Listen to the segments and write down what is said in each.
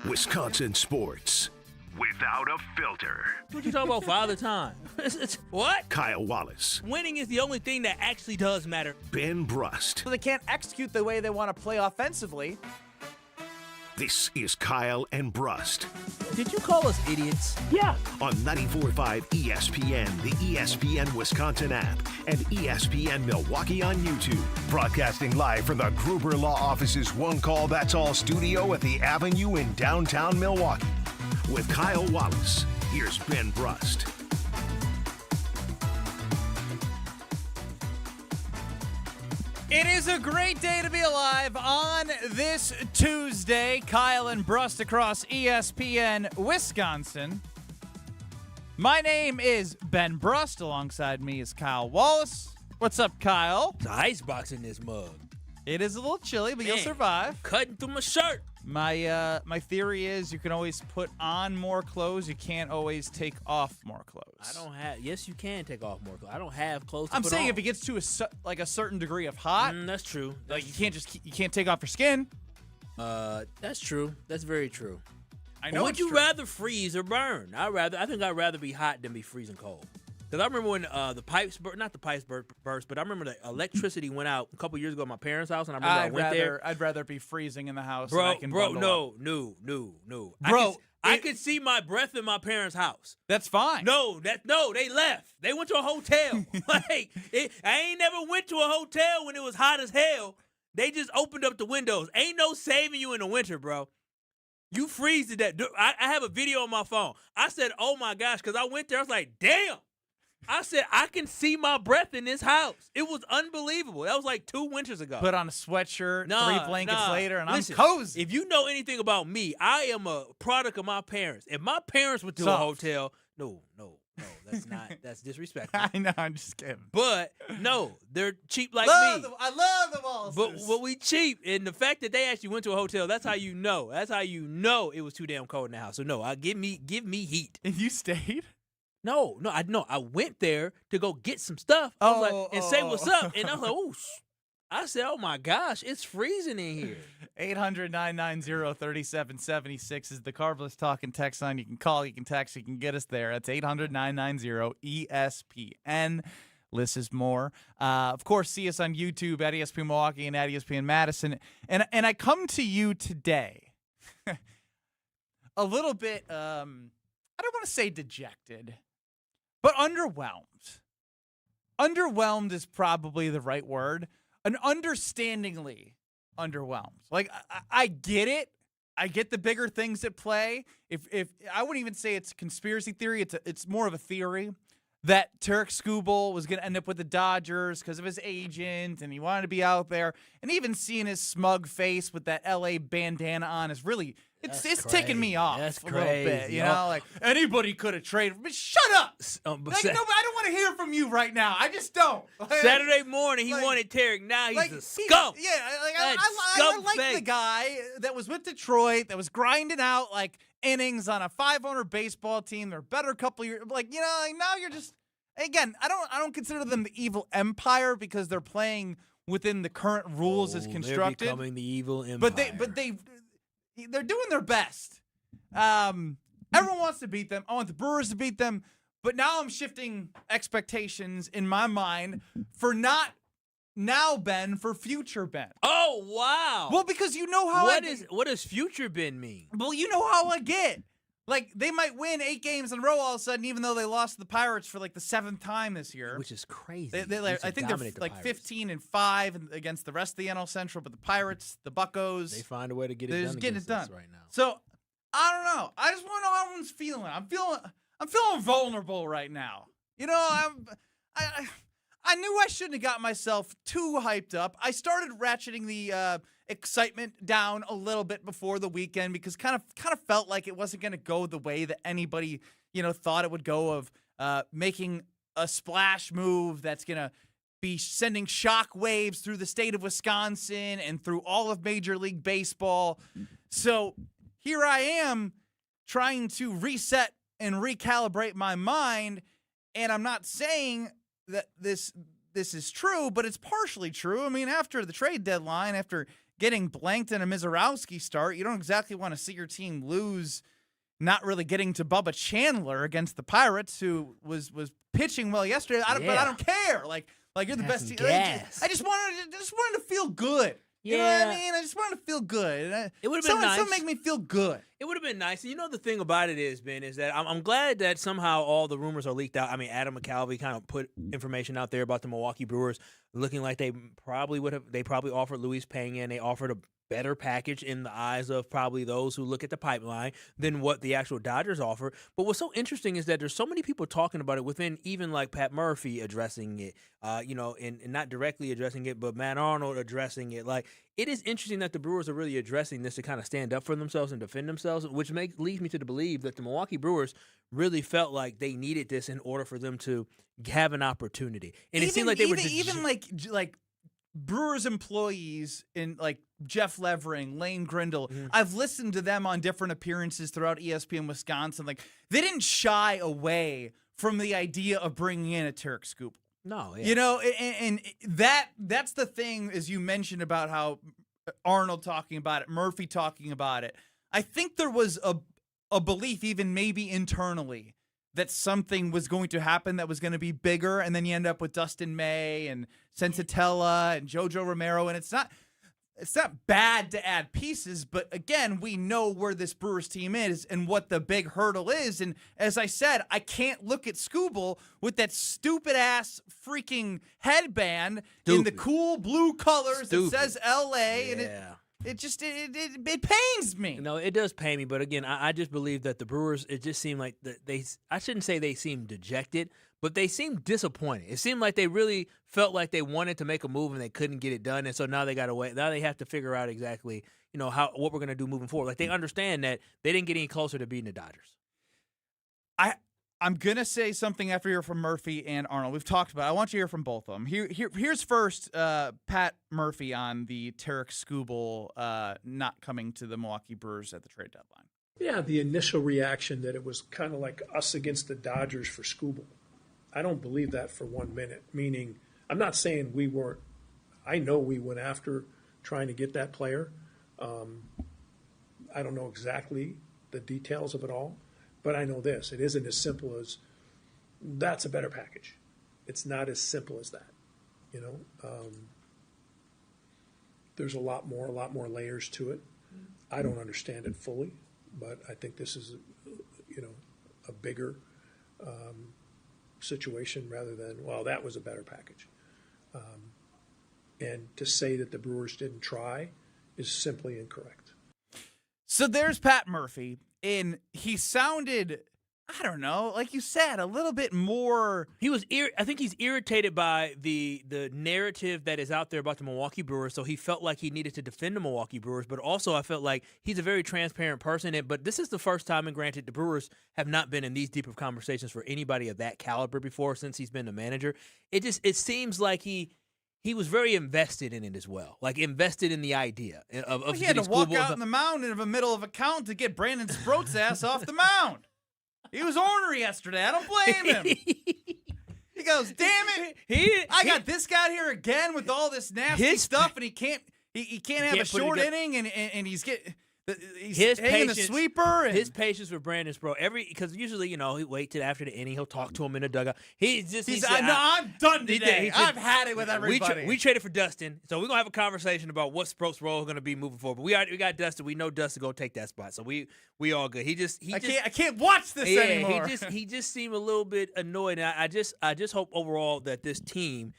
Wisconsin sports without a filter. What you talking about Father Time? What? Kyle Wallace. Winning is the only thing that actually does matter. Ben Brust. So they can't execute the way they want to play offensively. This is Kyle and Brust. Did you call us idiots? Yeah. On 94.5 ESPN, the ESPN Wisconsin app, and ESPN Milwaukee on YouTube. Broadcasting live from the Gruber Law Office's One Call That's All studio at the Avenue in downtown Milwaukee. With Kyle Wallace, here's Ben Brust. It is a great day to be alive on this Tuesday. Kyle and Brust across ESPN Wisconsin. My name is Ben Brust. Alongside me is Kyle Wallace. What's up, Kyle? There's an icebox in this mug. It is a little chilly, but you'll Man, survive. Cutting through my shirt. My theory is you can always put on more clothes. You can't always take off more clothes. I don't have. Yes, you can take off more clothes. I don't have clothes. I'm to put saying on. if it gets to a certain degree of hot, That's true. like you can't take off your skin. That's true. That's very true. I know. Would you rather freeze or burn? I think I'd rather be hot than be freezing cold. Because I remember when the pipes, not the pipes burst, but I remember the electricity went out a couple years ago at my parents' house, and I remember I went there. I'd rather be freezing in the house. Bro, than I can bundle up. No. Bro, I could see my breath in my parents' house. That's fine. No, they left. They went to a hotel. I ain't never went to a hotel when it was hot as hell. They just opened up the windows. Ain't no saving you in the winter, bro. You freeze to death. I have a video on my phone. I said, oh my gosh, because I went there. I was like, damn. I said, I can see my breath in this house. It was unbelievable. That was like 2 winters ago. Put on a sweatshirt, 3 blankets later, and Listen, I'm cozy. If you know anything about me, I am a product of my parents. If my parents went to a Soft. hotel, no, that's disrespectful. I know, I'm just kidding. But no, they're cheap like I me. love the Wallaces. But we cheap, and the fact that they actually went to a hotel, that's how you know. That's how you know it was too damn cold in the house. So no, give me heat. And you stayed? No, I went there to go get some stuff. I was like, and say what's up. And I was like, oh, I said, oh my gosh, it's freezing in here. 800-990-3776 is the Carvelous Talking text line. You can call, you can text, you can get us there. That's 800-990-ESPN. List is more. Of course, see us on YouTube at ESPN Milwaukee and at ESPN Madison. And I come to you today a little bit, I don't want to say dejected, but underwhelmed. Underwhelmed is probably the right word. And understandingly underwhelmed. Like, I get it. I get the bigger things at play. If I wouldn't even say it's a conspiracy theory. It's more of a theory that Tarik Skubal was going to end up with the Dodgers because of his agent, and he wanted to be out there. And even seeing his smug face with that LA bandana on is really it's ticking me off a little bit. You know, like anybody could have traded. But shut up! Like, no, I don't want to hear from you right now. I just don't. Saturday morning, he wanted Tarik. Now he's a scum. I like the guy that was with Detroit, that was grinding out like innings on a 500 baseball team. They're a better couple years. Like, you know, like now you're just again. I don't consider them the evil empire because they're playing within the current rules as constructed. They're becoming the evil empire. They're doing their best. Everyone wants to beat them. I want the Brewers to beat them. But now I'm shifting expectations in my mind for not now Ben, for future Ben. Oh, wow. Well, because you know how what does future Ben mean? Well, you know how I get. Like, they might win 8 games in a row all of a sudden, even though they lost to the Pirates for like the 7th time this year. Which is crazy. I think they're like 15-5 against the rest of the NL Central, but the Pirates, the Buccos, they find a way to get it they're done. just getting it done Right now. So I don't know. I just want to know how everyone's feeling. I'm feeling vulnerable right now. You know, I knew I shouldn't have got myself too hyped up. I started ratcheting the excitement down a little bit before the weekend because kind of felt like it wasn't going to go the way that anybody, you know, thought it would go of making a splash move that's going to be sending shock waves through the state of Wisconsin and through all of Major League Baseball. So here I am trying to reset and recalibrate my mind, and I'm not saying that this is true, but it's partially true. I mean, after the trade deadline, after getting blanked in a Mizorowski start. You don't exactly want to see your team lose, not really getting to Bubba Chandler against the Pirates, who was pitching well yesterday. But I don't care. Like you're the best team. I just wanted to feel good. You know what I mean? I just wanted to feel good. It would have been nice. Someone make me feel good. It would have been nice. And the thing about it is, Ben, is that I'm glad that somehow all the rumors are leaked out. I mean, Adam McCalvy kind of put information out there about the Milwaukee Brewers looking like they probably offered Luis Pena. They offered a better package in the eyes of probably those who look at the pipeline than what the actual Dodgers offer. But what's so interesting is that there's so many people talking about it within even like Pat Murphy addressing it, and not directly addressing it, but Matt Arnold addressing it. Like, it is interesting that the Brewers are really addressing this to kind of stand up for themselves and defend themselves, which leads me to believe that the Milwaukee Brewers really felt like they needed this in order for them to have an opportunity. And it seemed like they were just like Brewers employees in like Jeff Levering, Lane Grindle. I've listened to them on different appearances throughout ESPN Wisconsin. Like, they didn't shy away from the idea of bringing in a Tarik Skubal. No, yeah. And that's the thing, as you mentioned about how Arnold talking about it, Murphy talking about it. I think there was a belief, even maybe internally, that something was going to happen that was going to be bigger, and then you end up with Dustin May and Senzatela and JoJo Romero, and it's not bad to add pieces, but again, we know where this Brewers team is and what the big hurdle is, and as I said, I can't look at Skubal with that stupid-ass freaking headband in the cool blue colors that says L.A., and it pains me. No, it does pain me, but again, I just believe that the Brewers, it just seemed like I shouldn't say they seemed dejected, but they seemed disappointed. It seemed like they really felt like they wanted to make a move and they couldn't get it done, and so now they got to wait. Now they have to figure out exactly, what we're going to do moving forward. Like, they understand that they didn't get any closer to beating the Dodgers. I'm going to say something after you hear from Murphy and Arnold. We've talked about it. I want you to hear from both of them. Here's first Pat Murphy on the Tarik Skubal not coming to the Milwaukee Brewers at the trade deadline. Yeah, the initial reaction that it was kind of like us against the Dodgers for Skubal. I don't believe that for 1 minute, meaning I'm not saying we weren't. I know we went after trying to get that player. I don't know exactly the details of it all. But I know this, it isn't as simple as that's a better package. It's not as simple as that, There's a lot more layers to it. I don't understand it fully, but I think this is, a bigger situation rather than, well, that was a better package. And to say that the Brewers didn't try is simply incorrect. So there's Pat Murphy. And he sounded, I don't know, like you said, a little bit more. I think he's irritated by the narrative that is out there about the Milwaukee Brewers, so he felt like he needed to defend the Milwaukee Brewers. But also I felt like he's a very transparent person. But this is the first time, and granted, the Brewers have not been in these deep of conversations for anybody of that caliber before since he's been the manager. It seems like he was very invested in it as well, like invested in the idea of he had to walk out in the mound in the middle of a count to get Brandon Sproat's ass off the mound. He was ornery yesterday. I don't blame him. He goes, damn it! I got this guy here again with all this nasty stuff, and he can't have a short inning, and he's hanging the sweeper. And his patience with Brandon Sproat because usually he wait till after the inning, he'll talk to him in the dugout. I'm done today. I've had it with everybody. We traded for Dustin, so we're gonna have a conversation about what Sproat's role is gonna be moving forward. But we got Dustin. We know Dustin gonna take that spot, so we all good. I can't watch this anymore. He just seemed a little bit annoyed. And I just hope overall that this team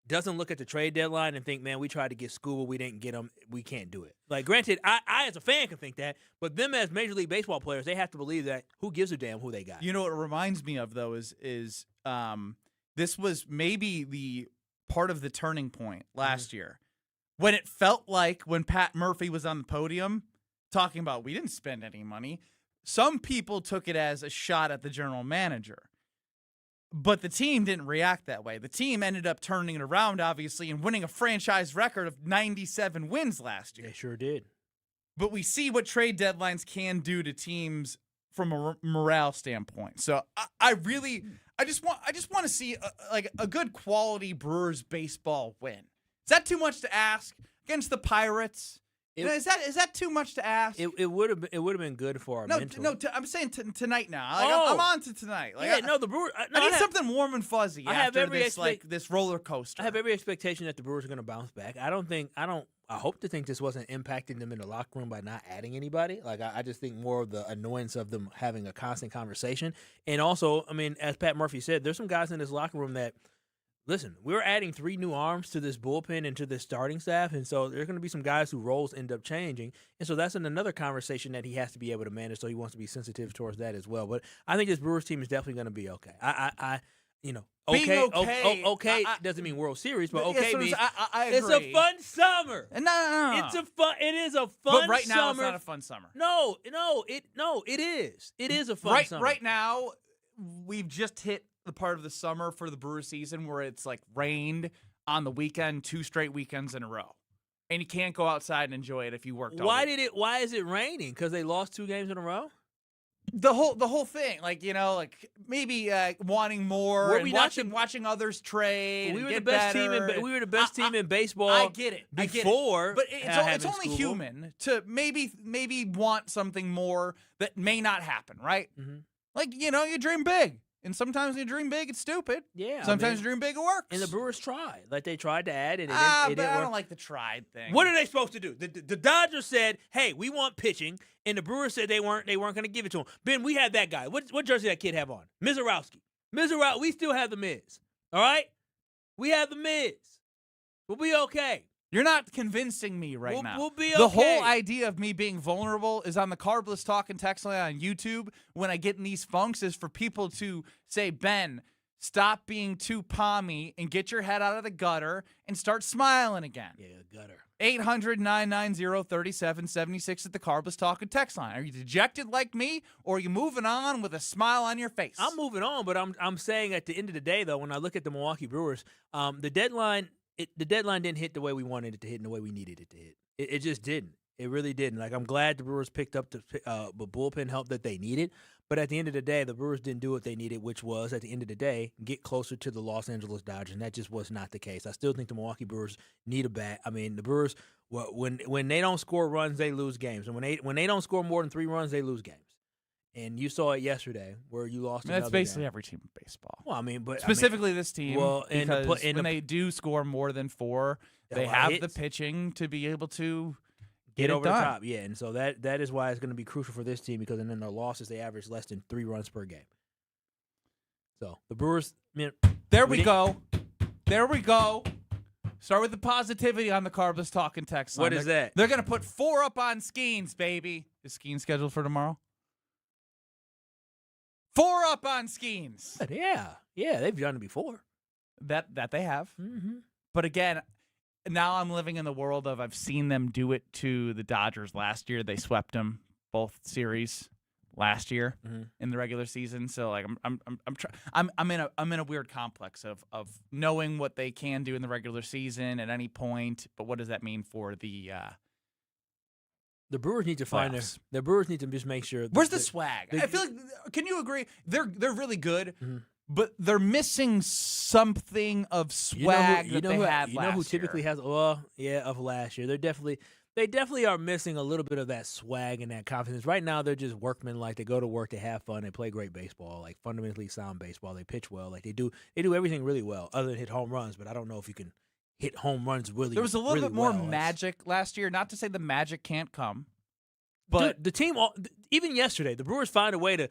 doesn't look at the trade deadline and think, man, we tried to get Skubal, we didn't get him, we can't do it. Like, granted, I as a fan can think that, but them as Major League Baseball players, they have to believe that who gives a damn who they got. You know what it reminds me of, though, is this was maybe the part of the turning point last year when it felt like when Pat Murphy was on the podium talking about we didn't spend any money, some people took it as a shot at the general manager. But the team didn't react that way. The team ended up turning it around, obviously, and winning a franchise record of 97 wins last year. They sure did. But we see what trade deadlines can do to teams from a morale standpoint. So I just want to see a good quality Brewers baseball win. Is that too much to ask against the Pirates Is that too much to ask? It would have been good for our mental. No, I'm saying tonight now. Like, I'm on to tonight. Like, the Brewers. I need something warm and fuzzy after this roller coaster. I have every expectation that the Brewers are going to bounce back. I hope to think this wasn't impacting them in the locker room by not adding anybody. Like, I just think more of the annoyance of them having a constant conversation. And also, I mean, as Pat Murphy said, there's some guys in this locker room that, listen, we're adding 3 new arms to this bullpen and to this starting staff, and so there's going to be some guys who roles end up changing. And so that's another conversation that he has to be able to manage, so he wants to be sensitive towards that as well. But I think this Brewers team is definitely going to be okay. Okay doesn't mean World Series, but okay means I it's a fun summer. No. It is a fun But right summer. now it's not a fun summer. No, it is. It is a fun summer. Right now, we've just hit the part of the summer for the Brewers season where it's like rained on the weekend 2 straight weekends in a row. And you can't go outside and enjoy it if you worked all week. Why is it raining? Because they lost 2 games in a row? The whole thing, like, maybe wanting more and watching others trade. We were and the get best better. team. We were the best team in baseball. I get it. Before, but it's only Skubal. human to maybe want something more that may not happen, right? Mm-hmm. Like, you dream big, and sometimes you dream big, it's stupid. Yeah. Sometimes you dream big, it works. And the Brewers tried. Like, they tried to add, and it but didn't I work. don't like the tried thing. What are they supposed to do? The Dodgers said, "Hey, we want pitching," and the Brewers said they weren't going to give it to him. Ben, we have that guy. What jersey that kid have on? Mizorowski. We still have the Miz. All right, we have the Miz. We'll be okay. You're not convincing me now. We'll be okay. The whole idea of me being vulnerable is on the Carbless Talk and Text line on YouTube. When I get in these funks, is for people to say, Ben, stop being too palmy and get your head out of the gutter and start smiling again. Yeah, gutter. 800-990-3776 at the Carbless Talk and Text line. Are you dejected like me, or are you moving on with a smile on your face? I'm moving on, but I'm saying at the end of the day, though, when I look at the Milwaukee Brewers, the deadline didn't hit the way we wanted it to hit and the way we needed it to hit. It just didn't. It really didn't. Like, I'm glad the Brewers picked up the bullpen help that they needed, but at the end of the day, the Brewers didn't do what they needed, which was, at the end of the day, get closer to the Los Angeles Dodgers, and that just was not the case. I still think the Milwaukee Brewers need a bat. I mean, the Brewers, when they don't score runs, they lose games, and when they don't score more than 3 runs, they lose games. And you saw it yesterday where you lost another That's basically game. every team in baseball. Well, I mean, but specifically this team, because when they they do score more than 4, they have the pitching to be able to get over done. the top. Yeah, and so that is why it's going to be crucial for this team, because in their losses they average less than 3 runs per game. So the Brewers, There we go. Start with the positivity on the Carbless Talk and Text line. What is that? They're going to put 4 up on Skeens, baby. Is Skeens scheduled for tomorrow? 4 up on Skeens. Yeah, they've done it before. That they have. Mm-hmm. But again, now I'm living in the world of I've seen them do it to the Dodgers last year. They swept them both series last year in the regular season. So like I'm in a weird complex of knowing what they can do in the regular season at any point, but what does that mean for the Brewers need to find the Brewers need to just make sure. Where's the swag? I feel like, can you agree? They're really good, but they're missing something of swag that they had last year. You know who typically has? Of last year. They definitely are missing a little bit of that swag and that confidence. Right now, they're just workmen. Like, they go to work, they have fun, they play great baseball, like fundamentally sound baseball. They pitch well, like they do everything really well, other than hit home runs. But I don't know if you can hit home runs really. There was a little really bit more well. magic last year. Not to say the magic can't come, but the team, even yesterday, the Brewers find a way to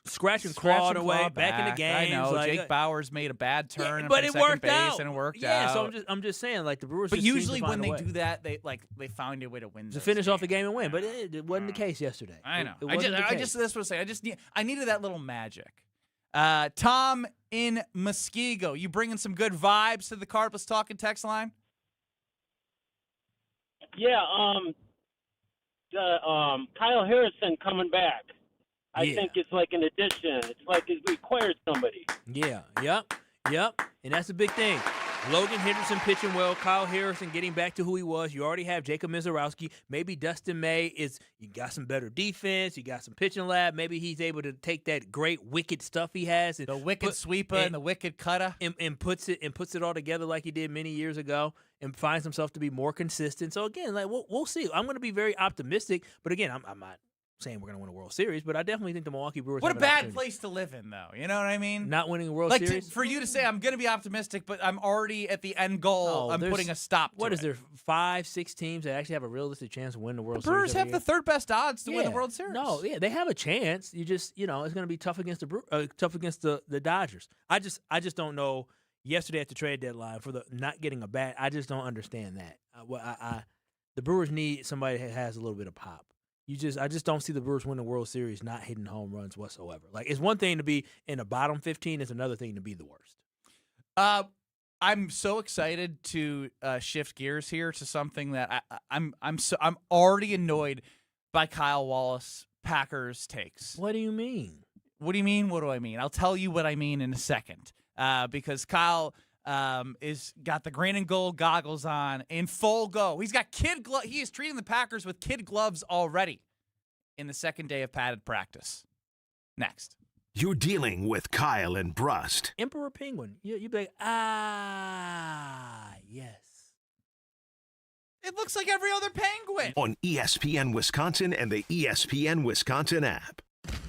scratch and claw their way back in the game. I know like, Jake Bowers made a bad turn, but it worked base out, and it worked out. Yeah, so I'm just saying, like, the Brewers. But just usually seem to when find they do that, they find a way to win. To finish off the game and win, but it wasn't the case yesterday. I know. I just that's what I'm saying. I needed that little magic. Tom in Muskego, you bringing some good vibes to the Carbless Talk and Text line? Yeah, Kyle Harrison coming back. I think it's like an addition. It's like it requires somebody. Yeah, yep. And that's a big thing. Logan Henderson pitching well. Kyle Harrison getting back to who he was. You already have Jacob Mizorowski. Maybe Dustin May you got some better defense. You got some pitching lab. Maybe he's able to take that great wicked stuff he has. The wicked sweeper and the wicked cutter. And puts it all together like he did many years ago and finds himself to be more consistent. So, again, like we'll see. I'm going to be very optimistic. But, again, I'm not saying we're going to win a World Series, but I definitely think the Milwaukee Brewers What have a an bad opportunity. place to live in, though. You know what I mean? Not winning a World Series? For you to say, I'm going to be optimistic, but I'm already at the end goal. I'm putting a stop to What it. is there, 5-6 teams that actually have a realistic chance of winning the World The Brewers Series? have the third best odds to win the World Series. No, they have a chance. You just, it's going to be tough against the Dodgers. I just don't know. Yesterday at the trade deadline for the not getting a bat, I just don't understand that. The Brewers need somebody that has a little bit of pop. I just don't see the Brewers win the World Series not hitting home runs whatsoever. Like, it's one thing to be in the bottom 15; it's another thing to be the worst. I'm so excited to shift gears here to something that I'm already annoyed by Kyle Wallace Packers takes. What do you mean? What do you mean? What do I mean? I'll tell you what I mean in a second. Because Kyle is got the green and gold goggles on in full go. He's got kid gloves. He is treating the Packers with kid gloves already in the second day of padded practice. Next. You're dealing with Kyle and Brust. Emperor Penguin. You'd be like, yes. It looks like every other penguin. On ESPN Wisconsin and the ESPN Wisconsin app.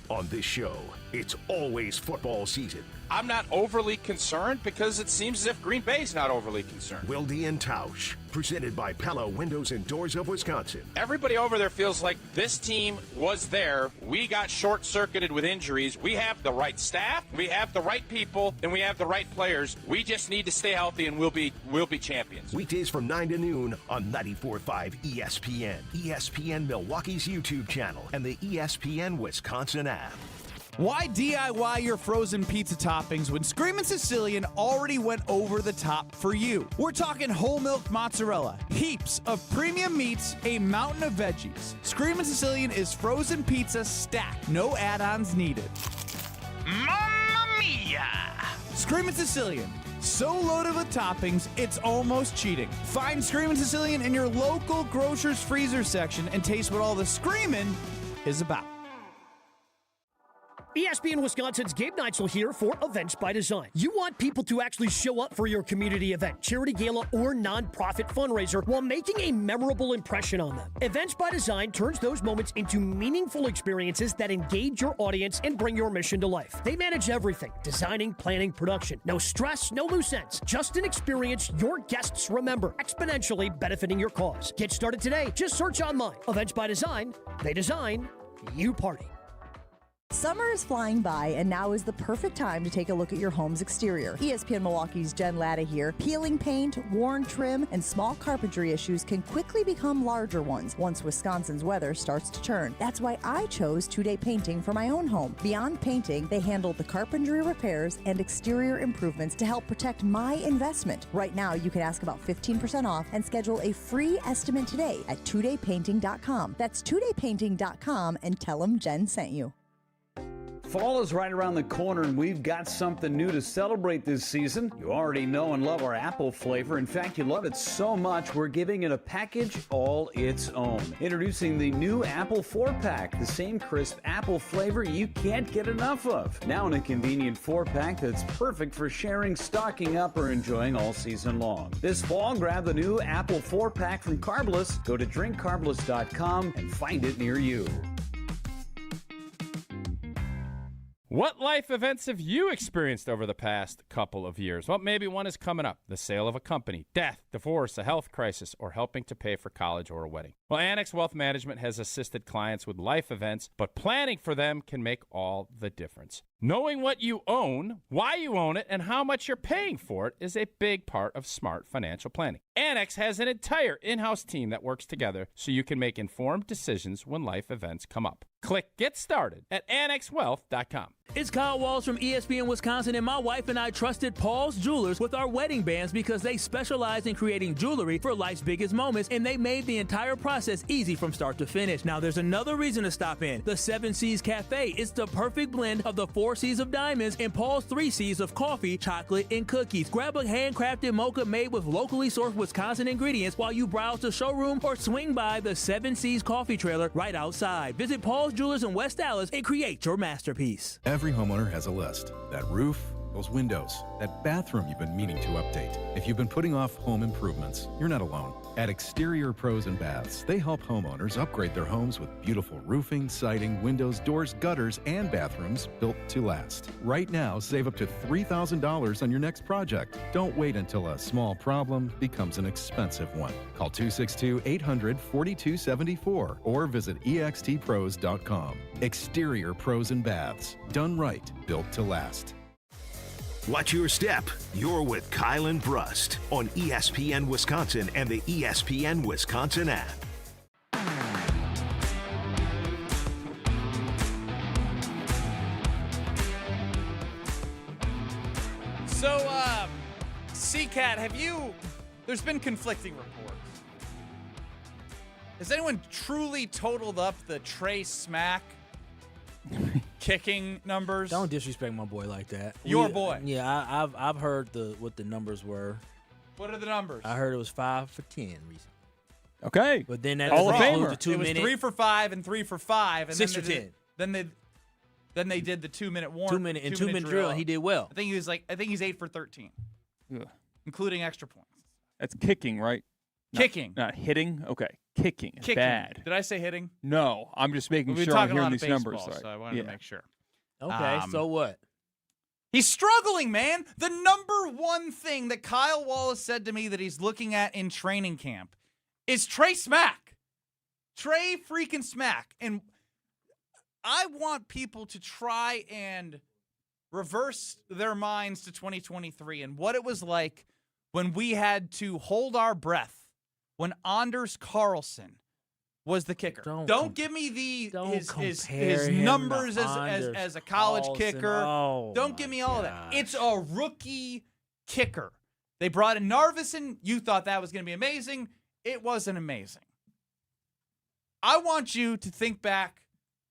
On this show, it's always football season. I'm not overly concerned because it seems as if Green Bay's not overly concerned. Wilde and Tausch, presented by Pella Windows and Doors of Wisconsin. Everybody over there feels like this team was there. We got short-circuited with injuries. We have the right staff, we have the right people, and we have the right players. We just need to stay healthy, and we'll be champions. Weekdays from 9 to noon on 94.5 ESPN, ESPN Milwaukee's YouTube channel, and the ESPN Wisconsin app. Why DIY your frozen pizza toppings when Screamin' Sicilian already went over the top for you? We're talking whole milk mozzarella, heaps of premium meats, a mountain of veggies. Screamin' Sicilian is frozen pizza stacked, no add-ons needed. Mamma mia! Screamin' Sicilian, so loaded with toppings, it's almost cheating. Find Screamin' Sicilian in your local grocer's freezer section and taste what all the screamin' is about. ESPN Wisconsin's Gabe Neitzel here for Events by Design. You want people to actually show up for your community event, charity gala, or nonprofit fundraiser while making a memorable impression on them. Events by Design turns those moments into meaningful experiences that engage your audience and bring your mission to life. They manage everything: designing, planning, production. No stress, no loose ends. Just an experience your guests remember, exponentially benefiting your cause. Get started today. Just search online. Events by Design. They design, you party. Summer is flying by, and now is the perfect time to take a look at your home's exterior. ESPN Milwaukee's Jen Latta here. Peeling paint, worn trim, and small carpentry issues can quickly become larger ones once Wisconsin's weather starts to turn. That's why I chose 2-Day Painting for my own home. Beyond painting, they handle the carpentry repairs and exterior improvements to help protect my investment. Right now, you can ask about 15% off and schedule a free estimate today at 2daypainting.com. That's 2daypainting.com, and tell them Jen sent you. Fall is right around the corner, and we've got something new to celebrate this season. You already know and love our apple flavor. In fact, you love it so much, we're giving it a package all its own. Introducing the new Apple 4-Pack, the same crisp apple flavor you can't get enough of. Now in a convenient 4-pack that's perfect for sharing, stocking up, or enjoying all season long. This fall, grab the new Apple 4-Pack from Carbless. Go to drinkcarbless.com and find it near you. What life events have you experienced over the past couple of years? Well, maybe one is coming up: the sale of a company, death, divorce, a health crisis, or helping to pay for college or a wedding. Well, Annex Wealth Management has assisted clients with life events, but planning for them can make all the difference. Knowing what you own, why you own it, and how much you're paying for it is a big part of smart financial planning. Annex has an entire in-house team that works together so you can make informed decisions when life events come up. Click Get Started at annexwealth.com. It's Kyle Walls from ESPN Wisconsin, and my wife and I trusted Paul's Jewelers with our wedding bands because they specialize in creating jewelry for life's biggest moments, and they made the entire process process easy from start to finish. Now, there's another reason to stop in. The 7 C's Cafe. It's the perfect blend of the 4 C's of diamonds and Paul's 3 C's of coffee, chocolate, and cookies. Grab a handcrafted mocha made with locally sourced Wisconsin ingredients while you browse the showroom or swing by the 7 C's coffee trailer right outside. Visit Paul's Jewelers in West Dallas and create your masterpiece. Every homeowner has a list. That roof, those windows, that bathroom you've been meaning to update. If you've been putting off home improvements, you're not alone. At Exterior Pros and Baths, they help homeowners upgrade their homes with beautiful roofing, siding, windows, doors, gutters, and bathrooms built to last. Right now, save up to $3,000 on your next project. Don't wait until a small problem becomes an expensive one. Call 262-800-4274 or visit extpros.com. Exterior Pros and Baths. Done right, built to last. Watch your step. You're with Kyle and Brust on ESPN Wisconsin and the ESPN Wisconsin app. So, CCAT, there's been conflicting reports. Has anyone truly totaled up the Trey Smack kicking numbers? Don't disrespect my boy like that. Your boy. Yeah, I've heard what the numbers were. What are the numbers? I heard it was 5 for 10 recently. Okay. But then that Hall of includes Famer. the 2 It was minute 3 for 5 and 3 for 5. And 6 for 10. Then they did the 2-minute warning. 2 minute and 2 minute drill, and he did well. I think he's 8 for 13, Ugh. including extra points. That's kicking, right? Kicking. Not hitting? Okay. Kicking is bad. Did I say hitting? No, I'm just making We've been sure I'm talking a hearing lot of these baseball, numbers right. so I wanted to make sure. Okay, so what? He's struggling, man. The number one thing that Kyle Wallace said to me that he's looking at in training camp is Trey Smack. Trey freaking Smack. And I want people to try and reverse their minds to 2023 and what it was like when we had to hold our breath when Anders Carlson was the kicker. Don't give me his numbers as a college kicker. Oh, don't give me all of that. It's a rookie kicker. They brought in Narveson. You thought that was going to be amazing. It wasn't amazing. I want you to think back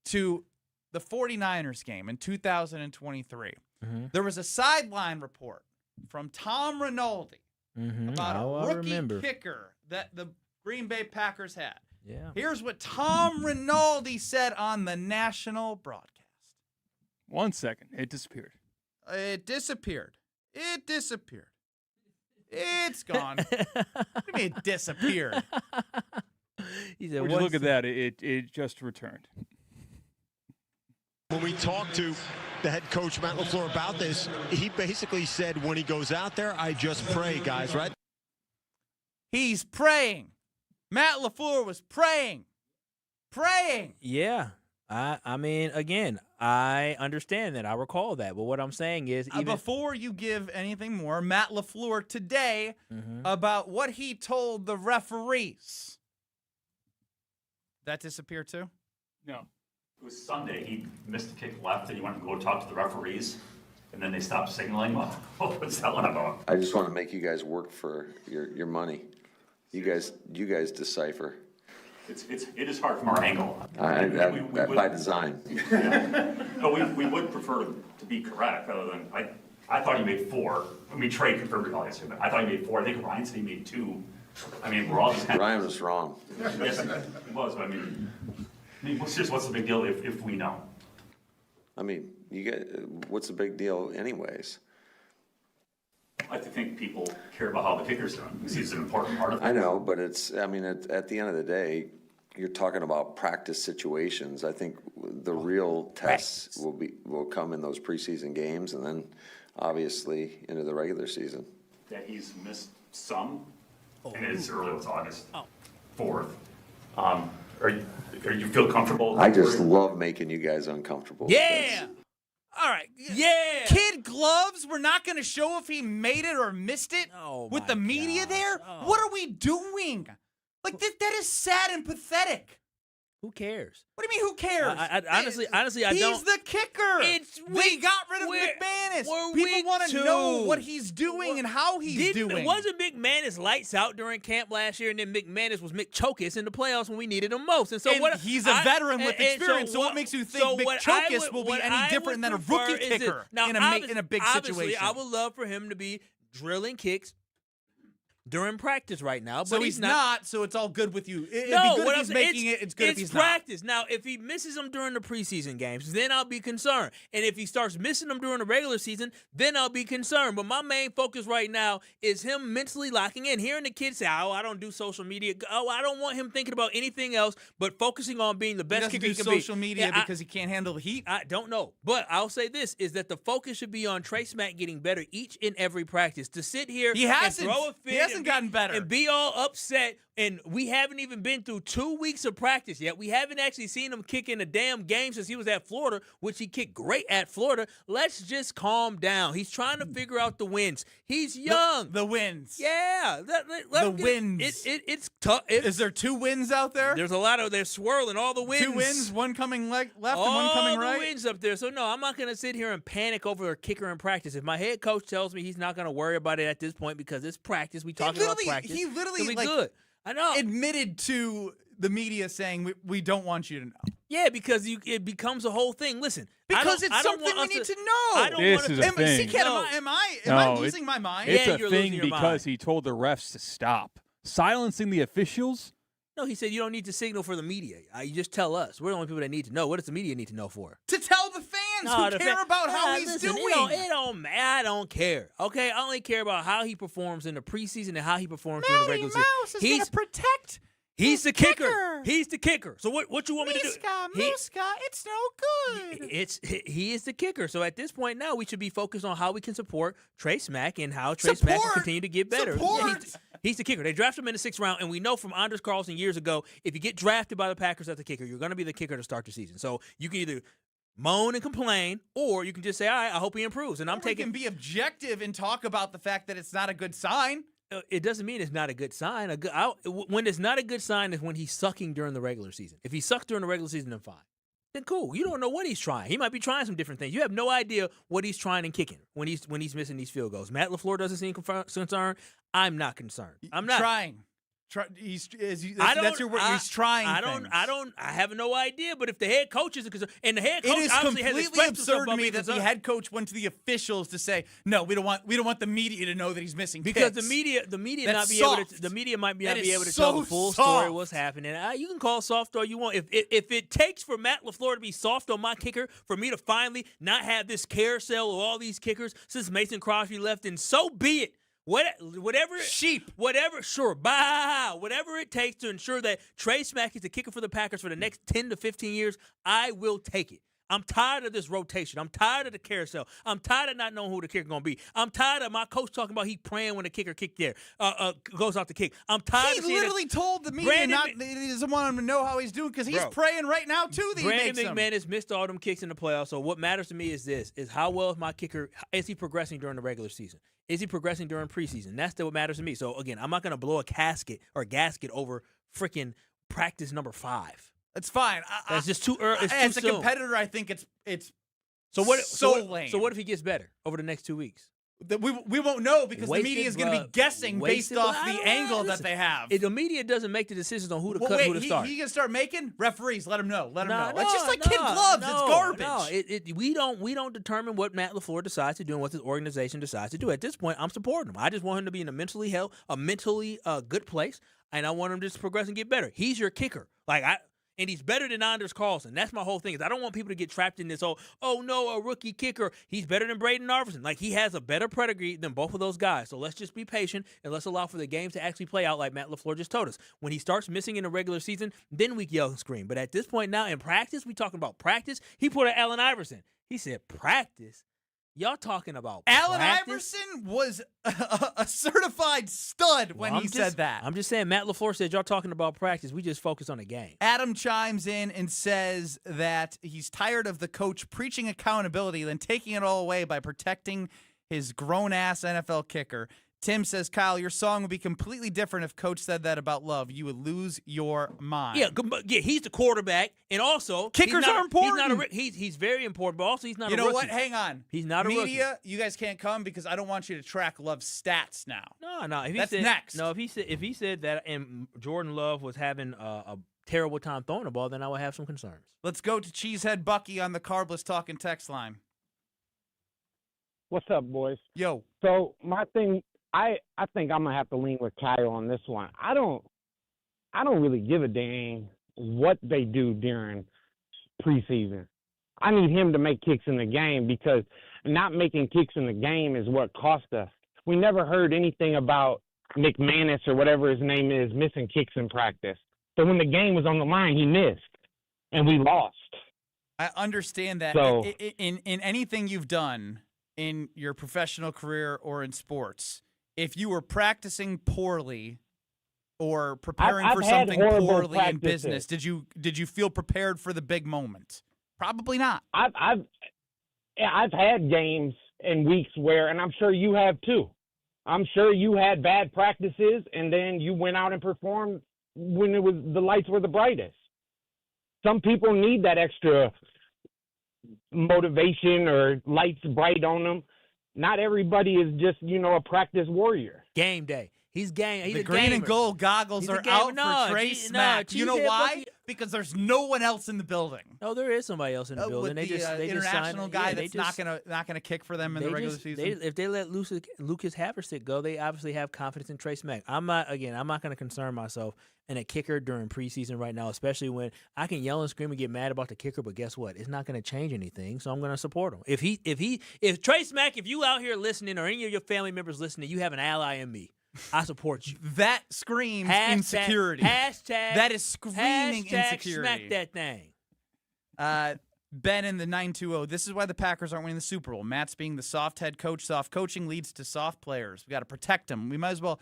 to the 49ers game in 2023. Mm-hmm. There was a sideline report from Tom Rinaldi about a rookie kicker that the Green Bay Packers had. Yeah. Here's what Tom Rinaldi said on the national broadcast. 1 second. It disappeared. It disappeared. It's gone. What do you mean it disappeared? He said, Would you look at that? It just returned. When we talked to the head coach, Matt LaFleur, about this, he basically said when he goes out there, I just pray, guys, right? He's praying. Matt LaFleur was praying. Yeah. I mean, again, I understand that. I recall that. But what I'm saying is, even before you give anything more, Matt LaFleur today about what he told the referees. That disappeared too? No. It was Sunday. He missed a kick left, and he went to go talk to the referees, and then they stopped signaling. What's that one about? I just want to make you guys work for your money. You guys decipher. It is hard from our angle. By design. Yeah. No, we would prefer to be correct, other than I thought he made 4. I mean, Trey confirmed it, obviously, but I thought he made 4. I think Ryan said he made 2. I mean, we're all just Ryan was wrong. Yes, he was. But I mean, what's the big deal if we know? I mean, what's the big deal, anyways? I think people care about how the kicker's doing because he's an important part of it. I know, but at the end of the day, you're talking about practice situations. I think the real tests will come in those preseason games, and then obviously into the regular season. That he's missed some, and it's early. It's August 4th. Are you feel comfortable? I just love making you guys uncomfortable. Yeah. All right. Yeah. Kid gloves. We're not going to show if he made it or missed it with the media there. What are we doing? Like that is sad and pathetic. Who cares? What do you mean, who cares? Honestly, I don't. He's the kicker. They got rid of McManus. People want to know what he's doing and how he's doing. Wasn't McManus lights out during camp last year, and then McManus was McChokis in the playoffs when we needed him most? And so he's a veteran with experience. So what makes you think McChokis will be any different than a rookie kicker in a big situation? I would love for him to be drilling kicks during practice right now, but so he's not. So it's all good with you. It'd no, be good if he's making it. It's good if he's practice. Now, if he misses them during the preseason games, then I'll be concerned. And if he starts missing them during the regular season, then I'll be concerned. But my main focus right now is him mentally locking in. Hearing the kids say, "Oh, I don't do social media." Oh, I don't want him thinking about anything else but focusing on being the best kicker he can be. Social media because he can't handle the heat. I don't know, but I'll say this: is that the focus should be on Trey Smack getting better each and every practice. To sit here and throw a fit, he hasn't gotten better, and be all upset, and we haven't even been through 2 weeks of practice yet. We haven't actually seen him kick in a damn game since he was at Florida, which he kicked great at Florida. Let's just calm down. He's trying to figure out the wins. He's young. The wins. Yeah. The wins. It's tough. Is there 2 wins out there? There's a lot of, they're swirling all the wins. 2 wins, one coming left and one coming right? All the wins up there. So, no, I'm not going to sit here and panic over a kicker in practice. If my head coach tells me he's not going to worry about it at this point because it's practice, we talking about practice. He literally good. I know. Admitted to the media saying we don't want you to know. Yeah, because it becomes a whole thing. Listen, because it's something we need to know. I don't this is a thing. Am I losing my mind? It's a thing because he told the refs to stop silencing the officials. No, he said you don't need to signal for the media. You just tell us. We're the only people that need to know. What does the media need to know for? To tell the fans who care about how he's doing. I don't care. Okay, I only care about how he performs in the preseason and how he performs during the regular season. Mouse is going to protect. He's the kicker. He's the kicker. So what you want me to do? Muska, it's no good. He is the kicker. So at this point now, we should be focused on how we can support Trey Smack and how Trey Smack can continue to get better. He's the kicker. They drafted him in the 6th round, and we know from Anders Carlson years ago, if you get drafted by the Packers as the kicker, you're going to be the kicker to start the season. So you can either moan and complain, or you can just say, all right, I hope he improves. And we can be objective and talk about the fact that it's not a good sign. It doesn't mean it's not a good sign. When it's not a good sign is when he's sucking during the regular season. If he sucks during the regular season, then fine. Then cool. You don't know what he's trying. He might be trying some different things. You have no idea what he's trying and kicking when he's missing these field goals. Matt LaFleur doesn't seem concerned. I'm not concerned. I'm not trying. He's trying. I have no idea. But if the head coach is concerned, and the head coach obviously has expressed himself, it is completely absurd to me that the head coach went to the officials to say, no, we don't want the media to know that he's missing because kicks. the media might not be able to tell the full story of what's happening. You can call soft all you want. If it takes for Matt LaFleur to be soft on my kicker for me to finally not have this carousel of all these kickers since Mason Crosby left, then so be it. Whatever it takes to ensure that Trey Smack is the kicker for the Packers for the next 10 to 15 years, I will take it. I'm tired of this rotation. I'm tired of the carousel. I'm tired of not knowing who the kicker going to be. I'm tired of my coach talking about he praying when the kicker goes off the kick. I'm tired of seeing literally told the media he doesn't want him to know how he's doing because he's praying right now too that Brandon McManus missed all them kicks in the playoffs. So what matters to me is this: is how well is my kicker? Is he progressing during the regular season? Is he progressing during preseason? That's what matters to me. So again, I'm not going to blow a gasket over freaking practice number 5. It's fine. That's just too early. As a competitor, I think it's lame. So what if he gets better over the next 2 weeks? We won't know because the media is going to be guessing based off the angle that they have. The media doesn't make the decisions on who to cut, who to start. He going to start making referees. Let him know. It's just like kid gloves. It's garbage. We don't determine what Matt LaFleur decides to do and what this organization decides to do. At this point, I'm supporting him. I just want him to be in a mentally good place, and I want him to just progress and get better. He's your kicker. And he's better than Anders Carlson. That's my whole thing. Is I don't want people to get trapped in this, a rookie kicker. He's better than Braden Arverson. He has a better pedigree than both of those guys. So let's just be patient and let's allow for the games to actually play out like Matt LaFleur just told us. When he starts missing in the regular season, then we yell and scream. But at this point now in practice, we talking about practice. He put an Allen Iverson. He said practice. Y'all talking about Allen practice? Iverson was a certified stud when he said that. I'm just saying, Matt LaFleur said y'all talking about practice. We just focus on the game. Adam chimes in and says that he's tired of the coach preaching accountability, then taking it all away by protecting his grown-ass NFL kicker. Tim says, Kyle, your song would be completely different if Coach said that about Love. You would lose your mind. Yeah, he's the quarterback, and also kickers are important. He's very important, but also he's not. You a know rookie. what? Hang on. He's not a rookie. Media, you guys can't come because I don't want you to track Love's stats now. No. That's next. No, if he said that, and Jordan Love was having a terrible time throwing the ball, then I would have some concerns. Let's go to Cheesehead Bucky on the Carbless Talking text line. What's up, boys? Yo. So my thing, I think I'm gonna have to lean with Kyle on this one. I don't really give a dang what they do during preseason. I need him to make kicks in the game because not making kicks in the game is what cost us. We never heard anything about McManus or whatever his name is missing kicks in practice. So when the game was on the line, he missed, and we lost. I understand that. So, in anything you've done in your professional career or in sports, if you were practicing poorly or preparing I've for had something horrible poorly in practices. business, did you feel prepared for the big moment? Probably not. I've had games and weeks where, and I'm sure you have too. I'm sure you had bad practices, and then you went out and performed when the lights were the brightest. Some people need that extra motivation or lights bright on them. Not everybody is just, a practice warrior. Game day. He's The green and gold goggles are out for Trey Smack. You know why? Because there's no one else in the building. No, there is somebody else in the building. With the international guy that's not gonna kick for them in the regular season. If they let Lucas Haverstick go, they obviously have confidence in Trey Smack. I'm not going to concern myself in a kicker during preseason right now, especially when I can yell and scream and get mad about the kicker, but guess what? It's not going to change anything, so I'm going to support him. If Trey Smack, if you out here listening or any of your family members listening, you have an ally in me. I support you. That screams insecurity. That is screaming insecurity. Smack that thing. Ben in the 920. This is why the Packers aren't winning the Super Bowl. Matt's being the soft head coach. Soft coaching leads to soft players. We got to protect him. We might as well.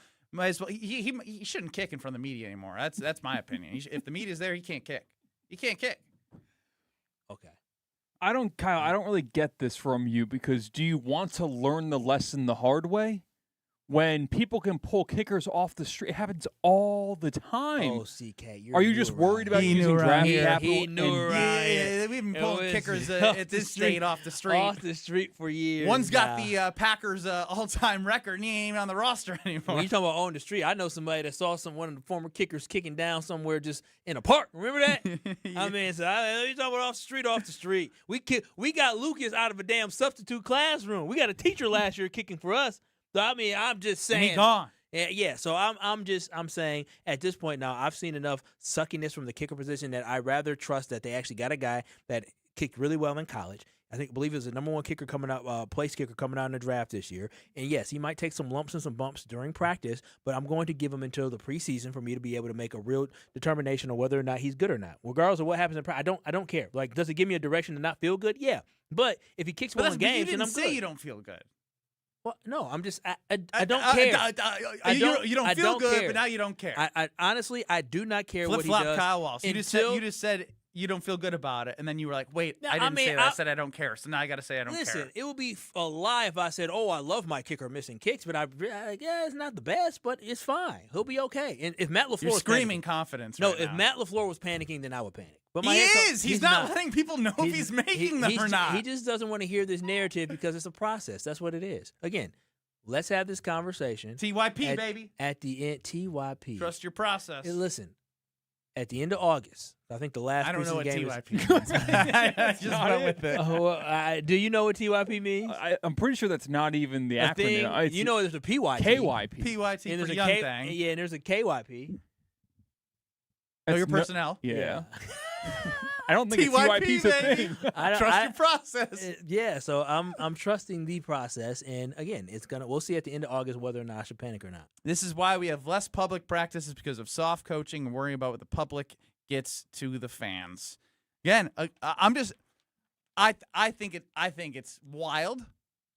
He shouldn't kick in front of the media anymore. That's my opinion. If the media's there, he can't kick. He can't kick. Okay. Kyle, I don't really get this from you because do you want to learn the lesson the hard way? When people can pull kickers off the street, it happens all the time. Oh, CK, are you just worried about using draft capital? He knew Yeah, we've been pulling kickers at this state off the street. Off the street for years. One's got the Packers all-time record, and he ain't even on the roster anymore. When you talking about on the street, I know somebody that saw one of the former kickers kicking down somewhere just in a park. Remember that? Yeah. I mean, you talking about off the street. We got Lucas out of a damn substitute classroom. We got a teacher last year kicking for us. So I mean, I'm just saying. And he gone. Yeah. So I'm saying at this point now, I've seen enough suckiness from the kicker position that I rather trust that they actually got a guy that kicked really well in college. I believe it was the number one kicker coming out, place kicker coming out in the draft this year. And yes, he might take some lumps and some bumps during practice, but I'm going to give him until the preseason for me to be able to make a real determination on whether or not he's good or not, regardless of what happens in practice. I don't care. Like, does it give me a direction to not feel good? Yeah. But if he kicks well in games, then I'm good. You don't feel good. Well, no, I'm just I don't care. You don't feel good, care. but now you don't care. I honestly do not care what he Flip-flop does. Kyle Walsh. You just said you don't feel good about it, and then you were like, wait, I didn't say that. I said I don't care, so now I got to say I don't care. Listen, it would be a lie if I said, oh, I love my kicker missing kicks, but it's not the best, but it's fine. He'll be okay. And if Matt LaFleur You're was screaming confidence No, right if now. Matt LaFleur was panicking, then I would panic. But he is. He's not letting people know if he's making them or not. He just doesn't want to hear this narrative because it's a process. That's what it is. Again, let's have this conversation. TYP, baby. At the end, TYP. Trust your process. And listen, at the end of August, I think the last I don't know what game TYP means. I just went with it. Do you know what TYP means? I'm pretty sure that's not even the acronym. You know there's a PYT. KYP. PYT and for young thing. Yeah, and there's a KYP. Know your personnel. Yeah. I don't think TYP's a thing. Trust your process. So I'm trusting the process, and again, we'll see at the end of August whether or not I should panic or not. This is why we have less public practices because of soft coaching and worrying about what the public gets to the fans. Again, I think it's wild.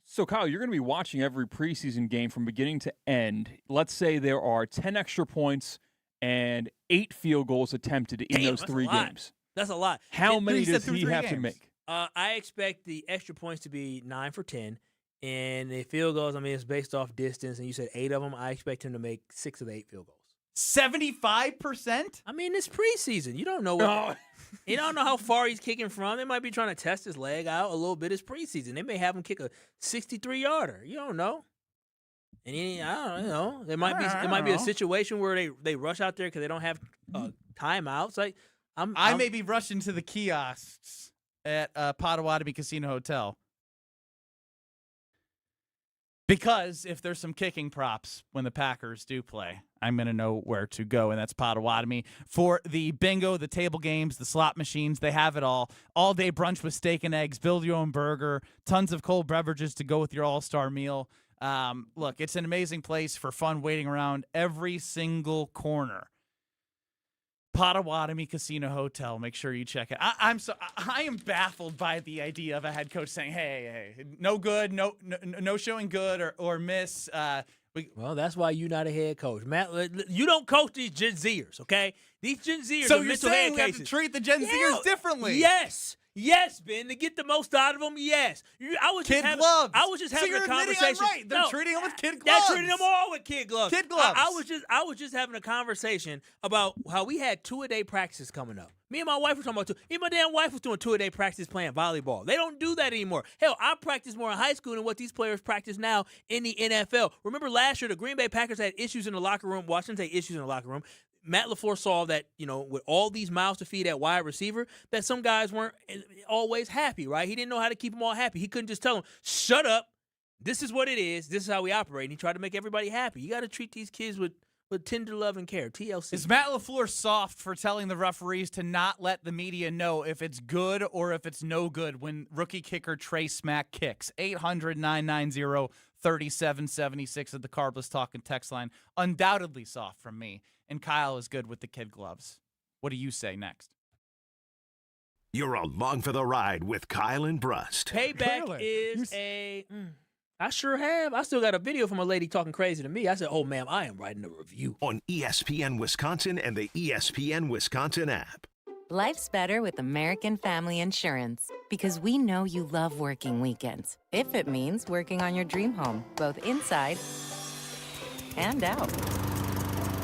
So Kyle, you're going to be watching every preseason game from beginning to end. Let's say there are 10 extra points and 8 field goals attempted in those 3 games. That's a lot. How many does he have to make? I expect the extra points to be 9 for 10, And the field goals, I mean, it's based off distance, and you said 8 of them. I expect him to make 6 of the 8 field goals. 75%? I mean, it's preseason. You don't know what. You don't know how far he's kicking from. They might be trying to test his leg out a little bit. It's preseason. They may have him kick a 63-yarder. You don't know. And I don't know. There might be a situation where they rush out there because they don't have timeouts. Like I may be rushing to the kiosks at Potawatomi Casino Hotel. Because if there's some kicking props when the Packers do play, I'm going to know where to go, and that's Potawatomi. For the bingo, the table games, the slot machines, they have it all. All-day brunch with steak and eggs, build your own burger, tons of cold beverages to go with your all-star meal. Look, it's an amazing place for fun waiting around every single corner. Potawatomi Casino Hotel. Make sure you check it. I am baffled by the idea of a head coach saying, "Hey, no good, no showing good or miss." Well, that's why you're not a head coach, Matt. You don't coach these Gen Zers, okay? These Gen Zers. So are you're mental saying head we have cases. to treat the Gen Zers differently? Yes, Ben. To get the most out of them, yes. I was just having a conversation. I'm right. They're treating them with kid gloves. They're treating them all with kid gloves. Kid gloves. I was just having a conversation about how we had 2-a-day practices coming up. Me and my wife were talking about 2. Even my damn wife was doing 2-a-day practice playing volleyball. They don't do that anymore. Hell, I practice more in high school than what these players practice now in the NFL. Remember last year, the Green Bay Packers had issues in the locker room. Washington had issues in the locker room. Matt LaFleur saw that, with all these mouths to feed at wide receiver, that some guys weren't always happy, right? He didn't know how to keep them all happy. He couldn't just tell them, shut up. This is what it is. This is how we operate. And he tried to make everybody happy. You got to treat these kids with tender love and care. TLC. Is Matt LaFleur soft for telling the referees to not let the media know if it's good or if it's no good when rookie kicker Trey Smack kicks? 800-990-3776 at the Carbless Talking text line. Undoubtedly soft from me. And Kyle is good with the kid gloves. What do you say next? You're along for the ride with Kyle and Brust. Payback is I sure have. I still got a video from a lady talking crazy to me. I said, "Oh, ma'am, I am writing a review." On ESPN Wisconsin and the ESPN Wisconsin app. Life's better with American Family Insurance because we know you love working weekends. If it means working on your dream home, both inside and out.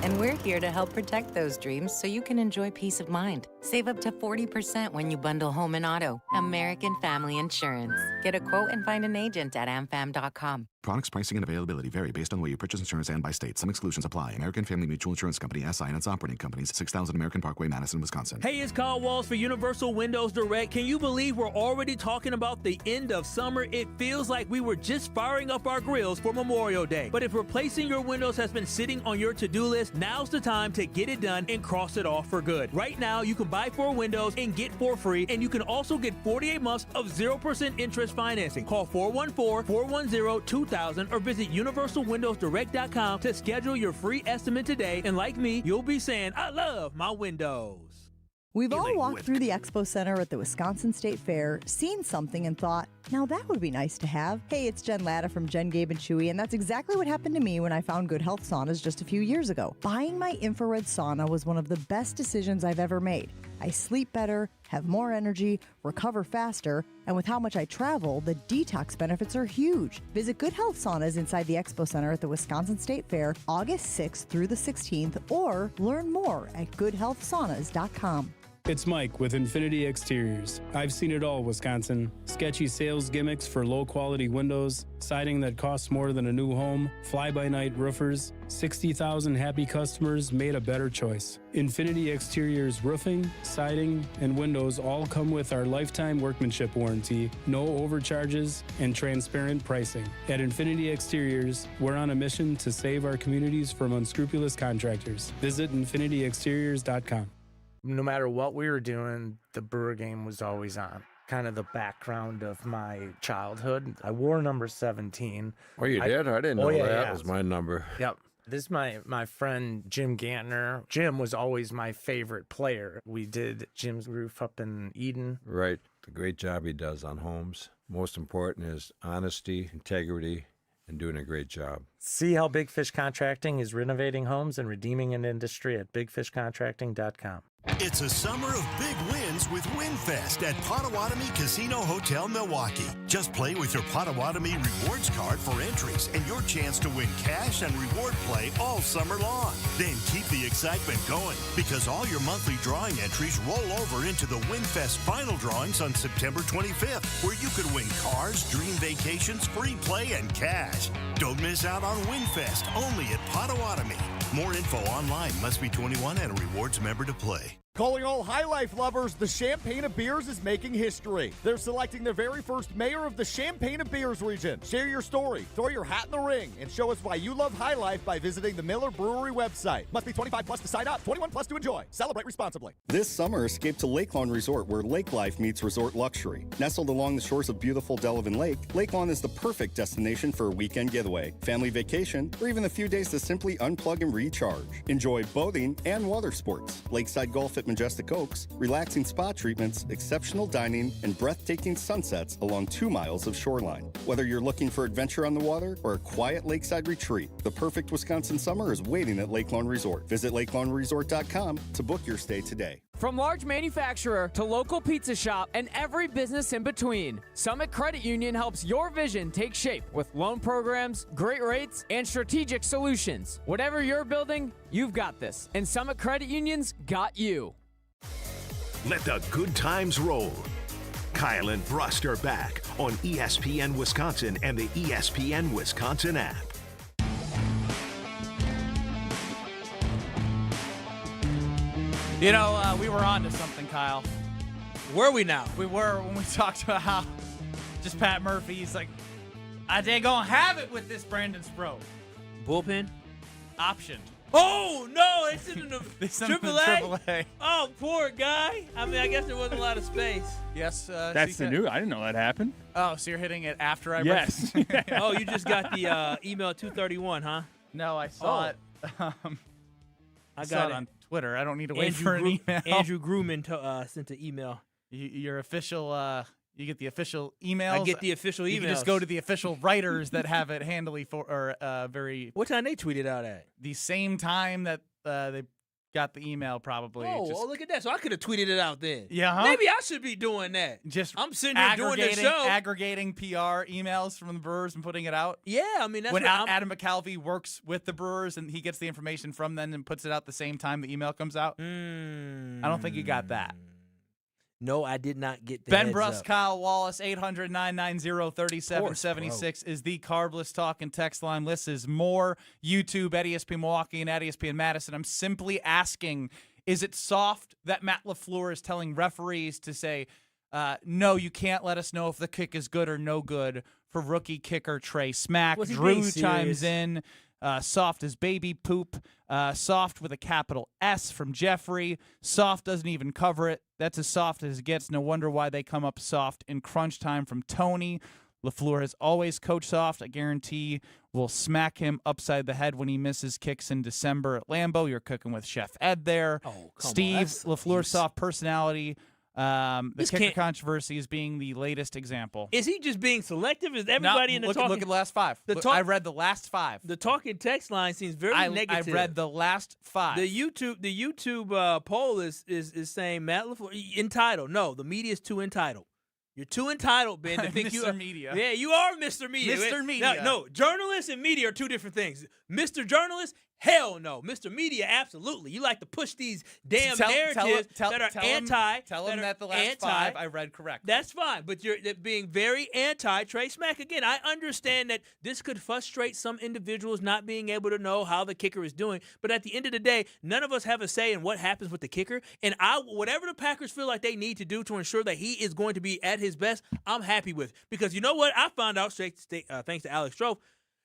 And we're here to help protect those dreams so you can enjoy peace of mind. Save up to 40% when you bundle home and auto. American Family Insurance. Get a quote and find an agent at amfam.com. Products, pricing, and availability vary based on where you purchase insurance and by state. Some exclusions apply. American Family Mutual Insurance Company, SI, and its operating companies, 6000 American Parkway, Madison, Wisconsin. Hey, it's Kyle Walls for Universal Windows Direct. Can you believe we're already talking about the end of summer? It feels like we were just firing up our grills for Memorial Day. But if replacing your windows has been sitting on your to-do list, now's the time to get it done and cross it off for good. Right now, you can buy 4 windows and get 4 free, and you can also get 48 months of 0% interest financing. Call 414-410-2000 or visit universalwindowsdirect.com to schedule your free estimate today. And like me, you'll be saying, I love my windows. We've all walked through the Expo Center at the Wisconsin State Fair, seen something and thought, now that would be nice to have. Hey, it's Jen Latta from Jen, Gabe, and Chewy, and that's exactly what happened to me when I found Good Health Saunas just a few years ago. Buying my infrared sauna was one of the best decisions I've ever made. I sleep better, have more energy, recover faster, and with how much I travel, the detox benefits are huge. Visit Good Health Saunas inside the Expo Center at the Wisconsin State Fair August 6th through the 16th, or learn more at goodhealthsaunas.com. It's Mike with Infinity Exteriors. I've seen it all, Wisconsin. Sketchy sales gimmicks for low-quality windows, siding that costs more than a new home, fly-by-night roofers. 60,000 happy customers made a better choice. Infinity Exteriors roofing, siding, and windows all come with our lifetime workmanship warranty, no overcharges, and transparent pricing. At Infinity Exteriors, we're on a mission to save our communities from unscrupulous contractors. Visit infinityexteriors.com. No matter what we were doing, the Brewer game was always on. Kind of the background of my childhood. I wore number 17. Oh, you did? I didn't know that. Yeah. Was my number. Yep. This is my friend Jim Gantner. Jim was always my favorite player. We did Jim's roof up in Eden. Right. The great job he does on homes. Most important is honesty, integrity, and doing a great job. See how Big Fish Contracting is renovating homes and redeeming an industry at bigfishcontracting.com. It's a summer of big wins with WinFest at Potawatomi Casino Hotel, Milwaukee. Just play with your Potawatomi Rewards card for entries and your chance to win cash and reward play all summer long. Then keep the excitement going because all your monthly drawing entries roll over into the WinFest final drawings on September 25th, where you could win cars, dream vacations, free play, and cash. Don't miss out on WinFest, only at Potawatomi. More info online. Must be 21 and a rewards member to play. Calling all High Life lovers, the Champaign of Beers is making history. They're selecting their very first mayor of the Champaign of Beers region. Share your story, throw your hat in the ring, and show us why you love High Life by visiting the Miller Brewery website. Must be 25 plus to sign up, 21 plus to enjoy. Celebrate responsibly. This summer, escape to Lake Lawn Resort, where lake life meets resort luxury. Nestled along the shores of beautiful Delavan Lake, Lake Lawn is the perfect destination for a weekend getaway, family vacation, or even a few days to simply unplug and recharge. Enjoy boating and water sports, lakeside golf at Majestic Oaks, relaxing spa treatments, exceptional dining, and breathtaking sunsets along 2 miles of shoreline. Whether you're looking for adventure on the water or a quiet lakeside retreat, the perfect Wisconsin summer is waiting at Lake Lawn Resort. Visit lakelawnresort.com to book your stay today. From large manufacturer to local pizza shop and every business in between, Summit Credit Union helps your vision take shape with loan programs, great rates, and strategic solutions. Whatever you're building, you've got this. And Summit Credit Union's got you. Let the good times roll. Kyle and Brust are back on ESPN Wisconsin and the ESPN Wisconsin app. You know, we were on to something, Kyle. Were we now? We were when we talked about how just Pat Murphy, he's like, they gonna have it with this Brandon Sproat. Bullpen? Optioned. Oh, no, it's in the Triple A. Oh, poor guy. I mean, I guess there wasn't a lot of space. Yes. That's the news. I didn't know that happened. Oh, so you're hitting it after I Yes. Oh, you just got the email at 2:31, huh? No, I saw it. I got it on Twitter. I don't need to wait for an email. Andrew Grumman sent an email. Your official, you get the official emails. I get the official emails. You can just go to the official writers that have it handily very. What time they tweeted out at? The same time that they got the email, probably. Oh, look at that! So I could have tweeted it out then. Yeah, huh? Maybe I should be doing that. I'm sitting here doing the show, aggregating PR emails from the Brewers and putting it out. Yeah, I mean that's when Adam McAlvey works with the Brewers and he gets the information from them and puts it out the same time the email comes out. I don't think you got that. No, I did not get the Ben Brust, Kyle Wallace, 800-990-3776 is the Carbless Talk and text line. This is more YouTube at ESPN Milwaukee and at ESPN Madison. I'm simply asking, is it soft that Matt LaFleur is telling referees to say, no, you can't let us know if the kick is good or no good for rookie kicker Trey Smack? Drew chimes in. Soft as baby poop. Soft with a capital S from Jeffrey. Soft doesn't even cover it. That's as soft as it gets. No wonder why they come up soft in crunch time from Tony. LaFleur has always coached soft. I guarantee we'll smack him upside the head when he misses kicks in December at Lambeau. You're cooking with Chef Ed there. Oh, Steve, LaFleur's soft personality. The kicker controversy is being the latest example. Is he just being selective? Is everybody in the talking? Look at the last five. I read the last five. The talking text line seems very negative. I read the last five. The YouTube poll is saying Matt LaFleur entitled. No, the media is too entitled. You're too entitled, Ben, to think Mr. Media. Yeah, you are Mr. Media. Mr. Media. No, journalists and media are two different things. Mr. Journalist, hell no. Mr. Media, absolutely. You like to push these damn narratives that are anti. Tell him that the last five I read correctly. That's fine, but you're being very anti-Trey Smack. Again, I understand that this could frustrate some individuals not being able to know how the kicker is doing, but at the end of the day, none of us have a say in what happens with the kicker, and whatever the Packers feel like they need to do to ensure that he is going to be at his best, I'm happy with. Because you know what? I found out, thanks to Alex Strofe,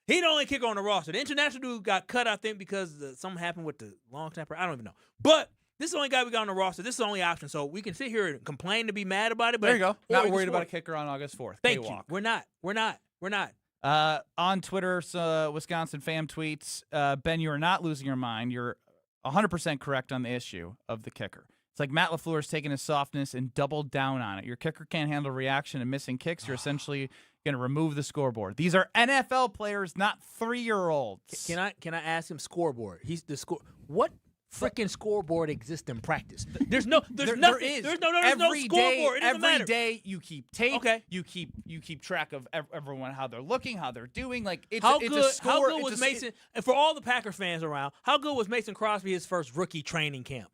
he the only kicker on the roster. The international dude got cut, I think, because something happened with the long snapper. I don't even know. But this is the only guy we got on the roster. This is the only option. So we can sit here and complain to be mad about it. But there you go. Not worried about a kicker on August 4th. Thank you. We're not. On Twitter, Wisconsin fam tweets, Ben, you are not losing your mind. You're 100% correct on the issue of the kicker. It's like Matt LaFleur has taken his softness and doubled down on it. Your kicker can't handle reaction and missing kicks. You're essentially going to remove the scoreboard. These are NFL players, not 3-year-olds. Can I ask him scoreboard? He's the score. What freaking scoreboard exist in practice? There's no, there's There nothing. is. There's no Every day- scoreboard. It doesn't matter. Every day you keep tape. Okay. You keep track of everyone, how they're looking, how they're doing. Like it's How it's good? a score. How good it's was a- Mason? And for all the Packer fans around, how good was Mason Crosby his first rookie training camp?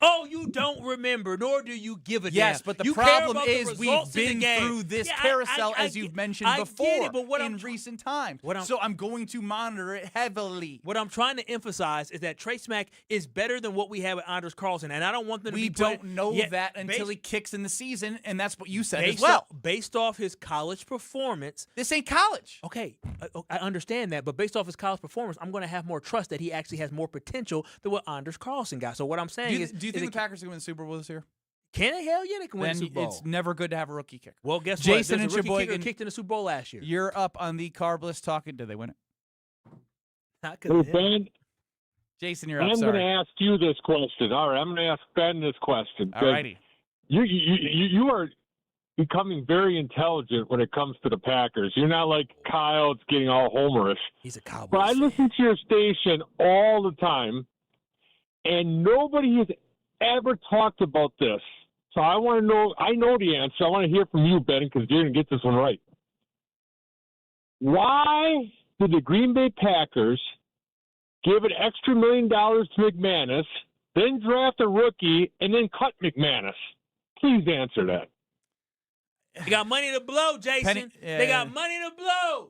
Oh, you don't remember, nor do you give a damn. Yes, but the You care problem about the is we've results in the been game. through this Yeah, carousel, I as you've mentioned I before, get it, but what in recent times. So I'm going to monitor it heavily. What I'm trying to emphasize is that Trey Smack is better than what we have with Anders Carlson, and I don't want them to We be put- don't know Yeah, that until he kicks in the season, and that's what you said as based well. based off his college performance. This ain't college. Okay, I understand that, but based off his college performance, I'm going to have more trust that he actually has more potential than what Anders Carlson got. So what I'm saying Do is, you think the Packers are going to win the Super Bowl this year? Can they? Hell yeah, they can win Then the Super Bowl. it's never good to have a rookie kicker. Well, guess Jason what? and There's a rookie kicker Sheboygan kicked in the Super Bowl last year. You're up on the carb list talking. Did they win it? Not Hey, good. Ben, Jason, you're up. I'm going Sorry. to ask you this question. All right, I'm going to ask Ben this question. All righty. You are becoming very intelligent when it comes to the Packers. You're not like Kyle, it's getting all homerish. He's a Cowboys. But I listen to your station all the time, and nobody has ever talked about this. So I want to know, I know the answer. I want to hear from you, Ben, because you're going to get this one right. Why did the Green Bay Packers give an extra $1 million to McManus, then draft a rookie, and then cut McManus? Please answer that. They got money to blow, Jason. They got money to blow.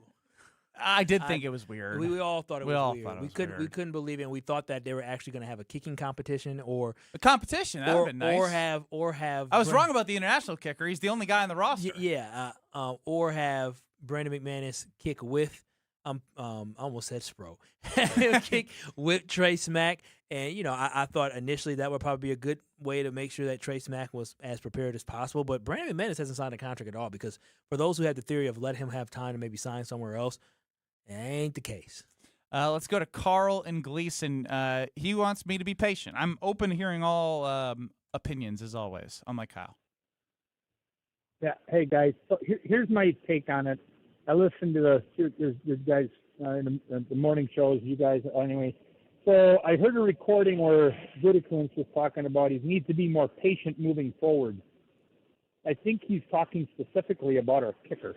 I did think it was weird. We all thought it We was all weird. thought it was We weird. couldn't believe it. And we thought that they were actually going to have a kicking competition or a competition. That would have been nice. or have. I was wrong about the international kicker. He's the only guy on the roster. Or have Brandon McManus kick with. I almost said Spro. Kick with Trey Smack. And, I thought initially that would probably be a good way to make sure that Trey Smack was as prepared as possible. But Brandon McManus hasn't signed a contract at all because for those who have the theory of let him have time to maybe sign somewhere else, it ain't the case. Let's go to Carl and Gleason. He wants me to be patient. I'm open to hearing all opinions, as always, unlike Kyle. Yeah. Hey, guys. So here's my take on it. I listened to the guys in the morning shows, you guys, anyway. So I heard a recording where Gutekunst was talking about he needs to be more patient moving forward. I think he's talking specifically about our kicker.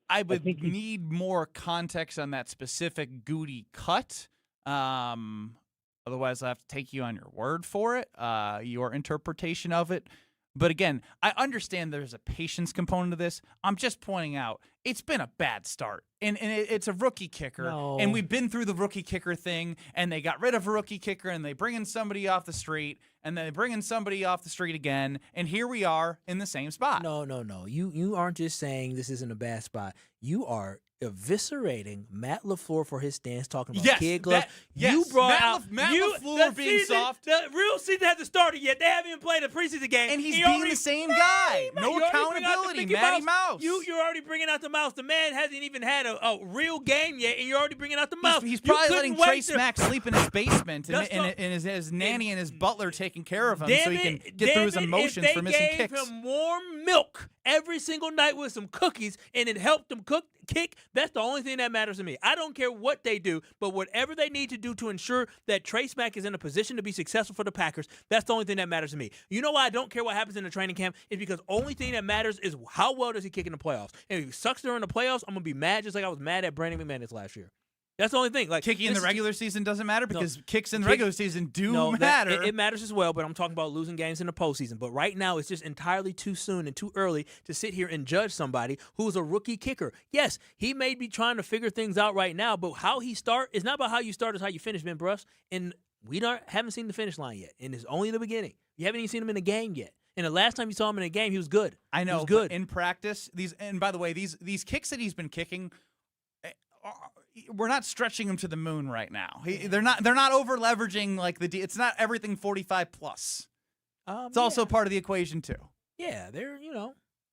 I would need more context on that specific Goody cut. Otherwise, I'll have to take you on your word for it, your interpretation of it. But again, I understand there's a patience component to this. I'm just pointing out it's been a bad start. And it's a rookie kicker. No. And we've been through the rookie kicker thing, and they got rid of a rookie kicker, and they bring in somebody off the street, and then they bring in somebody off the street again, and here we are in the same spot. No. You aren't just saying this isn't a bad spot. You are eviscerating Matt LaFleur for his stance talking about kid gloves. You brought out Matt LaFleur being soft. The real season hasn't started yet. They haven't even played a preseason game. And he's being the same guy. No You already bring out the accountability. Mickey Matty Mouse. You're already bringing out the mouse. The man hasn't even had a real game yet, and you're already bringing out the mouse. He's You probably couldn't letting Trey wait to- Smack sleep in his basement That's and his nanny and his butler taking care of him Damn so he can it, get through his damn it, emotions if for missing they gave kicks. him more milk every single night with some cookies and it helped him kick, that's the only thing that matters to me. I don't care what they do, but whatever they need to do to ensure that Trey Smack is in a position to be successful for the Packers, that's the only thing that matters to me. You know why I don't care what happens in the training camp? It's because only thing that matters is how well does he kick in the playoffs. And if he sucks during the playoffs, I'm going to be mad just like I was mad at Brandon McManus last year. That's the only thing. Like Kicking in the regular season doesn't matter because kicks in the regular season do matter. It matters as well, but I'm talking about losing games in the postseason. But right now, it's just entirely too soon and too early to sit here and judge somebody who's a rookie kicker. Yes, he may be trying to figure things out right now, but how he start is not about how you start, it's how you finish, Ben Brust. And we haven't seen the finish line yet, and it's only the beginning. You haven't even seen him in a game yet. And the last time you saw him in a game, he was good. I know, he was good. but in practice, and by the way, these kicks that he's been kicking, we're not stretching him to the moon right now. They're not over leveraging like it's not everything 45 plus. It's also part of the equation too. Yeah, they're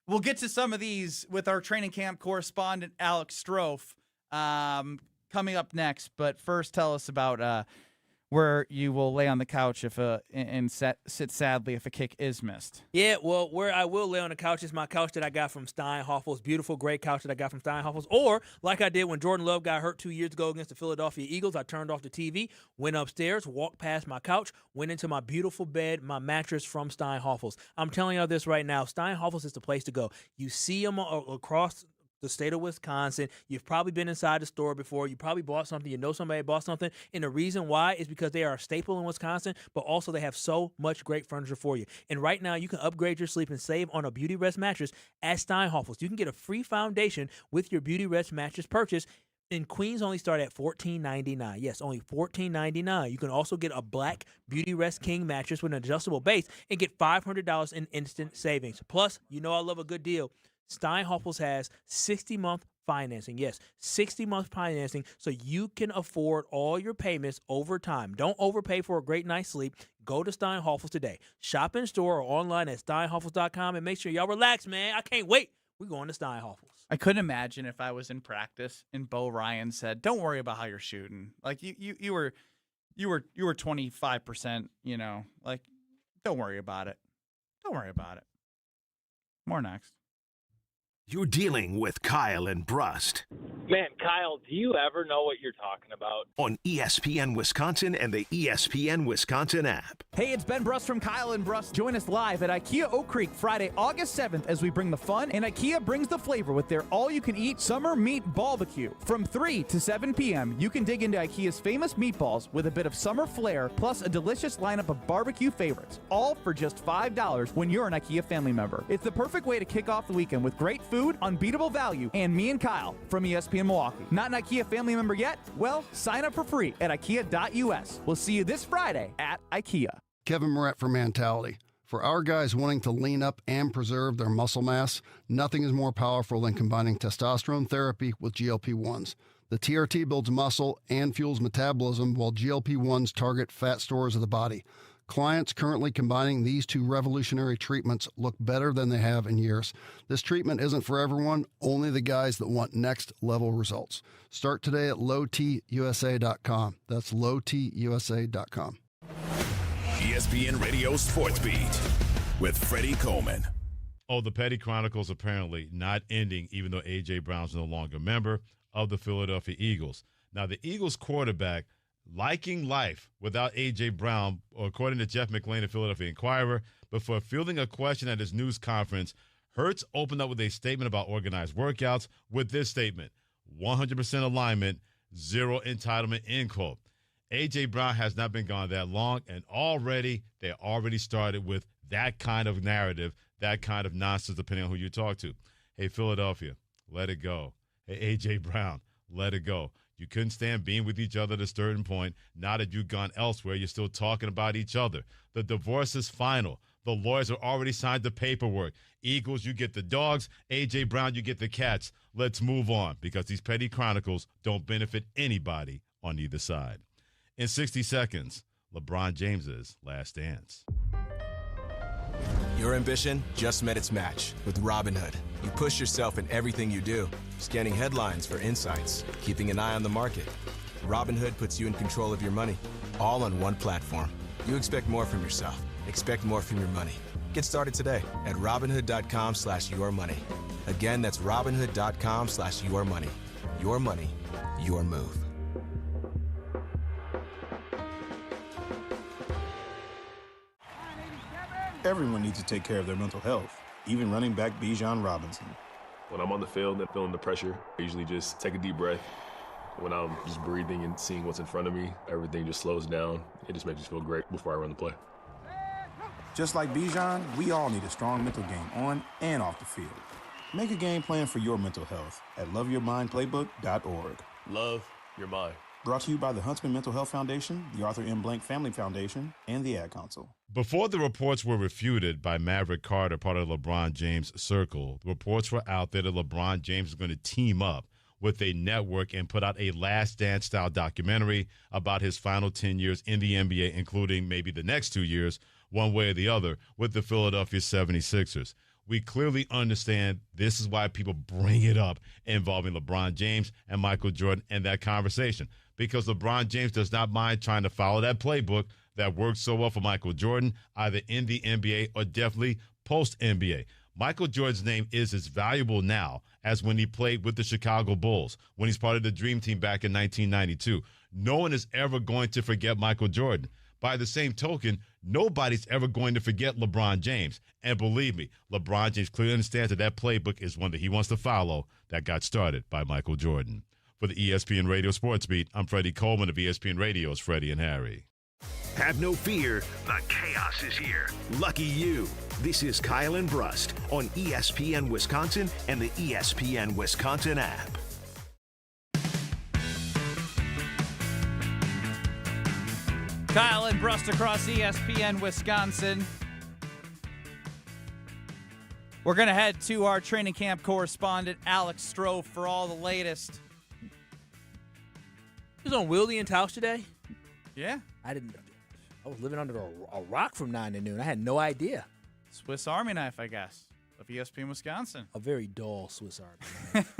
We'll get to some of these with our training camp correspondent Alex Strofe coming up next. But first, tell us about where you will lay on the couch and sit sadly if a kick is missed. Yeah, well, where I will lay on the couch is my couch that I got from Steinhoffel's, beautiful, great couch that I got from Steinhoffel's. Or, like I did when Jordan Love got hurt 2 years ago against the Philadelphia Eagles, I turned off the TV, went upstairs, walked past my couch, went into my beautiful bed, my mattress from Steinhoffel's. I'm telling you this right now, Steinhoffel's is the place to go. You see them across the state of Wisconsin. You've probably been inside the store before. You probably bought something. You know somebody bought something. And the reason why is because they are a staple in Wisconsin, but also they have so much great furniture for you. And right now, you can upgrade your sleep and save on a Beauty Rest mattress at Steinhoffel's. You can get a free foundation with your Beauty Rest mattress purchase. And Queens only start at $14.99. Yes, only $14.99. You can also get a black Beauty Rest King mattress with an adjustable base and get $500 in instant savings. Plus, you know I love a good deal. Steinhoffel's has 60-month financing. Yes, 60-month financing so you can afford all your payments over time. Don't overpay for a great night's sleep. Go to Steinhoffel's today. Shop in store or online at steinhoffels.com and make sure y'all relax, man. I can't wait. We're going to Steinhoffel's. I couldn't imagine if I was in practice and Bo Ryan said, "Don't worry about how you're shooting. Like you were 25%, you know. Like don't worry about it. Don't worry about it." More next. You're dealing with Kyle and Brust Man, Kyle, do you ever know what you're talking about? on ESPN Wisconsin and the ESPN Wisconsin app. Hey, it's Ben Brust from Kyle and Brust. Join us live at IKEA Oak Creek Friday, August 7th as we bring the fun and IKEA brings the flavor with their all-you-can-eat summer meat barbecue. From 3 to 7 p.m., you can dig into IKEA's famous meatballs with a bit of summer flair plus a delicious lineup of barbecue favorites, all for just $5 when you're an IKEA family member. It's the perfect way to kick off the weekend with great food, unbeatable value, and me and Kyle from ESPN Milwaukee. Not an IKEA family member yet? Well, sign up for free at IKEA.us. We'll see you this Friday at IKEA. Kevin Moret for Mentality. For our guys wanting to lean up and preserve their muscle mass, nothing is more powerful than combining testosterone therapy with GLP-1s. The TRT builds muscle and fuels metabolism while GLP-1s target fat stores of the body. Clients currently combining these two revolutionary treatments look better than they have in years. This treatment isn't for everyone, only the guys that want next-level results. Start today at lowtusa.com. That's lowtusa.com. ESPN Radio Sports Beat with Freddie Coleman. Oh, the Petty Chronicles apparently not ending, even though A.J. Brown's no longer a member of the Philadelphia Eagles. Now, the Eagles quarterback liking life without A.J. Brown, according to Jeff McLean of Philadelphia Inquirer, before fielding a question at his news conference, Hurts opened up with a statement about organized workouts with this statement: 100% alignment, zero entitlement, end quote. A.J. Brown has not been gone that long, and they already started with that kind of narrative, that kind of nonsense, depending on who you talk to. Hey, Philadelphia, let it go. Hey, A.J. Brown, let it go. You couldn't stand being with each other at a certain point. Now that you've gone elsewhere, you're still talking about each other. The divorce is final. The lawyers have already signed the paperwork. Eagles, you get the dogs. A.J. Brown, you get the cats. Let's move on, because these petty chronicles don't benefit anybody on either side. In 60 seconds, LeBron James's last dance. Your ambition just met its match with Robinhood. You push yourself in everything you do, scanning headlines for insights, keeping an eye on the market. Robinhood puts you in control of your money, all on one platform. You expect more from yourself. Expect more from your money. Get started today at Robinhood.com/yourmoney. Again, that's Robinhood.com/yourmoney. Your money, your move. Everyone needs to take care of their mental health, even running back Bijan Robinson. When I'm on the field and feeling the pressure, I usually just take a deep breath. When I'm just breathing and seeing what's in front of me, everything just slows down. It just makes me feel great before I run the play. Just like Bijan, we all need a strong mental game on and off the field. Make a game plan for your mental health at loveyourmindplaybook.org. Love your mind. Brought to you by the Huntsman Mental Health Foundation, the Arthur M. Blank Family Foundation, and the Ad Council. Before the reports were refuted by Maverick Carter, part of the LeBron James circle, the reports were out there that LeBron James is going to team up with a network and put out a Last Dance-style documentary about his final 10 years in the NBA, including maybe the next 2 years, one way or the other, with the Philadelphia 76ers. we clearly understand this is why people bring it up involving LeBron James and Michael Jordan and that conversation, because LeBron James does not mind trying to follow that playbook that worked so well for Michael Jordan, either in the NBA or definitely post-NBA. Michael Jordan's name is as valuable now as when he played with the Chicago Bulls, when he's part of the Dream Team back in 1992. No one is ever going to forget Michael Jordan. By the same token, nobody's ever going to forget LeBron James. And believe me, LeBron James clearly understands that playbook is one that he wants to follow that got started by Michael Jordan. For the ESPN Radio Sports Beat, I'm Freddie Coleman of ESPN Radio's Freddie and Harry. Have no fear, the chaos is here. Lucky you. This is Kyle and Brust on ESPN Wisconsin and the ESPN Wisconsin app. Kyle and Brust across ESPN Wisconsin. We're going to head to our training camp correspondent, Alex Stroh, for all the latest. He was on Willie and Tausch today? Yeah. I was living under a rock from 9 to noon. I had no idea. Swiss Army knife, I guess, of ESPN Wisconsin. A very dull Swiss Army knife.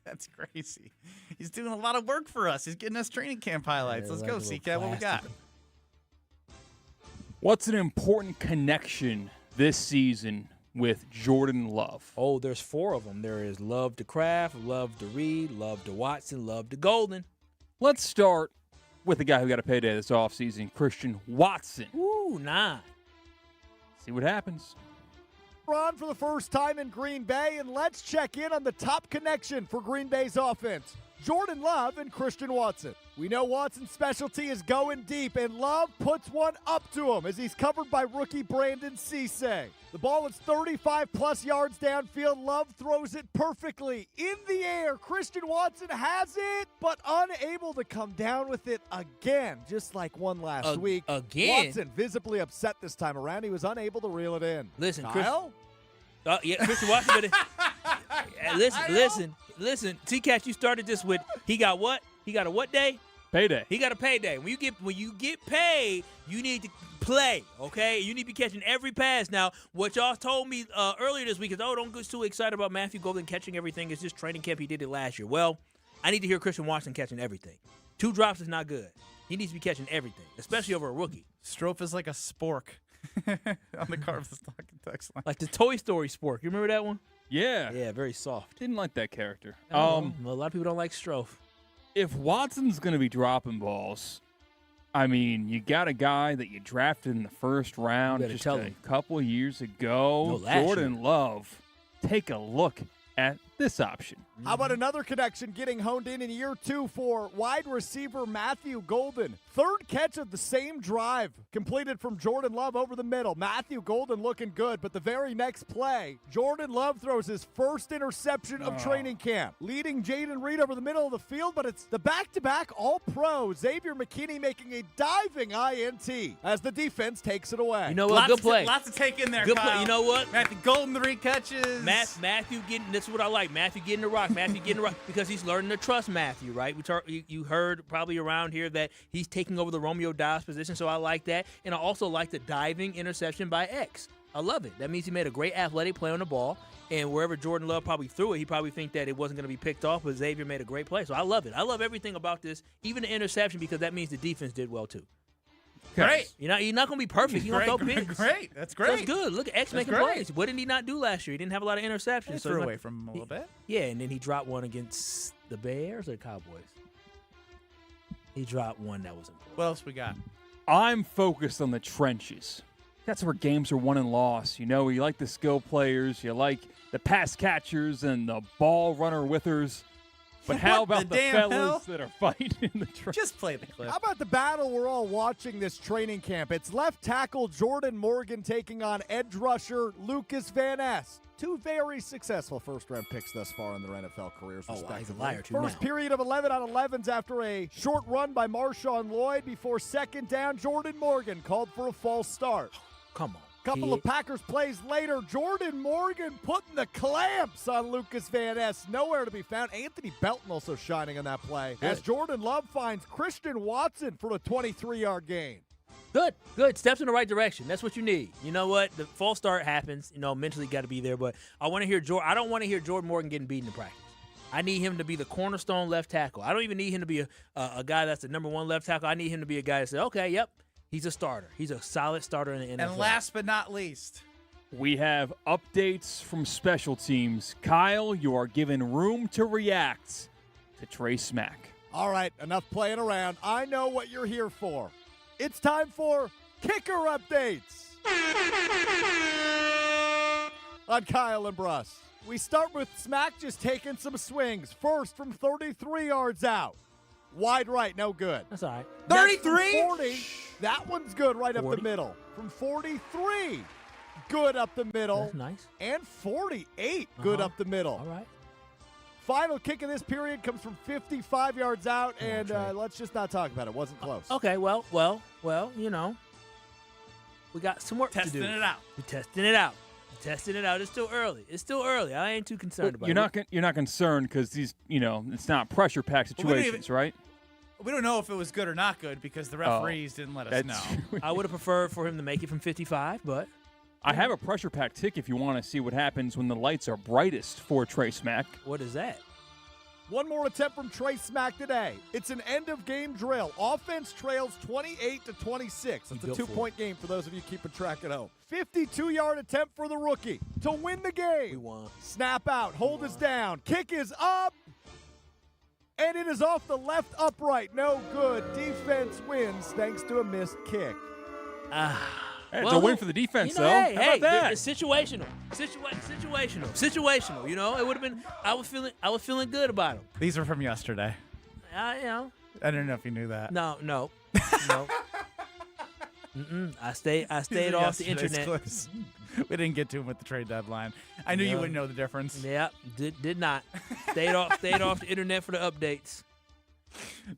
That's crazy. He's doing a lot of work for us. He's getting us training camp highlights. Let's go, CCAT. What we got? What's an important connection this season with Jordan Love? Oh, there's 4 of them. There is Love to Kraft, Love to Reed, Love to Watson, Love to Golden. Let's start with the guy who got a payday this offseason, Christian Watson. Ooh, 9. See what happens. On for the first time in Green Bay, and let's check in on the top connection for Green Bay's offense. Jordan Love and Christian Watson. We know Watson's specialty is going deep, and Love puts one up to him as he's covered by rookie Brandon Cisse. The ball is 35-plus yards downfield. Love throws it perfectly in the air. Christian Watson has it, but unable to come down with it again, just like one last week. Again? Watson visibly upset this time around. He was unable to reel it in. Listen, Kyle? Christian Watson. Listen. T-Cat, you started this with he got what? He got a what day? Payday. He got a payday. When you get paid, you need to play, okay? You need to be catching every pass. Now, what y'all told me earlier this week is, don't get too excited about Matthew Golden catching everything. It's just training camp. He did it last year. Well, I need to hear Christian Watson catching everything. 2 drops is not good. He needs to be catching everything, especially over a rookie. Strofe is like a spork on the car of the stock and text line. Like the Toy Story spork. You remember that one? Yeah. Yeah, very soft. Didn't like that character. A lot of people don't like Strofe. If Watson's going to be dropping balls, I mean, you got a guy that you drafted in the first round just a couple years ago, Jordan Love. Take a look at this option. How about another connection getting honed in year 2 for wide receiver Matthew Golden? 3rd catch of the same drive completed from Jordan Love over the middle. Matthew Golden looking good, but the very next play, Jordan Love throws his first interception of training camp, leading Jaden Reed over the middle of the field, but it's the back-to-back All-Pro Xavier McKinney making a diving INT as the defense takes it away. You know what? Good play. Lots to take in there, Good Kyle. play. You know what? Matthew Golden, 3 catches. Matthew getting, this is what I like. Matthew getting the rock. Matthew getting the rock because he's learning to trust Matthew, right? You heard probably around here that he's taking over the Romeo Doubs position, so I like that. And I also like the diving interception by X. I love it. That means he made a great athletic play on the ball, and wherever Jordan Love probably threw it, he probably think that it wasn't going to be picked off, but Xavier made a great play. So I love it. I love everything about this, even the interception, because that means the defense did well too. Great. You're not going to be perfect. You're going to throw picks. Great. That's great. That's good. Look at X making plays. What did he not do last year? He didn't have a lot of interceptions. He threw away from him a little bit. Yeah, and then he dropped one against the Bears or the Cowboys. He dropped one that was important. What else we got? I'm focused on the trenches. That's where games are won and lost. You know, you like the skill players, you like the pass catchers and the ball runner withers. But how about the fellas that are fighting in the trenches? Just play the clip. How about the battle we're all watching this training camp? It's left tackle Jordan Morgan taking on edge rusher Lucas Van Ness. 2 very successful first-round picks thus far in their NFL careers. Oh, wow, he's a liar, too. First period of 11 on 11s after a short run by Marshawn Lloyd before second down. Jordan Morgan called for a false start. Come on. Couple of Packers plays later, Jordan Morgan putting the clamps on Lucas Van Ness. Nowhere to be found. Anthony Belton also shining on that play. Good. As Jordan Love finds Christian Watson for a 23-yard gain. Good. Steps in the right direction. That's what you need. You know what? The false start happens. Mentally got to be there. But I want to hear Jordan. I don't want to hear Jordan Morgan getting beaten in practice. I need him to be the cornerstone left tackle. I don't even need him to be a guy that's the number one left tackle. I need him to be a guy that says, okay, yep, he's a starter. He's a solid starter in the NFL. And last but not least, we have updates from special teams. Kyle, you are given room to react to Trey Smack. All right, enough playing around. I know what you're here for. It's time for kicker updates on Kyle and Brust. We start with Smack just taking some swings. First from 33 yards out. Wide right, no good. That's all right. 33? 40. That one's good right 40. Up the middle. From 43, good up the middle. That's nice. And 48, good up the middle. All right. Final kick of this period comes from 55 yards out, and let's just not talk about it. Wasn't close. Okay, well, we got some work to do. Testing it out. We're testing it out. Testing it out. It's still early. I ain't too concerned about it. You're not concerned because these, it's not pressure pack situations, right? We don't know if it was good or not good because the referees didn't let us know. I would have preferred for him to make it from 55, but I have a pressure pack tick if you want to see what happens when the lights are brightest for Trey Smack. What is that? One more attempt from Trey Smack today. It's an end-of-game drill. Offense trails 28-26. It's a 2-point game for those of you keeping track at home. 52-yard attempt for the rookie to win the game. We won. Snap out. Hold us down. Kick is up. And it is off the left upright. No good. Defense wins thanks to a missed kick. It's a win for the defense, though. Hey, How about that? It's situational. Situational. It would have been. I was feeling good about him. These were from yesterday. I don't know if you knew that. No. I stayed off the internet. Clips. We didn't get to him with the trade deadline. I knew you wouldn't know the difference. Yep, did not. Stayed off the internet for the updates.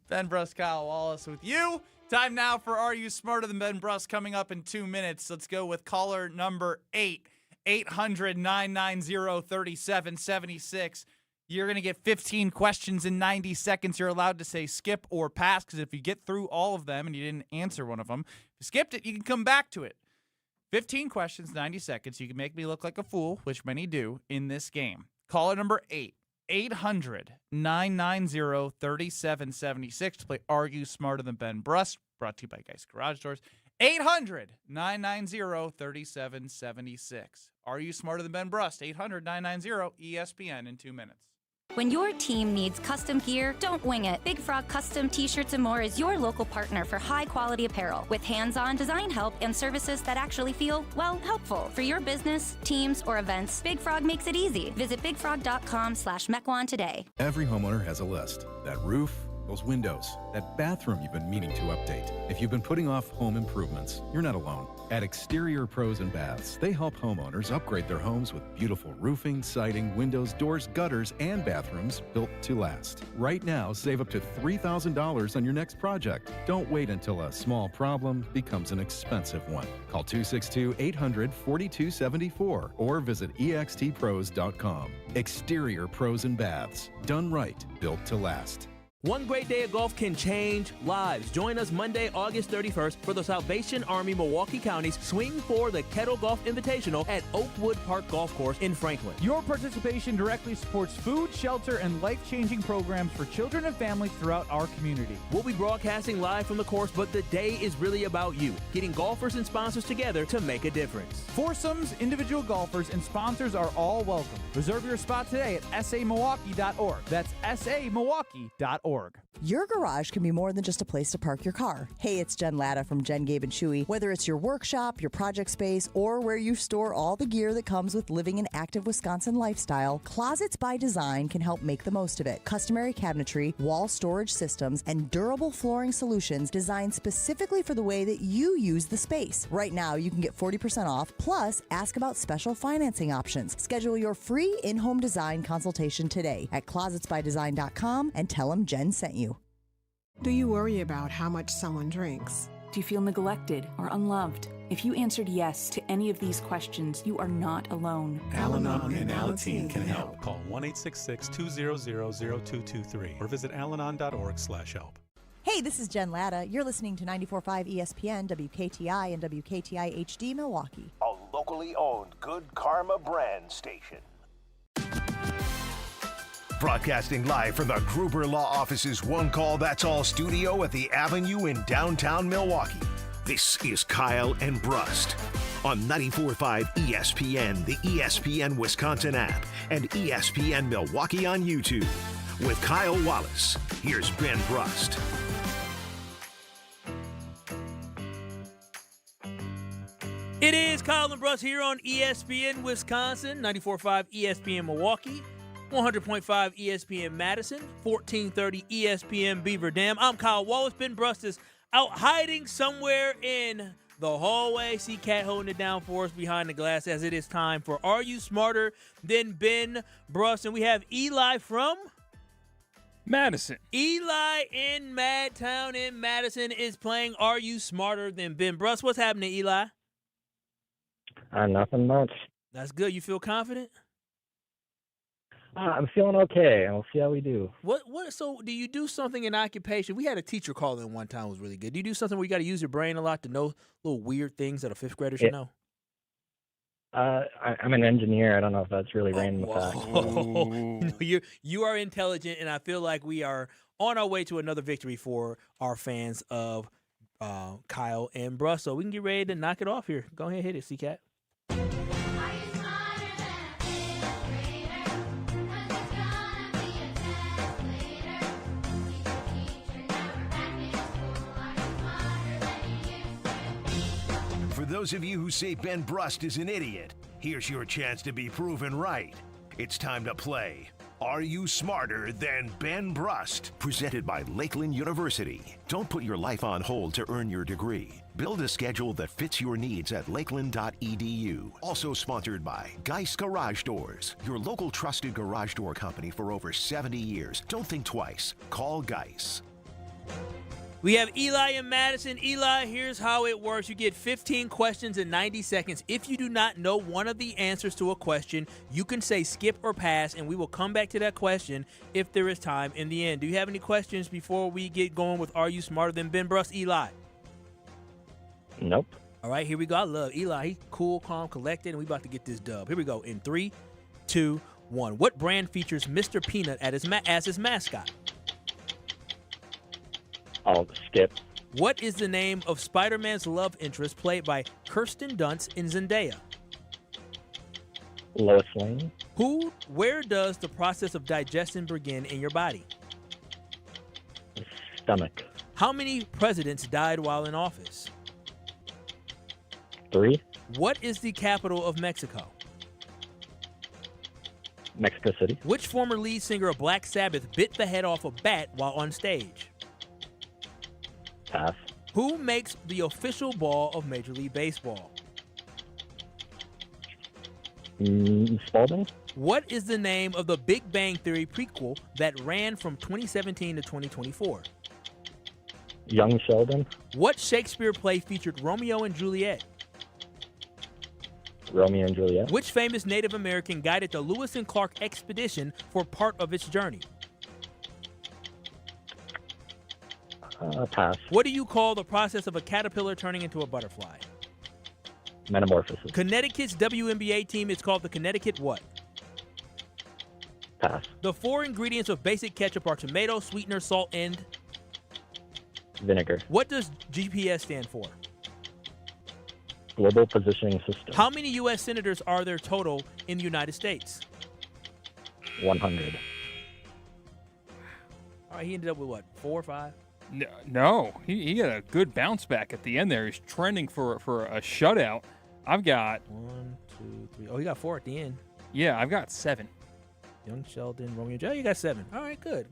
Ben Brust, Kyle Wallace with you. Time now for Are You Smarter Than Ben Brust coming up in 2 minutes. Let's go with caller number 8, 800-990-3776. You're going to get 15 questions in 90 seconds. You're allowed to say skip or pass because if you get through all of them and you didn't answer one of them, if you skipped it, you can come back to it. 15 questions, 90 seconds. You can make me look like a fool, which many do in this game. Caller number 8, 800-990-3776 to play Are You Smarter Than Ben Brust, brought to you by Geist Garage Doors. 800-990-3776. Are You Smarter Than Ben Brust? 800-990-ESPN in 2 minutes. When your team needs custom gear, don't wing it. Big Frog Custom T-Shirts and More is your local partner for high-quality apparel with hands-on design help and services that actually feel, well, helpful. For your business, teams, or events, Big Frog makes it easy. Visit bigfrog.com/Mequon today. Every homeowner has a list. That roof, those windows, that bathroom you've been meaning to update. If you've been putting off home improvements, you're not alone. At Exterior Pros and Baths, they help homeowners upgrade their homes with beautiful roofing, siding, windows, doors, gutters, and bathrooms built to last. Right now, save up to $3,000 on your next project. Don't wait until a small problem becomes an expensive one. Call 262-800-4274 or visit extpros.com. Exterior Pros and Baths. Done right, built to last. One great day of golf can change lives. Join us Monday, August 31st for the Salvation Army Milwaukee County's Swing for the Kettle Golf Invitational at Oakwood Park Golf Course in Franklin. Your participation directly supports food, shelter, and life-changing programs for children and families throughout our community. We'll be broadcasting live from the course, but the day is really about you, getting golfers and sponsors together to make a difference. Foursomes, individual golfers, and sponsors are all welcome. Reserve your spot today at samilwaukee.org. That's samilwaukee.org. Your garage can be more than just a place to park your car. Hey, it's Jen Latta from Jen, Gabe & Chewy. Whether it's your workshop, your project space, or where you store all the gear that comes with living an active Wisconsin lifestyle, Closets by Design can help make the most of it. Customary cabinetry, wall storage systems, and durable flooring solutions designed specifically for the way that you use the space. Right now, you can get 40% off, plus ask about special financing options. Schedule your free in-home design consultation today at closetsbydesign.com and tell them Jen sent you. Do you worry about how much someone drinks? Do you feel neglected or unloved? If you answered yes to any of these questions, you are not alone. Al-Anon and Alateen can help. Call 1-866-200-0223 or visit alanon.org/help. Hey, this is Jen Latta. You're listening to 94.5 ESPN, WKTI, and WKTI HD Milwaukee. A locally owned Good Karma brand station. Broadcasting live from the Gruber Law Office's One Call That's All studio at the Avenue in downtown Milwaukee. This is Kyle and Brust on 94.5 ESPN, the ESPN Wisconsin app, and ESPN Milwaukee on YouTube. With Kyle Wallace, here's Ben Brust. It is Kyle and Brust here on ESPN Wisconsin, 94.5 ESPN Milwaukee, 100.5 ESPN Madison, 1430 ESPN Beaver Dam. I'm Kyle Wallace. Ben Brust is out hiding somewhere in the hallway. See Cat holding it down for us behind the glass as it is time for Are You Smarter Than Ben Brust? And we have Eli from Madison. Eli in Madtown in Madison is playing Are You Smarter Than Ben Brust? What's happening, Eli? Nothing much. That's good. You feel confident? I'm feeling okay. We'll see how we do. What? So, do you do something in occupation? We had a teacher call in one time. It was really good. Do you do something where you got to use your brain a lot to know little weird things that a fifth grader should know? I'm an engineer. I don't know if that's really random fact. No, you are intelligent, and I feel like we are on our way to another victory for our fans of Kyle and Brust. So we can get ready to knock it off here. Go ahead, hit it, C-Cat. For those of you who say Ben Brust is an idiot, here's your chance to be proven right. It's time to play Are You Smarter Than Ben Brust? Presented by Lakeland University. Don't put your life on hold to earn your degree. Build a schedule that fits your needs at lakeland.edu. Also sponsored by Geis Garage Doors, your local trusted garage door company for over 70 years. Don't think twice. Call Geis. We have Eli and Madison. Eli, here's how it works. You get 15 questions in 90 seconds. If you do not know one of the answers to a question, you can say skip or pass, and we will come back to that question if there is time in the end. Do you have any questions before we get going with Are You Smarter Than Ben Brust, Eli? Nope. All right, here we go. I love Eli. He's cool, calm, collected, and we about to get this dub. Here we go in 3, 2, 1. What brand features Mr. Peanut as his mascot? I'll skip. What is the name of Spider-Man's love interest played by Kirsten Dunst in Zendaya? Lois Lane. Where does the process of digestion begin in your body? Stomach. How many presidents died while in office? 3. What is the capital of Mexico? Mexico City. Which former lead singer of Black Sabbath bit the head off a bat while on stage? Pass. Who makes the official ball of Major League Baseball? Spalding. What is the name of the Big Bang Theory prequel that ran from 2017 to 2024? Young Sheldon. What Shakespeare play featured Romeo and Juliet? Romeo and Juliet. Which famous Native American guided the Lewis and Clark expedition for part of its journey? Pass. What do you call the process of a caterpillar turning into a butterfly? Metamorphosis. Connecticut's WNBA team is called the Connecticut what? Pass. The 4 ingredients of basic ketchup are tomato, sweetener, salt, and vinegar. What does GPS stand for? Global Positioning System. How many U.S. senators are there total in the United States? 100. All right, he ended up with what, 4 or 5? No, he got a good bounce back at the end there. He's trending for a shutout. I've got 1, 2, 3. Oh, he got 4 at the end. Yeah, I've got 7. Young Sheldon, Romeo. Oh, you got 7. All right, good.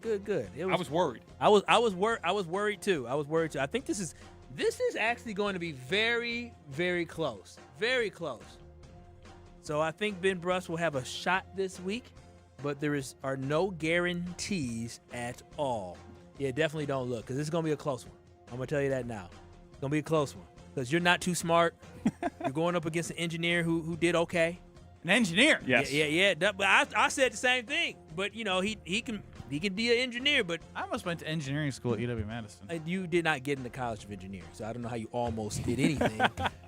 I was worried. I was worried too. I think this is actually going to be very, very close. Very close. So I think Ben Brust will have a shot this week, but there are no guarantees at all. Yeah, definitely don't look, because it's going to be a close one. I'm going to tell you that now. It's going to be a close one, because you're not too smart. You're going up against an engineer who did okay. An engineer? Yes. Yeah. But I said the same thing. But, he can He could be an engineer, but I almost went to engineering school at UW-Madison. You did not get into College of Engineering, so I don't know how you almost did anything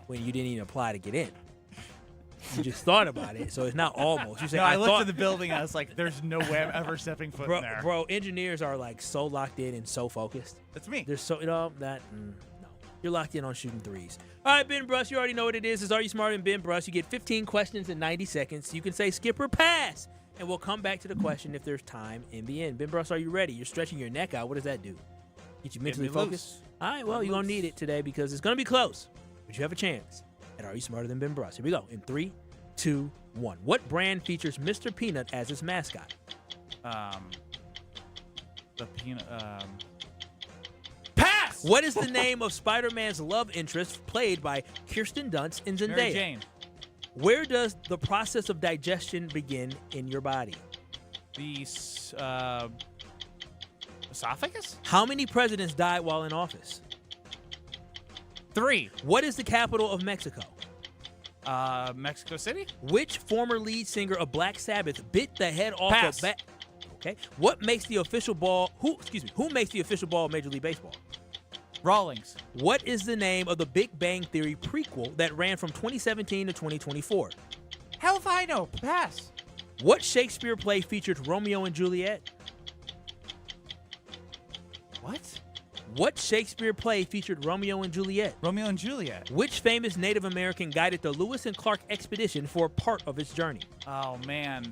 when you didn't even apply to get in. You just thought about it, so it's not almost. You said, No, I looked at the building, and I was like, there's no way I'm ever stepping foot in there. Bro, engineers are like so locked in and so focused. That's me. They're so, no. You're locked in on shooting threes. All right, Ben Brust, you already know what it is. It's Are You Smarter Than Ben Brust? You get 15 questions in 90 seconds. You can say skip or pass, and we'll come back to the question if there's time in the end. Ben Brust, are you ready? You're stretching your neck out. What does that do? Get you mentally focused? All right, well, you're going to need it today because it's going to be close, but you have a chance at Are You Smarter Than Ben Brust? Here we go. In 3, 2, 1. What brand features Mr. Peanut as its mascot? The peanut. Pass! What is the name of Spider-Man's love interest played by Kirsten Dunst in Zendaya? Mary Jane. Where does the process of digestion begin in your body? The esophagus? How many presidents died while in office? 3. What is the capital of Mexico? Mexico City? Which former lead singer of Black Sabbath bit the head off Pass. a bat? Okay. What makes the official ball? Who makes the official ball of Major League Baseball? Rawlings. What is the name of the Big Bang Theory prequel that ran from 2017 to 2024? Hell if I know. Pass. What Shakespeare play featured Romeo and Juliet? What? What Shakespeare play featured Romeo and Juliet? Romeo and Juliet. Which famous Native American guided the Lewis and Clark expedition for part of its journey? Oh, man.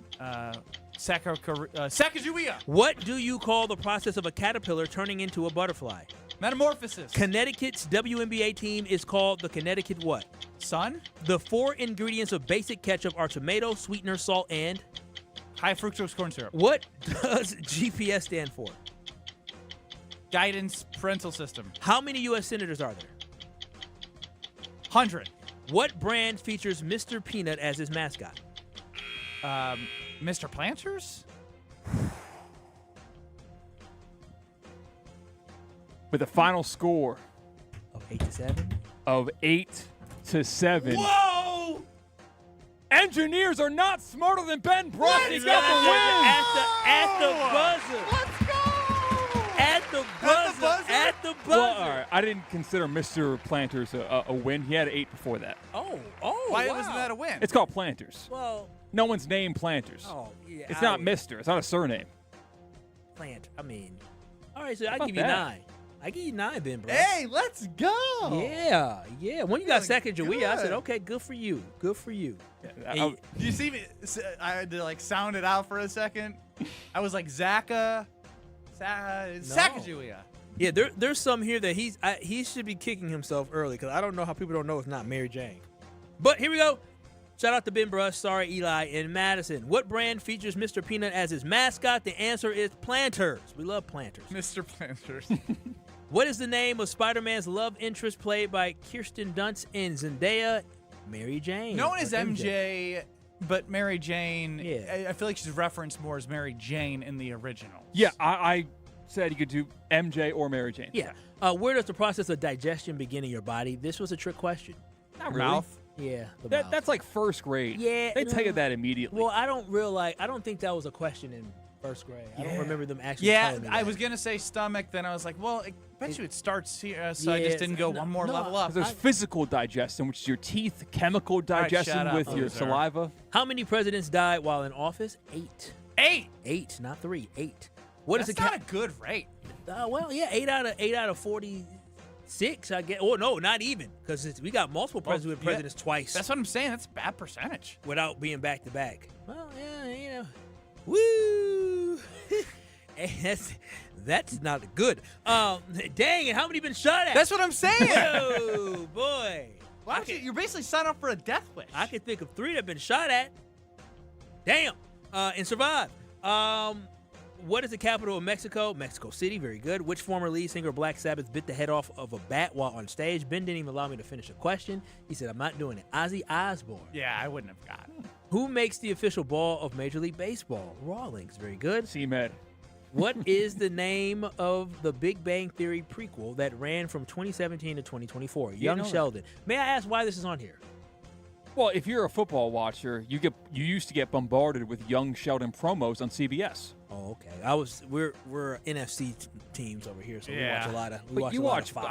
Sacagawea. What do you call the process of a caterpillar turning into a butterfly? Metamorphosis. Connecticut's WNBA team is called the Connecticut what? Sun. The 4 ingredients of basic ketchup are tomato, sweetener, salt, and? High fructose corn syrup. What does GPS stand for? Guidance parental system. How many U.S. senators are there? 100. What brand features Mr. Peanut as his mascot? Mr. Planters? With a final score of 8-7. Of 8-7. Whoa! Engineers are not smarter than Ben Brust. He got the win. At the buzzer. Let's go. At the buzzer. At the buzzer. Well, all right. I didn't consider Mr. Planters a win. He had 8 before that. Oh, Why wow. wasn't that a win? It's called Planters. Well, no one's named Planters. oh, yeah. It's not Mr. It's not a surname. Plant. I mean, all right, so How I about give you that? 9. I give you 9, Ben Brust. Hey, let's go. Yeah. When you got second Jawea, I said, good. okay, good for you. Good for you. Do you see me? I had to sound it out for a second. I was like Sacagawea. Yeah, there's some here that he should be kicking himself early because I don't know how people don't know it's not Mary Jane. But here we go. Shout out to Ben Brust, sorry Eli, and Madison. What brand features Mr. Peanut as his mascot? The answer is Planters. We love Planters. Mr. Planters. What is the name of Spider-Man's love interest played by Kirsten Dunst in Zendaya? Mary Jane. Known as MJ, but Mary Jane. Yeah. I feel like she's referenced more as Mary Jane in the original. Yeah, I said you could do MJ or Mary Jane. Yeah. Where does the process of digestion begin in your body? This was a trick question. Not really. Mouth. Yeah. That, that's like first grade. Yeah. They tell you that immediately. Well, I don't think that was a question in first grade. I don't remember them actually telling me I that. was going to say stomach, then I was like, well, I bet you it starts here, so I just didn't go one more level up. There's physical digestion, which is your teeth, chemical digestion shut up, with your loser. saliva. How many presidents died while in office? 8. 8, not 3. 8. What is That's the not a good rate. well, yeah, 8 out of 46, I guess. Oh no, not even, because we got multiple presidents twice. That's what I'm saying. That's a bad percentage. Without being back to back. Well, yeah, woo. Hey, that's not good. Dang it, how many been shot at? That's what I'm saying. Oh boy. Well, you're basically signing up for a death wish. I can think of 3 that have been shot at. Damn. And survived. What is the capital of Mexico? Mexico City. Very good. Which former lead singer of Black Sabbath bit the head off of a bat while on stage? Ben didn't even allow me to finish a question. He said, I'm not doing it. Ozzy Osbourne. Yeah, I wouldn't have gotten it. Who makes the official ball of Major League Baseball? Rawlings. Very good. C-Med. What is the name of the Big Bang Theory prequel that ran from 2017 to 2024? Young Sheldon. May I ask why this is on here? Well, if you're a football watcher, you used to get bombarded with Young Sheldon promos on CBS. Oh, okay. We're NFC teams over here, so we watch a lot of. We watch Fox.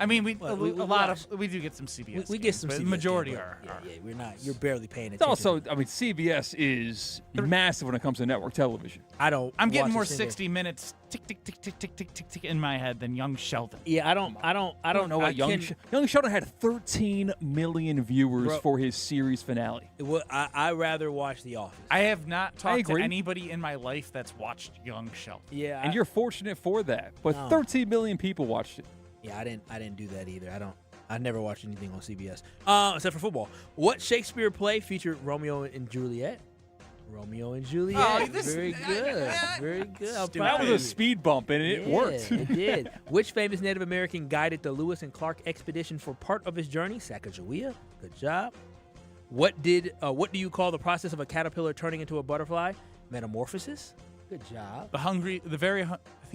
I mean, we do get some CBS. We get some. But CBS the majority games, are. Yeah, we're not. You're barely paying It's attention. also, I mean, CBS is massive when it comes to network television. I'm getting more 60 minutes tick tick tick tick tick tick tick tick in my head than Young Sheldon. Yeah, I don't know what Young Sheldon had 13 million viewers for his series finale. I rather watch The Office. I have not talked to anybody in my life that's watched Young Sheldon. Yeah, and you're fortunate for that. But 13 million people watched it. Yeah, I didn't do that either. I never watched anything on CBS except for football. What Shakespeare play featured Romeo and Juliet? Romeo and Juliet. Oh, very good. Very good. That was a speed bump, and it worked. It did. Which famous Native American guided the Lewis and Clark expedition for part of his journey? Sacagawea. Good job. What do you call the process of a caterpillar turning into a butterfly? Metamorphosis. Good job. I think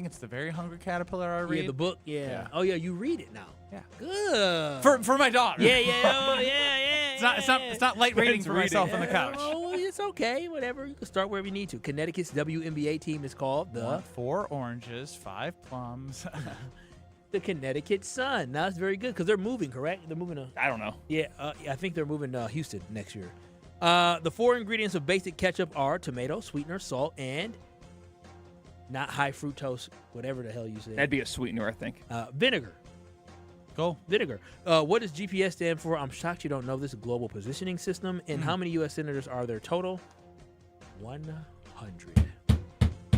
it's the Very Hungry Caterpillar I read. Yeah, the book. Yeah. Oh yeah, you read it now. Yeah. Good. For my daughter. Yeah. Oh yeah. It's not light reading for myself on the couch. Oh, it's okay. Whatever. You can start wherever you need to. Connecticut's WNBA team is called the 4 oranges, 5 plums. The Connecticut Sun. Now that's very good because they're moving. Correct? They're moving to. I don't know. Yeah. I think they're moving to Houston next year. The 4 ingredients of basic ketchup are tomato, sweetener, salt, and not high fructose, whatever the hell you say. That'd be a sweetener, I think. Vinegar. Go. Vinegar. What does GPS stand for? I'm shocked you don't know this. Global Positioning System. And how many U.S. senators are there total? 100.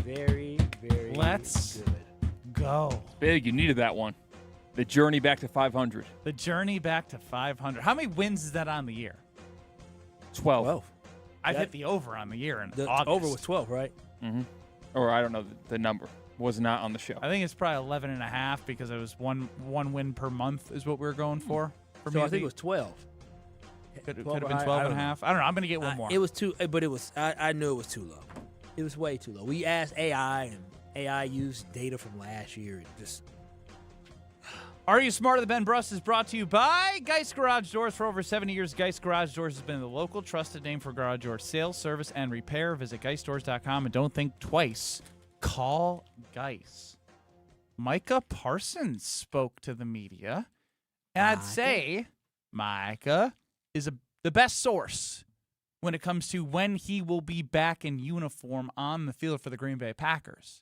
Very, very Let's good. Go. Big. You needed that one. The journey back to 500. The journey back to 500. How many wins is that on the year? 12. I've hit the over on the year in The August. over was 12, right? Mm-hmm. Or I don't know the number. Was not on the show. I think it's probably 11.5 because it was one win per month is what we were going for. So I think it was 12. Could have been 12.5. I don't know. I'm going to get one more. It was too, but it was. I knew it was too low. It was way too low. We asked AI, and AI used data from last year. And just. Are You Smarter Than Ben Brust is brought to you by Geist Garage Doors. For over 70 years, Geist Garage Doors has been the local trusted name for garage door sales, service, and repair. Visit geistdoors.com and don't think twice. Call Geist. Micah Parsons spoke to the media, and I'd say Micah is the best source when it comes to when he will be back in uniform on the field for the Green Bay Packers.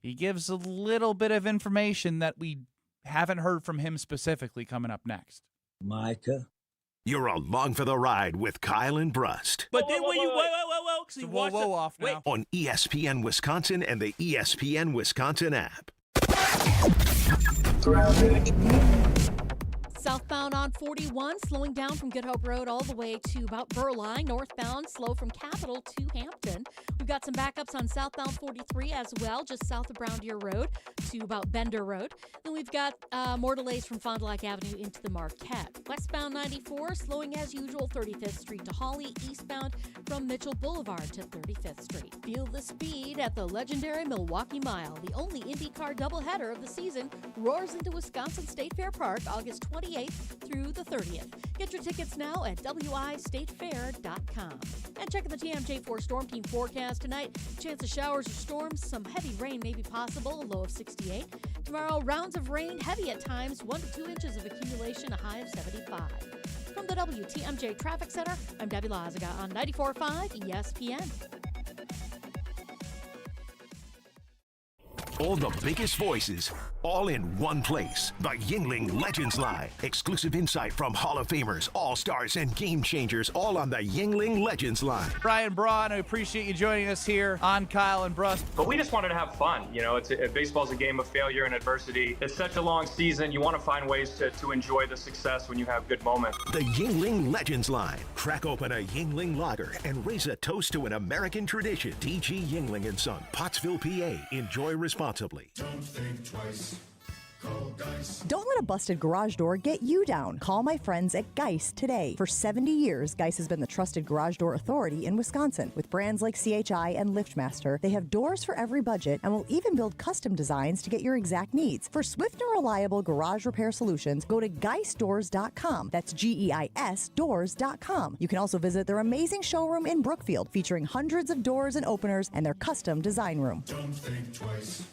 He gives a little bit of information that we haven't heard from him specifically coming up next. Micah. You're along for the ride with Kyle and Brust. But then when you whoa. So whoa off now. On ESPN Wisconsin and the ESPN Wisconsin app. Southbound on 41, slowing down from Good Hope Road all the way to about Burline. Northbound, slow from Capitol to Hampton. We've got some backups on southbound 43 as well, just south of Brown Deer Road to about Bender Road. Then we've got more delays from Fond du Lac Avenue into the Marquette. Westbound 94, slowing as usual, 35th Street to Hawley. Eastbound from Mitchell Boulevard to 35th Street. Feel the speed at the legendary Milwaukee Mile. The only IndyCar doubleheader of the season roars into Wisconsin State Fair Park August 28th through the 30th. Get your tickets now at wistatefair.com. And checking the TMJ4 Storm Team forecast tonight. Chance of showers or storms. Some heavy rain may be possible, a low of 68. Tomorrow, rounds of rain, heavy at times, 1 to 2 inches of accumulation, a high of 75. From the WTMJ Traffic Center, I'm Debbie Lazaga on 94.5 ESPN. All the biggest voices, all in one place. The Yingling Legends Line. Exclusive insight from Hall of Famers, All-Stars, and Game Changers, all on the Yingling Legends Line. Brian Braun, I appreciate you joining us here on Kyle and Brust. But we just wanted to have fun. You know, baseball's a game of failure and adversity. It's such a long season. You want to find ways to enjoy the success when you have good moments. The Yingling Legends Line. Crack open a Yingling lager and raise a toast to an American tradition. D.G. Yingling & Son, Pottsville, PA. Enjoy responsibly. Don't think twice. Don't let a busted garage door get you down. Call my friends at Geist today. For 70 years, Geist has been the trusted garage door authority in Wisconsin. With brands like CHI and LiftMaster, they have doors for every budget and will even build custom designs to get your exact needs. For swift and reliable garage repair solutions, go to geistdoors.com. That's GEIS doors.com. You can also visit their amazing showroom in Brookfield, featuring hundreds of doors and openers and their custom design room. Don't think twice.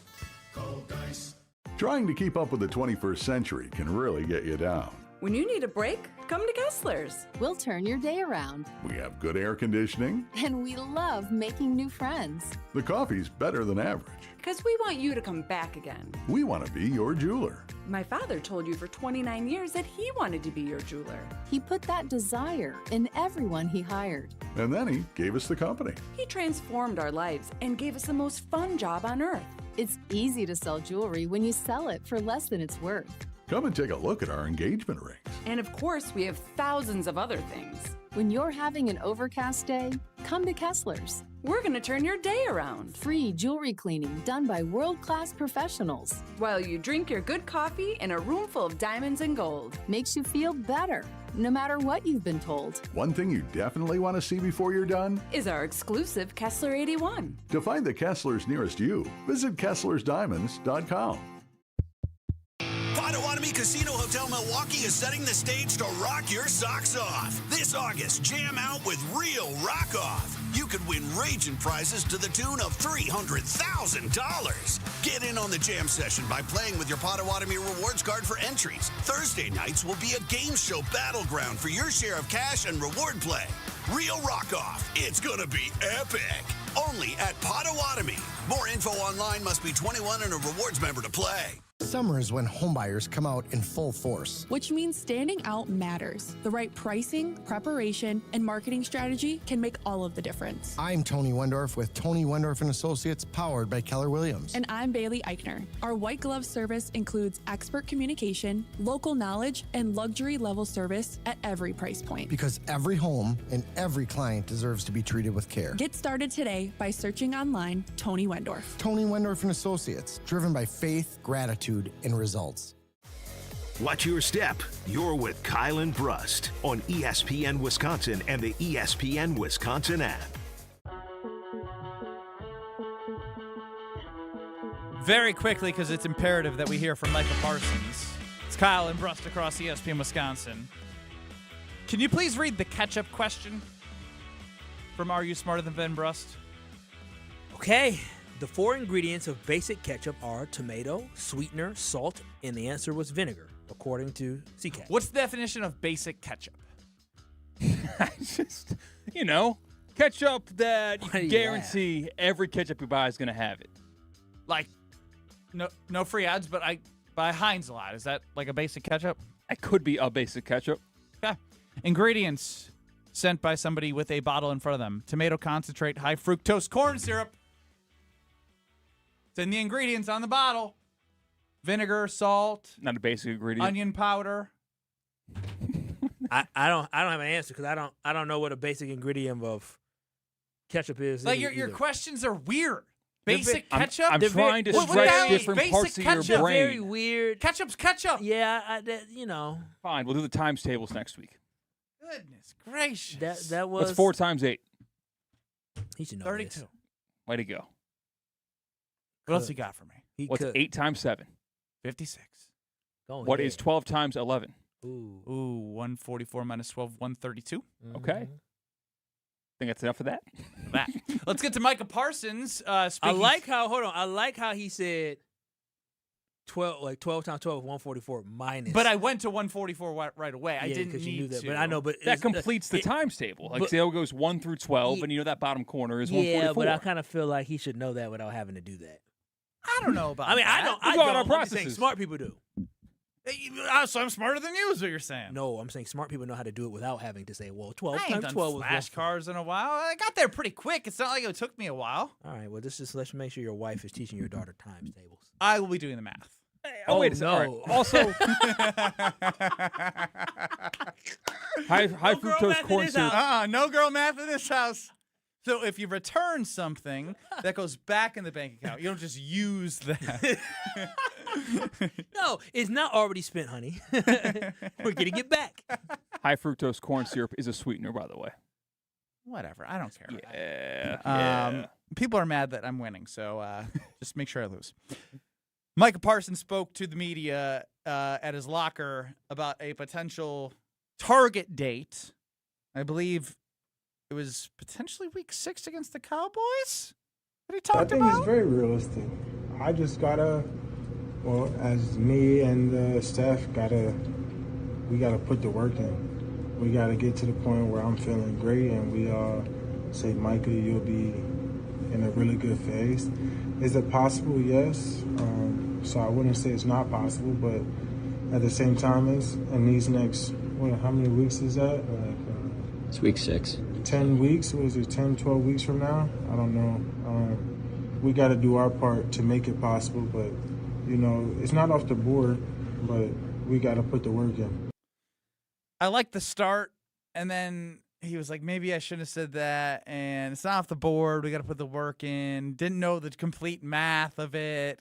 Call Geist. Trying to keep up with the 21st century can really get you down. When you need a break, come to Kessler's. We'll turn your day around. We have good air conditioning. And we love making new friends. The coffee's better than average. Because we want you to come back again. We want to be your jeweler. My father told you for 29 years that he wanted to be your jeweler. He put that desire in everyone he hired. And then he gave us the company. He transformed our lives and gave us the most fun job on earth. It's easy to sell jewelry when you sell it for less than it's worth. Come and take a look at our engagement rings. And of course, we have thousands of other things. When you're having an overcast day, come to Kessler's. We're going to turn your day around. Free jewelry cleaning done by world-class professionals. While you drink your good coffee in a room full of diamonds and gold. Makes you feel better, no matter what you've been told. One thing you definitely want to see before you're done is our exclusive Kessler 81. To find the Kesslers nearest you, visit KesslersDiamonds.com. Potawatomi Casino Hotel Milwaukee is setting the stage to rock your socks off. This August, jam out with real rock off. You could win raging prizes to the tune of $300,000. Get in on the jam session by playing with your Potawatomi rewards card for entries. Thursday nights will be a game show battleground for your share of cash and reward play. Real rock off. It's gonna be epic. Only at Potawatomi. More info online. Must be 21 and a rewards member to play. Summer is when homebuyers come out in full force. Which means standing out matters. The right pricing, preparation, and marketing strategy can make all of the difference. I'm Tony Wendorf with Tony Wendorf & Associates, powered by Keller Williams. And I'm Bailey Eichner. Our white glove service includes expert communication, local knowledge, and luxury level service at every price point. Because every home and every client deserves to be treated with care. Get started today by searching online Tony Wendorf. Tony Wendorf & Associates, driven by faith, gratitude, and results. Watch your step. You're with Kyle and Brust on ESPN Wisconsin and the ESPN Wisconsin app. Very quickly, because it's imperative that we hear from Micah Parsons. It's Kyle and Brust across ESPN Wisconsin. Can you please read the catch-up question from Are You Smarter Than Ben Brust? Okay. The 4 ingredients of basic ketchup are tomato, sweetener, salt, and the answer was vinegar, according to CCAT. What's the definition of basic ketchup? Just, ketchup that you can guarantee every ketchup you buy is going to have it. Like, no free ads, but I buy Heinz a lot. Is that like a basic ketchup? It could be a basic ketchup. Yeah. Ingredients sent by somebody with a bottle in front of them. Tomato concentrate, high fructose corn syrup. It's in the ingredients on the bottle. Vinegar, salt. Not a basic ingredient. Onion powder. I don't have an answer because I don't know what a basic ingredient of ketchup is. Like your questions are weird. Basic ketchup? I'm trying to stretch different parts of your brain. Very weird. Ketchup's ketchup. Yeah, Fine, we'll do the times tables next week. Goodness gracious. That was. What's 4 times 8? He should know 32. This. Way to go. What else you got for me? What's 8 times 7? 56. What is 12 times 11? Ooh, 144 minus 12, 132. Mm-hmm. Okay. Think that's enough of that? Let's get to Micah Parsons. I like how he said 12 times 12 is 144 minus. But I went to 144 right away. I didn't need you knew that, to. But I know, but that completes the times table. Like, it goes 1 through 12, and that bottom corner is 144. Yeah, but I kind of feel like he should know that without having to do that. I don't know about that. I don't. I'm saying smart people do. So I'm smarter than you is what you're saying. No, I'm saying smart people know how to do it without having to say, well, 12 I ain't times done 12 was flashcards in a while. I got there pretty quick. It's not like it took me a while. All right, well, let's make sure your wife is teaching your daughter times tables. I will be doing the math. Wait a second. No. Right. Also, high fructose corn syrup. No girl math in this house. So if you return something, that goes back in the bank account. You don't just use that. No, it's not already spent, honey. We're getting it back. High fructose corn syrup is a sweetener, by the way. Whatever. I don't care. Yeah. People are mad that I'm winning, so just make sure I lose. Micah Parsons spoke to the media at his locker about a potential target date. I believe it was potentially week 6 against the Cowboys that he talked about. I think it's very realistic. I just gotta, as me and the staff we gotta put the work in. We gotta get to the point where I'm feeling great and we all say, Micah, you'll be in a really good phase. Is it possible? Yes. So I wouldn't say it's not possible, but at the same time, in these next, how many weeks is that? It's week 6. 10 weeks? What is it, 10, 12 weeks from now? I don't know. We got to do our part to make it possible, but, it's not off the board, but we got to put the work in. I like the start, and then he was like, maybe I shouldn't have said that, and it's not off the board. We got to put the work in. Didn't know the complete math of it.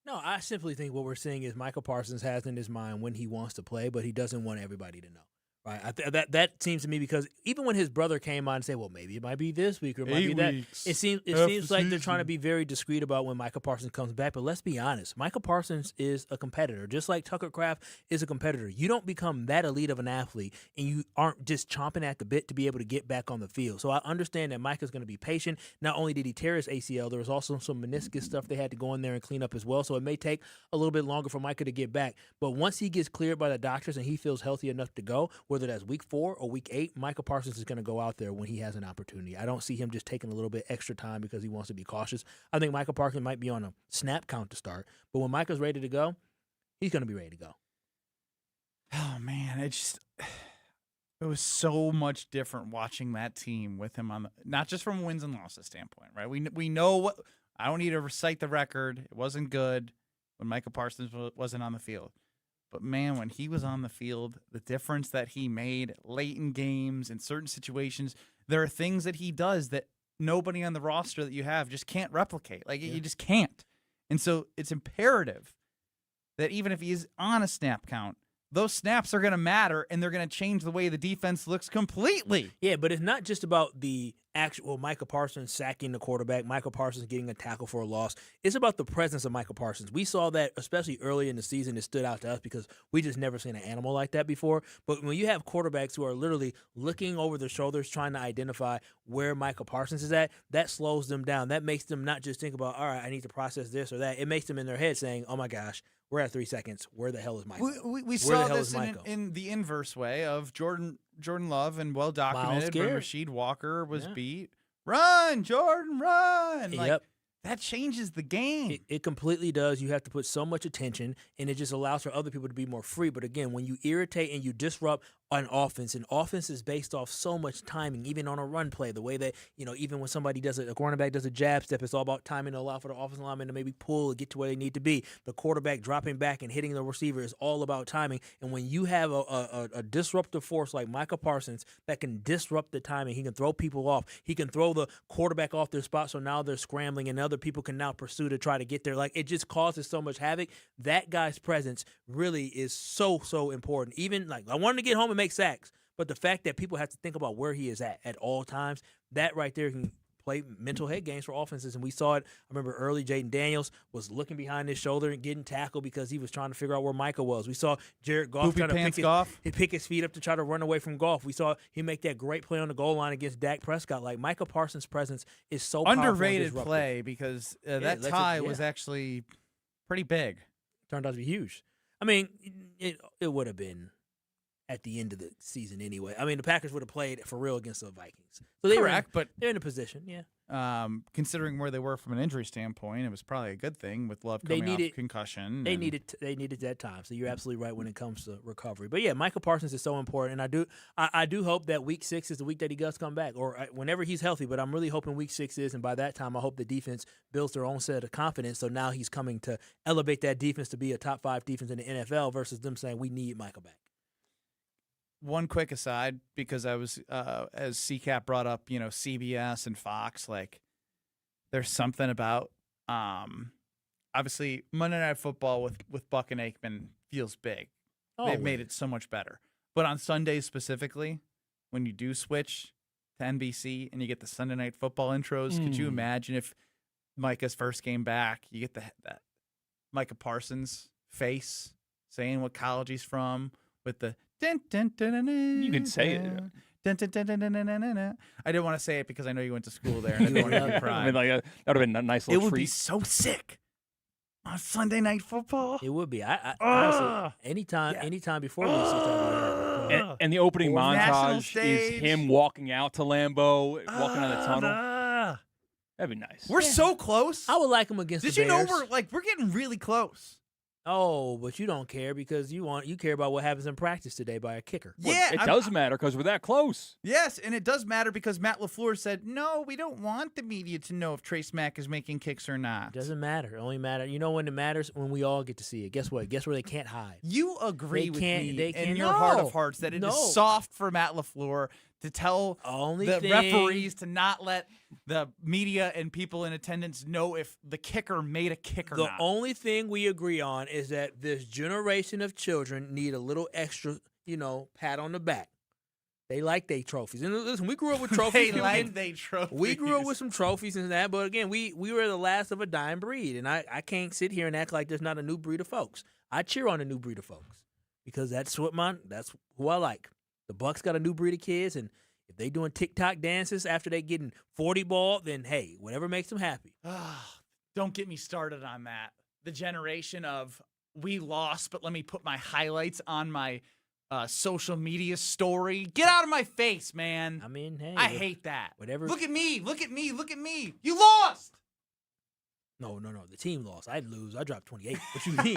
No, I simply think what we're seeing is Micah Parsons has in his mind when he wants to play, but he doesn't want everybody to know. Right, that seems to me because even when his brother came on and said, "Well, maybe it might be this week or it might be that," it seems like they're trying to be very discreet about when Micah Parsons comes back. But let's be honest, Micah Parsons is a competitor, just like Tucker Kraft is a competitor. You don't become that elite of an athlete, and you aren't just chomping at the bit to be able to get back on the field. So I understand that Micah's going to be patient. Not only did he tear his ACL, there was also some meniscus stuff they had to go in there and clean up as well. So it may take a little bit longer for Micah to get back. But once he gets cleared by the doctors and he feels healthy enough to go, whether that's week 4 or week 8, Micah Parsons is going to go out there when he has an opportunity. I don't see him just taking a little bit extra time because he wants to be cautious. I think Micah Parsons might be on a snap count to start, but when Micah's ready to go, he's going to be ready to go. Oh, man, it was so much different watching that team with him on not just from a wins and losses standpoint, right? We know what – I don't need to recite the record. It wasn't good when Micah Parsons wasn't on the field. But, man, when he was on the field, the difference that he made late in games, in certain situations, there are things that he does that nobody on the roster that you have just can't replicate. Like, you just can't. And so it's imperative that even if he is on a snap count, those snaps are going to matter, and they're going to change the way the defense looks completely. Yeah, but it's not just about the actual Micah Parsons sacking the quarterback, Micah Parsons getting a tackle for a loss. It's about the presence of Micah Parsons. We saw that, especially early in the season. It stood out to us because we just never seen an animal like that before. But when you have quarterbacks who are literally looking over their shoulders, trying to identify where Micah Parsons is at, that slows them down. That makes them not just think about, all right, I need to process this or that. It makes them in their head saying, oh, my gosh, we're at 3 seconds. Where the hell is Micah? We saw this in the inverse way of Jordan Love, and well documented when Rasheed Walker was beat. Run, Jordan, run! Yep. That changes the game. It completely does. You have to put so much attention, and it just allows for other people to be more free. But again, when you irritate and you disrupt an offense, and offense is based off so much timing, even on a run play, the way that, even when somebody does a cornerback does a jab step, it's all about timing to allow for the offensive lineman to maybe pull and get to where they need to be. The quarterback dropping back and hitting the receiver is all about timing. And when you have a disruptive force like Micah Parsons that can disrupt the timing, he can throw people off. He can throw the quarterback off their spot, so now they're scrambling, and other people can now pursue to try to get there. Like, it just causes so much havoc. That guy's presence really is so, so important. Even, like, I wanted to get home and make sacks, but the fact that people have to think about where he is at all times, that right there can play mental head games for offenses. And we saw it. I remember early Jaden Daniels was looking behind his shoulder and getting tackled because he was trying to figure out where Micah was. We saw Jared Goff trying to pick his feet up to try to run away from Goff. We saw him make that great play on the goal line against Dak Prescott. Like, Micah Parsons' presence is so underrated play because that tie was actually pretty big. Turned out to be huge. I mean, it would have been at the end of the season anyway. I mean, the Packers would have played for real against the Vikings. So they're in a position, yeah. Considering where they were from an injury standpoint, it was probably a good thing with Love coming off concussion. They needed that time. So you're absolutely right when it comes to recovery. But yeah, Micah Parsons is so important, and I do hope that week 6 is the week that he does come back, or whenever he's healthy. But I'm really hoping week 6 is, and by that time, I hope the defense builds their own set of confidence. So now he's coming to elevate that defense to be a top 5 defense in the NFL versus them saying we need Micah back. One quick aside, because I was, as CCAP brought up, CBS and Fox, like, there's something about, I obviously Monday Night Football with Buck and Aikman feels big. They've made it so much better. But on Sundays specifically, when you do switch to NBC and you get the Sunday Night Football intros, could you imagine if Micah's first game back, you get that Micah Parsons face saying what college he's from with the dun, dun, dun, dun, dun, You can say it. dun, dun, dun, dun, dun, dun, dun, dun. I didn't want to say it because I know you went to school there. And I didn't want to cry. I mean, like, that would have been a nice little It would treat. be so sick on Sunday Night Football. It would be. I honestly, anytime before we see something. And the opening National montage stage. is him walking out to Lambeau, walking on the tunnel. That'd be nice. We're so close. I would like him against Did the you know Bears. we're getting really close? Oh, but you don't care because you care about what happens in practice today by a kicker. Yeah, It does matter because we're that close. Yes, and it does matter because Matt LaFleur said, no, we don't want the media to know if Trey Smack is making kicks or not. It doesn't matter. It only matters. You know when it matters? When we all get to see it. Guess what? Guess where they can't hide? You agree with me they in can't- your heart of hearts that it is soft for Matt LaFleur to tell the referees to not let the media and people in attendance know if the kicker made a kick or The not. only thing we agree on is that this generation of children need a little extra, pat on the back. They like their trophies. And listen, we grew up with trophies. They like their trophies. We grew up with some trophies and that, but again, we were the last of a dying breed. And I can't sit here and act like there's not a new breed of folks. I cheer on a new breed of folks because that's who I like. The Bucks got a new breed of kids, and if they doing TikTok dances after they getting 40 ball, then hey, whatever makes them happy. Don't get me started on that. The generation of we lost, but let me put my highlights on my social media story. Get out of my face, man. I mean, hey. I hate that. Whatever. Look at me. Look at me. Look at me. You lost. No. The team lost. I didn't lose. I dropped 28. What you mean?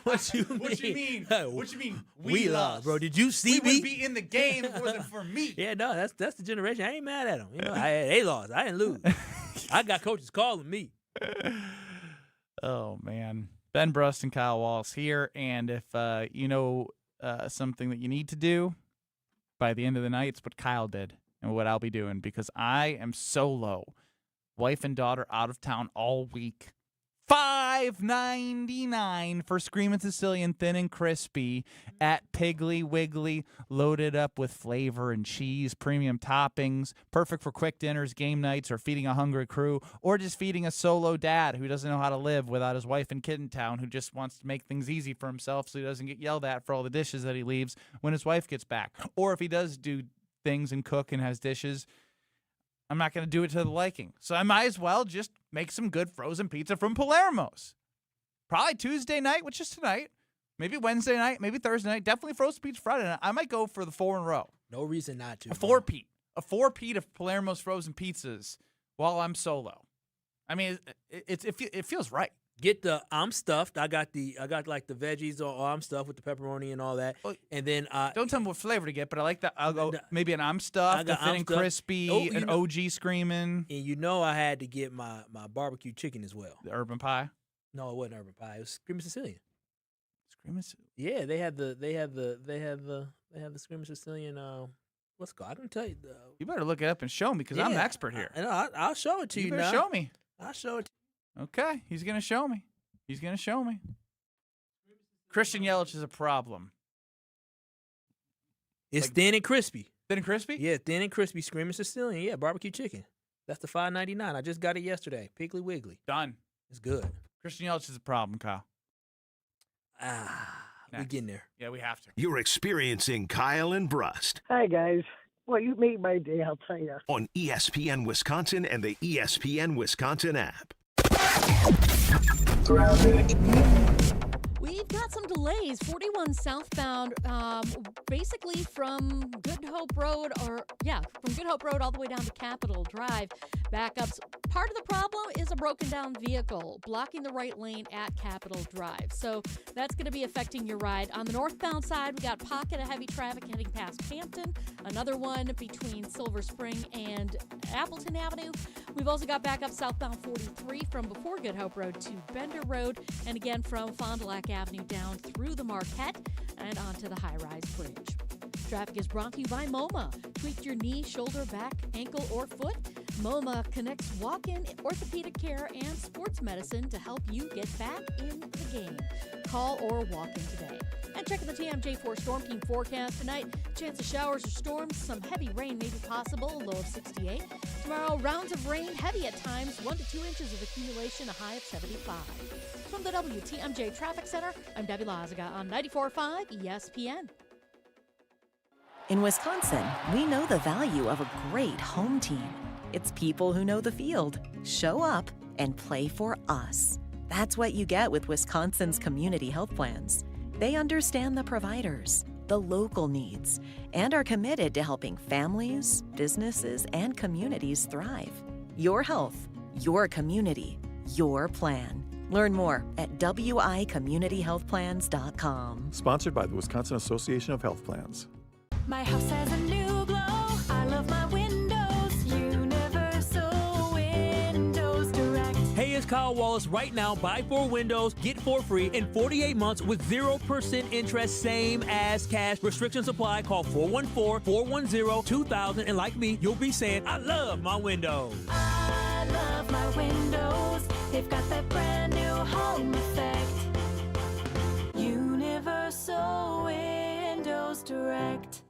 What you mean? What you mean? We lost, bro. Did you see we me? would be in the game if it wasn't for me. Yeah, no, that's the generation. I ain't mad at them. They lost. I didn't lose. I got coaches calling me. Oh man, Ben Brust and Kyle Wallace here, and if something that you need to do by the end of the night, it's what Kyle did and what I'll be doing because I am solo. Wife and daughter out of town all week. $5.99 for Screamin' Sicilian Thin and Crispy at Piggly Wiggly, loaded up with flavor and cheese, premium toppings, perfect for quick dinners, game nights, or feeding a hungry crew, or just feeding a solo dad who doesn't know how to live without his wife and kid in town, who just wants to make things easy for himself so he doesn't get yelled at for all the dishes that he leaves when his wife gets back. Or if he does do things and cook and has dishes, I'm not going to do it to the liking. So I might as well just make some good frozen pizza from Palermo's. Probably Tuesday night, which is tonight. Maybe Wednesday night, maybe Thursday night. Definitely frozen pizza Friday night. I might go for the 4 in a row. No reason not to. A 4-peat. A 4-peat of Palermo's frozen pizzas while I'm solo. I mean, it feels right. Get the I'm stuffed. I got like the veggies or I'm stuffed with the pepperoni and all that. And then don't tell me what flavor to get, but I like that. I'll go maybe an I'm stuffed, a thin and crispy, an OG screaming. And I had to get my barbecue chicken as well. The urban pie? No, it wasn't urban pie. It was Screaming Sicilian. Screaming Sicilian. Yeah, they have the Screaming Sicilian. What's it called? I can tell you. You better look it up and show me because I'm an expert here. I'll show it to you. You better now. show me. I'll show it to you. Okay, he's going to show me. Christian Yelich is a problem. It's thin and crispy. Thin and crispy? Yeah, thin and crispy Screaming Sicilian. Yeah, barbecue chicken. That's the $5.99. I just got it yesterday. Piggly Wiggly. Done. It's good. Christian Yelich is a problem, Kyle. We're getting there. Yeah, we have to. You're experiencing Kyle and Brust Hi, guys. Well, you made my day, I'll tell you. on ESPN Wisconsin and the ESPN Wisconsin app. We've got some delays. 41 southbound, basically from Good Hope Road, from Good Hope Road all the way down to Capitol Drive. Backups. Part of the problem is a broken down vehicle blocking the right lane at Capitol Drive. So that's going to be affecting your ride. On the northbound side, we got pocket of heavy traffic heading past Hampton. Another one between Silver Spring and Appleton Avenue. We've also got backup southbound 43 from before Good Hope Road to Bender Road. And again from Fond du Lac Avenue down through the Marquette and onto the high-rise bridge. Traffic is brought to you by MoMA. Tweak your knee, shoulder, back, ankle, or foot. MoMA connects walk-in orthopedic care and sports medicine to help you get back in the game. Call or walk in today. And check the TMJ4 Storm Team forecast tonight. Chance of showers or storms, some heavy rain may be possible, a low of 68. Tomorrow, rounds of rain, heavy at times, 1 to 2 inches of accumulation, a high of 75. From the WTMJ Traffic Center, I'm Debbie Lazaga on 94.5 ESPN. In Wisconsin, we know the value of a great home team. It's people who know the field, show up, and play for us. That's what you get with Wisconsin's community health plans. They understand the providers, the local needs, and are committed to helping families, businesses, and communities thrive. Your health, your community, your plan. Learn more at wicommunityhealthplans.com. Sponsored by the Wisconsin Association of Health Plans. My house has a new glow. I love my windows. Universal Windows Direct. Hey, it's Kyle Wallace. Right now, buy 4 windows, get 4 free in 48 months with 0% interest, same as cash. Restrictions apply. Call 414-410-2000. And like me, you'll be saying, I love my windows. I love my windows. They've got that brand new home effect. Universal Windows Direct.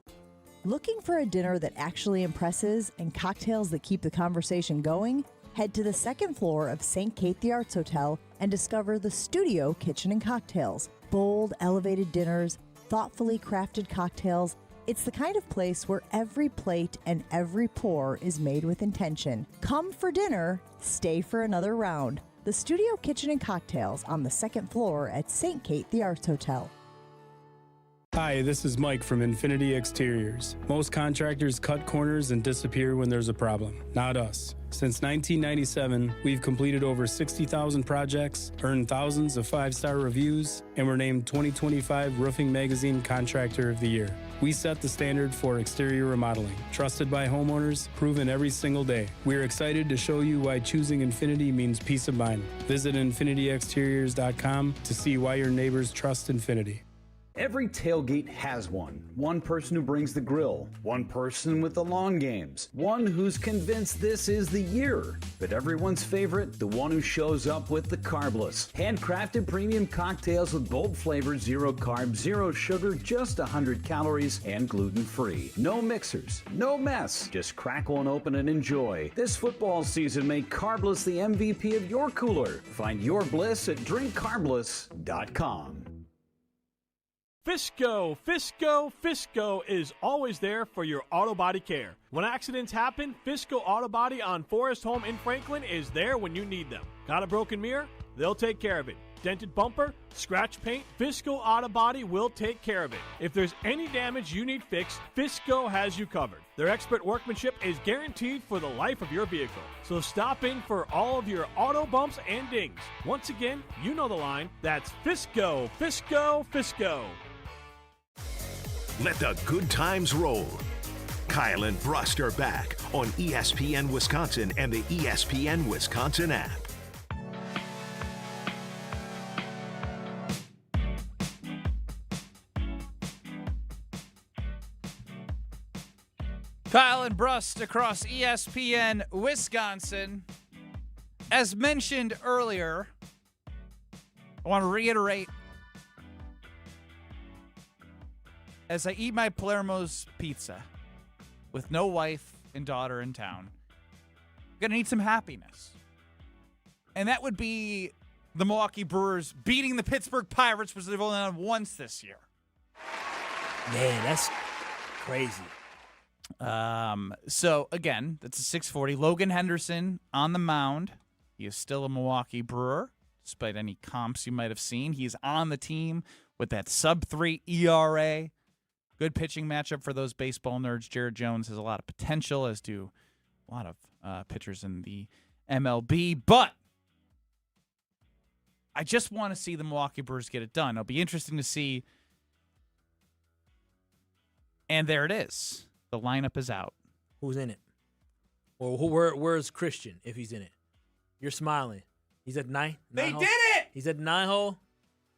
Looking for a dinner that actually impresses and cocktails that keep the conversation going? Head to the second floor of St. Kate the Arts Hotel and discover the Studio Kitchen and Cocktails. Bold, elevated dinners, thoughtfully crafted cocktails. It's the kind of place where every plate and every pour is made with intention. Come for dinner, stay for another round. The Studio Kitchen and Cocktails on the second floor at St. Kate the Arts Hotel. Hi, this is Mike from Infinity Exteriors. Most contractors cut corners and disappear when there's a problem. Not us. Since 1997, we've completed over 60,000 projects, earned thousands of 5-star reviews, and were named 2025 Roofing Magazine Contractor of the Year. We set the standard for exterior remodeling, trusted by homeowners, proven every single day. We're excited to show you why choosing Infinity means peace of mind. Visit infinityexteriors.com to see why your neighbors trust Infinity. Every tailgate has one. One person who brings the grill. One person with the long games. One who's convinced this is the year. But everyone's favorite, the one who shows up with the carbless. Handcrafted premium cocktails with bold flavor, 0 carb, 0 sugar, just 100 calories, and gluten-free. No mixers, no mess. Just crack one open and enjoy. This football season, make carbless the MVP of your cooler. Find your bliss at drinkcarbless.com. Fisco is always there for your auto body care. When accidents happen, Fisco Auto Body on Forest Home in Franklin is there when you need them. Got a broken mirror? They'll take care of it. Dented bumper? Scratch paint? Fisco Auto Body will take care of it. If there's any damage you need fixed, Fisco has you covered. Their expert workmanship is guaranteed for the life of your vehicle. So stop in for all of your auto bumps and dings. Once again, you know the line. That's Fisco. Let the good times roll. Kyle and Brust are back on ESPN Wisconsin and the ESPN Wisconsin app. Kyle and Brust across ESPN Wisconsin. As mentioned earlier, I want to reiterate, as I eat my Palermo's pizza with no wife and daughter in town, I'm going to need some happiness. And that would be the Milwaukee Brewers beating the Pittsburgh Pirates, which they've only done once this year. Man, that's crazy. So, again, that's a 640. Logan Henderson on the mound. He is still a Milwaukee Brewer, despite any comps you might have seen. He's on the team with that sub-3 ERA. Good pitching matchup for those baseball nerds. Jared Jones has a lot of potential, as do a lot of pitchers in the MLB. But I just want to see the Milwaukee Brewers get it done. It'll be interesting to see. And there it is. The lineup is out. Who's in it? Or where's Christian if he's in it? You're smiling. He's at 9. They did it! He's at 9 hole.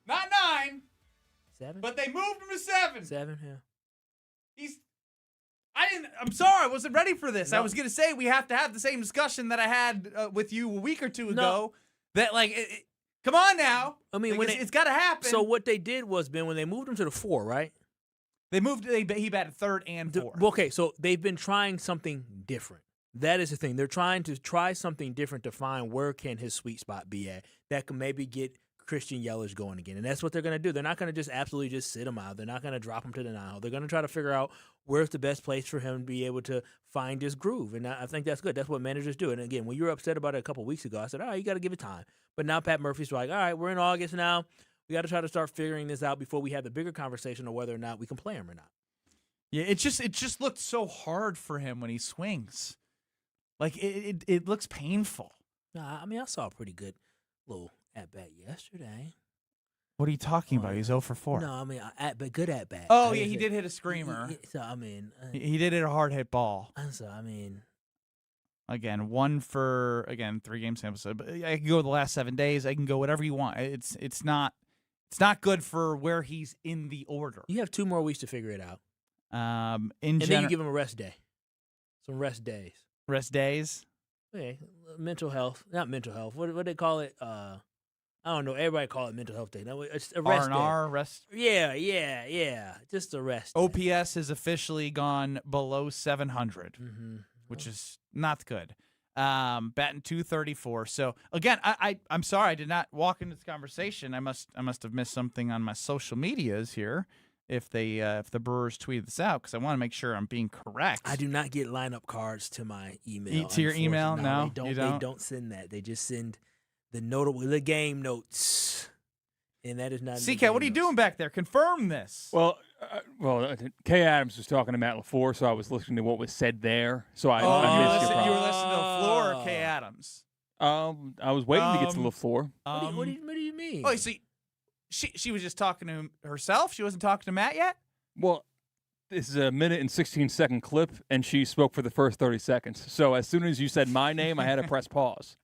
Not 9. 7? But they moved him to 7. 7, yeah. I'm sorry, I wasn't ready for this. No. I was gonna say we have to have the same discussion that I had with you a week or two ago. That come on now. I mean, it's got to happen. So what they did was, Ben, when they moved him to the 4, right? They moved. He batted 3rd and 4th. Okay, so they've been trying something different. That is the thing. They're trying to try something different to find where can his sweet spot be at that can maybe get Christian Yelich going again. And that's what they're going to do. They're not going to just absolutely just sit him out. They're not going to drop him to the 9. They're going to try to figure out where's the best place for him to be able to find his groove. And I think that's good. That's what managers do. And again, when you were upset about it a couple weeks ago, I said, all right, you got to give it time. But now Pat Murphy's like, all right, we're in August now. We got to try to start figuring this out before we have the bigger conversation of whether or not we can play him or not. Yeah, it just looked so hard for him when he swings. Like it looks painful. Nah, I mean, I saw a pretty good little at bat yesterday. What are you talking about? He's 0 for 4. No, I mean, good at bat. Oh, yeah, he did hit a screamer. So, I mean. He did hit a hard hit ball. So, I mean. Again, 1 for, 3-game sample set. But I can go the last 7 days. I can go whatever you want. It's not good for where he's in the order. You have 2 more weeks to figure it out. And then you give him a rest day. Some rest days. Rest days? Okay. Mental health. Not mental health. What do they call it? I don't know. Everybody call it mental health day. No, it's a rest day. R&R, rest. Yeah. Just a rest day. OPS has officially gone below 700, which is not good. Batting .234. So again, I'm sorry I did not walk into this conversation. I must have missed something on my social medias here. If the Brewers tweeted this out, because I want to make sure I'm being correct. I do not get lineup cards to my email. To your email? No, you don't. They don't send that. They just send the game notes, and that is not. CK, what are you doing back there? Confirm this. Well, Kay Adams was talking to Matt LaFleur, so I was listening to what was said there. So I missed you were listening to LaFleur or Kay Adams? I was waiting to get to LaFleur. What do you mean? Oh, see, she was just talking to herself. She wasn't talking to Matt yet. Well, this is a 1 and 16-second clip, and she spoke for the first 30 seconds. So as soon as you said my name, I had to press pause.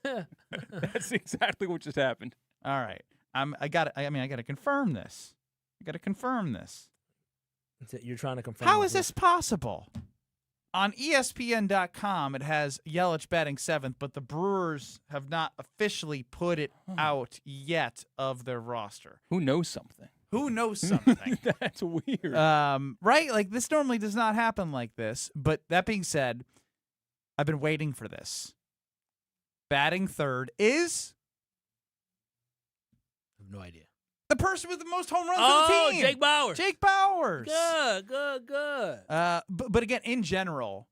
That's exactly what just happened. All right, I got to confirm this. You're trying to confirm. How is this possible? On ESPN.com, it has Yelich batting 7th, but the Brewers have not officially put it out yet of their roster. Who knows something? That's weird. Right? Like, this normally does not happen like this. But that being said, I've been waiting for this. Batting 3rd is? I have no idea. The person with the most home runs on the team. Jake Bauers. Good. But again, in general,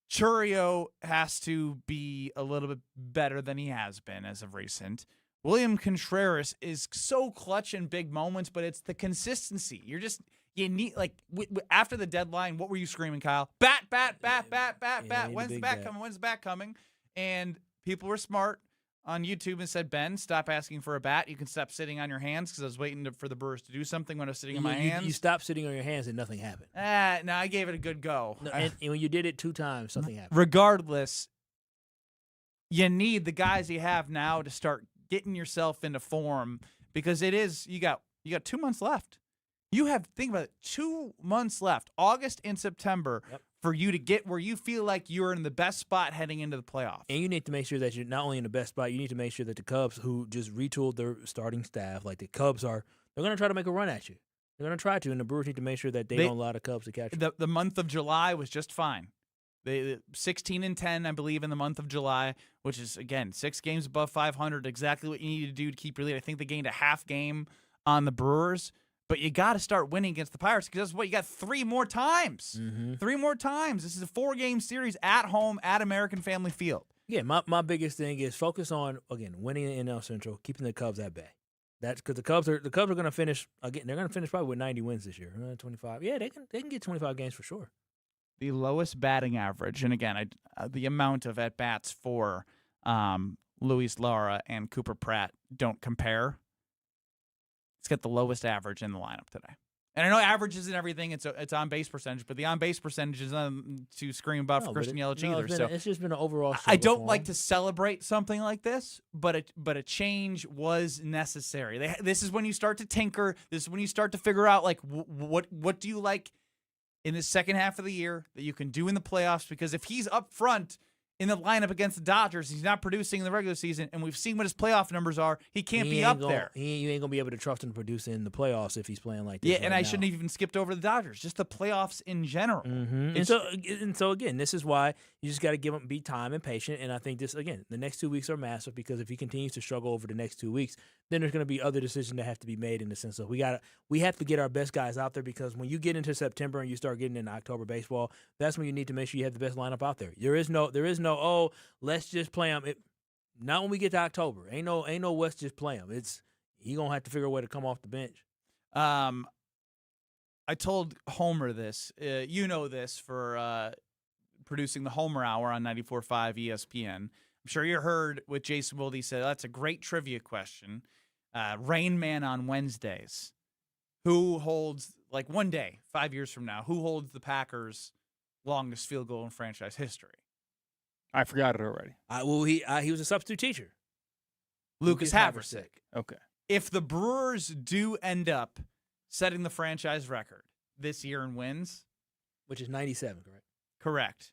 Churio has to be a little bit better than he has been as of recent. William Contreras is so clutch in big moments, but it's the consistency. You need, after the deadline, what were you screaming, Kyle? Bat. When's the bat coming? And people were smart on YouTube and said, Ben, stop asking for a bat. You can stop sitting on your hands, because I was waiting for the Brewers to do something when I was sitting on my hands. You stopped sitting on your hands and nothing happened. No, I gave it a good go. No, and when you did it 2 times, something happened. Regardless, you need the guys you have now to start getting yourself into form, because you got 2 months left. Think about it, 2 months left, August and September, for you to get where you feel like you're in the best spot heading into the playoffs. And you need to make sure that you're not only in the best spot, you need to make sure that the Cubs, who just retooled their starting staff, like the Cubs they're going to try to make a run at you. They're going to try to, and the Brewers need to make sure that they don't allow the Cubs to catch you. The month of July was just fine. They 16-10, I believe, in the month of July, which is, again, 6 games above 500, exactly what you need to do to keep your lead. I think they gained a half game on the Brewers. But you got to start winning against the Pirates, because that's what you got 3 more times. 3 more times. This is a 4-game series at home at American Family Field. Yeah, my biggest thing is focus on, again, winning the NL Central, keeping the Cubs at bay. That's because the Cubs are going to finish again. They're going to finish probably with 90 wins this year. 25. Yeah, they can get 25 games for sure. The lowest batting average, and again, the amount of at bats for Luis Lara and Cooper Pratt don't compare. It's got the lowest average in the lineup today. And I know averages and everything, it's on base percentage, but the on base percentage is to scream about for Christian Yelich either. It's just been an overall. I don't like to celebrate something like this, but a change was necessary. This is when you start to tinker. This is when you start to figure out, like, what do you like in the second half of the year that you can do in the playoffs, because if he's up front in the lineup against the Dodgers, he's not producing in the regular season, and we've seen what his playoff numbers are. He can't be up there. You ain't going to be able to trust him to produce in the playoffs if he's playing like this. Yeah, and I now. shouldn't have even skipped over the Dodgers, just the playoffs in general. And so again, this is why you just got to be time and patient. And I think this, again, the next 2 weeks are massive, because if he continues to struggle over the next 2 weeks, then there's going to be other decisions that have to be made in the sense of we have to get our best guys out there, because when you get into September and you start getting into October baseball, that's when you need to make sure you have the best lineup out there. There is no oh, let's just play him. Not when we get to October. Ain't no let's just play him. He gonna have to figure a way to come off the bench. I told Homer this. You know this for producing the Homer Hour on 94.5 ESPN. I'm sure you heard what Jason Wilde said. That's a great trivia question. Rain Man on Wednesdays. Who holds, like one day, 5 years from now, who holds the Packers' longest field goal in franchise history? I forgot it already. He was a substitute teacher. Lucas Haversick. Okay. If the Brewers do end up setting the franchise record this year in wins, which is 97, correct? Correct.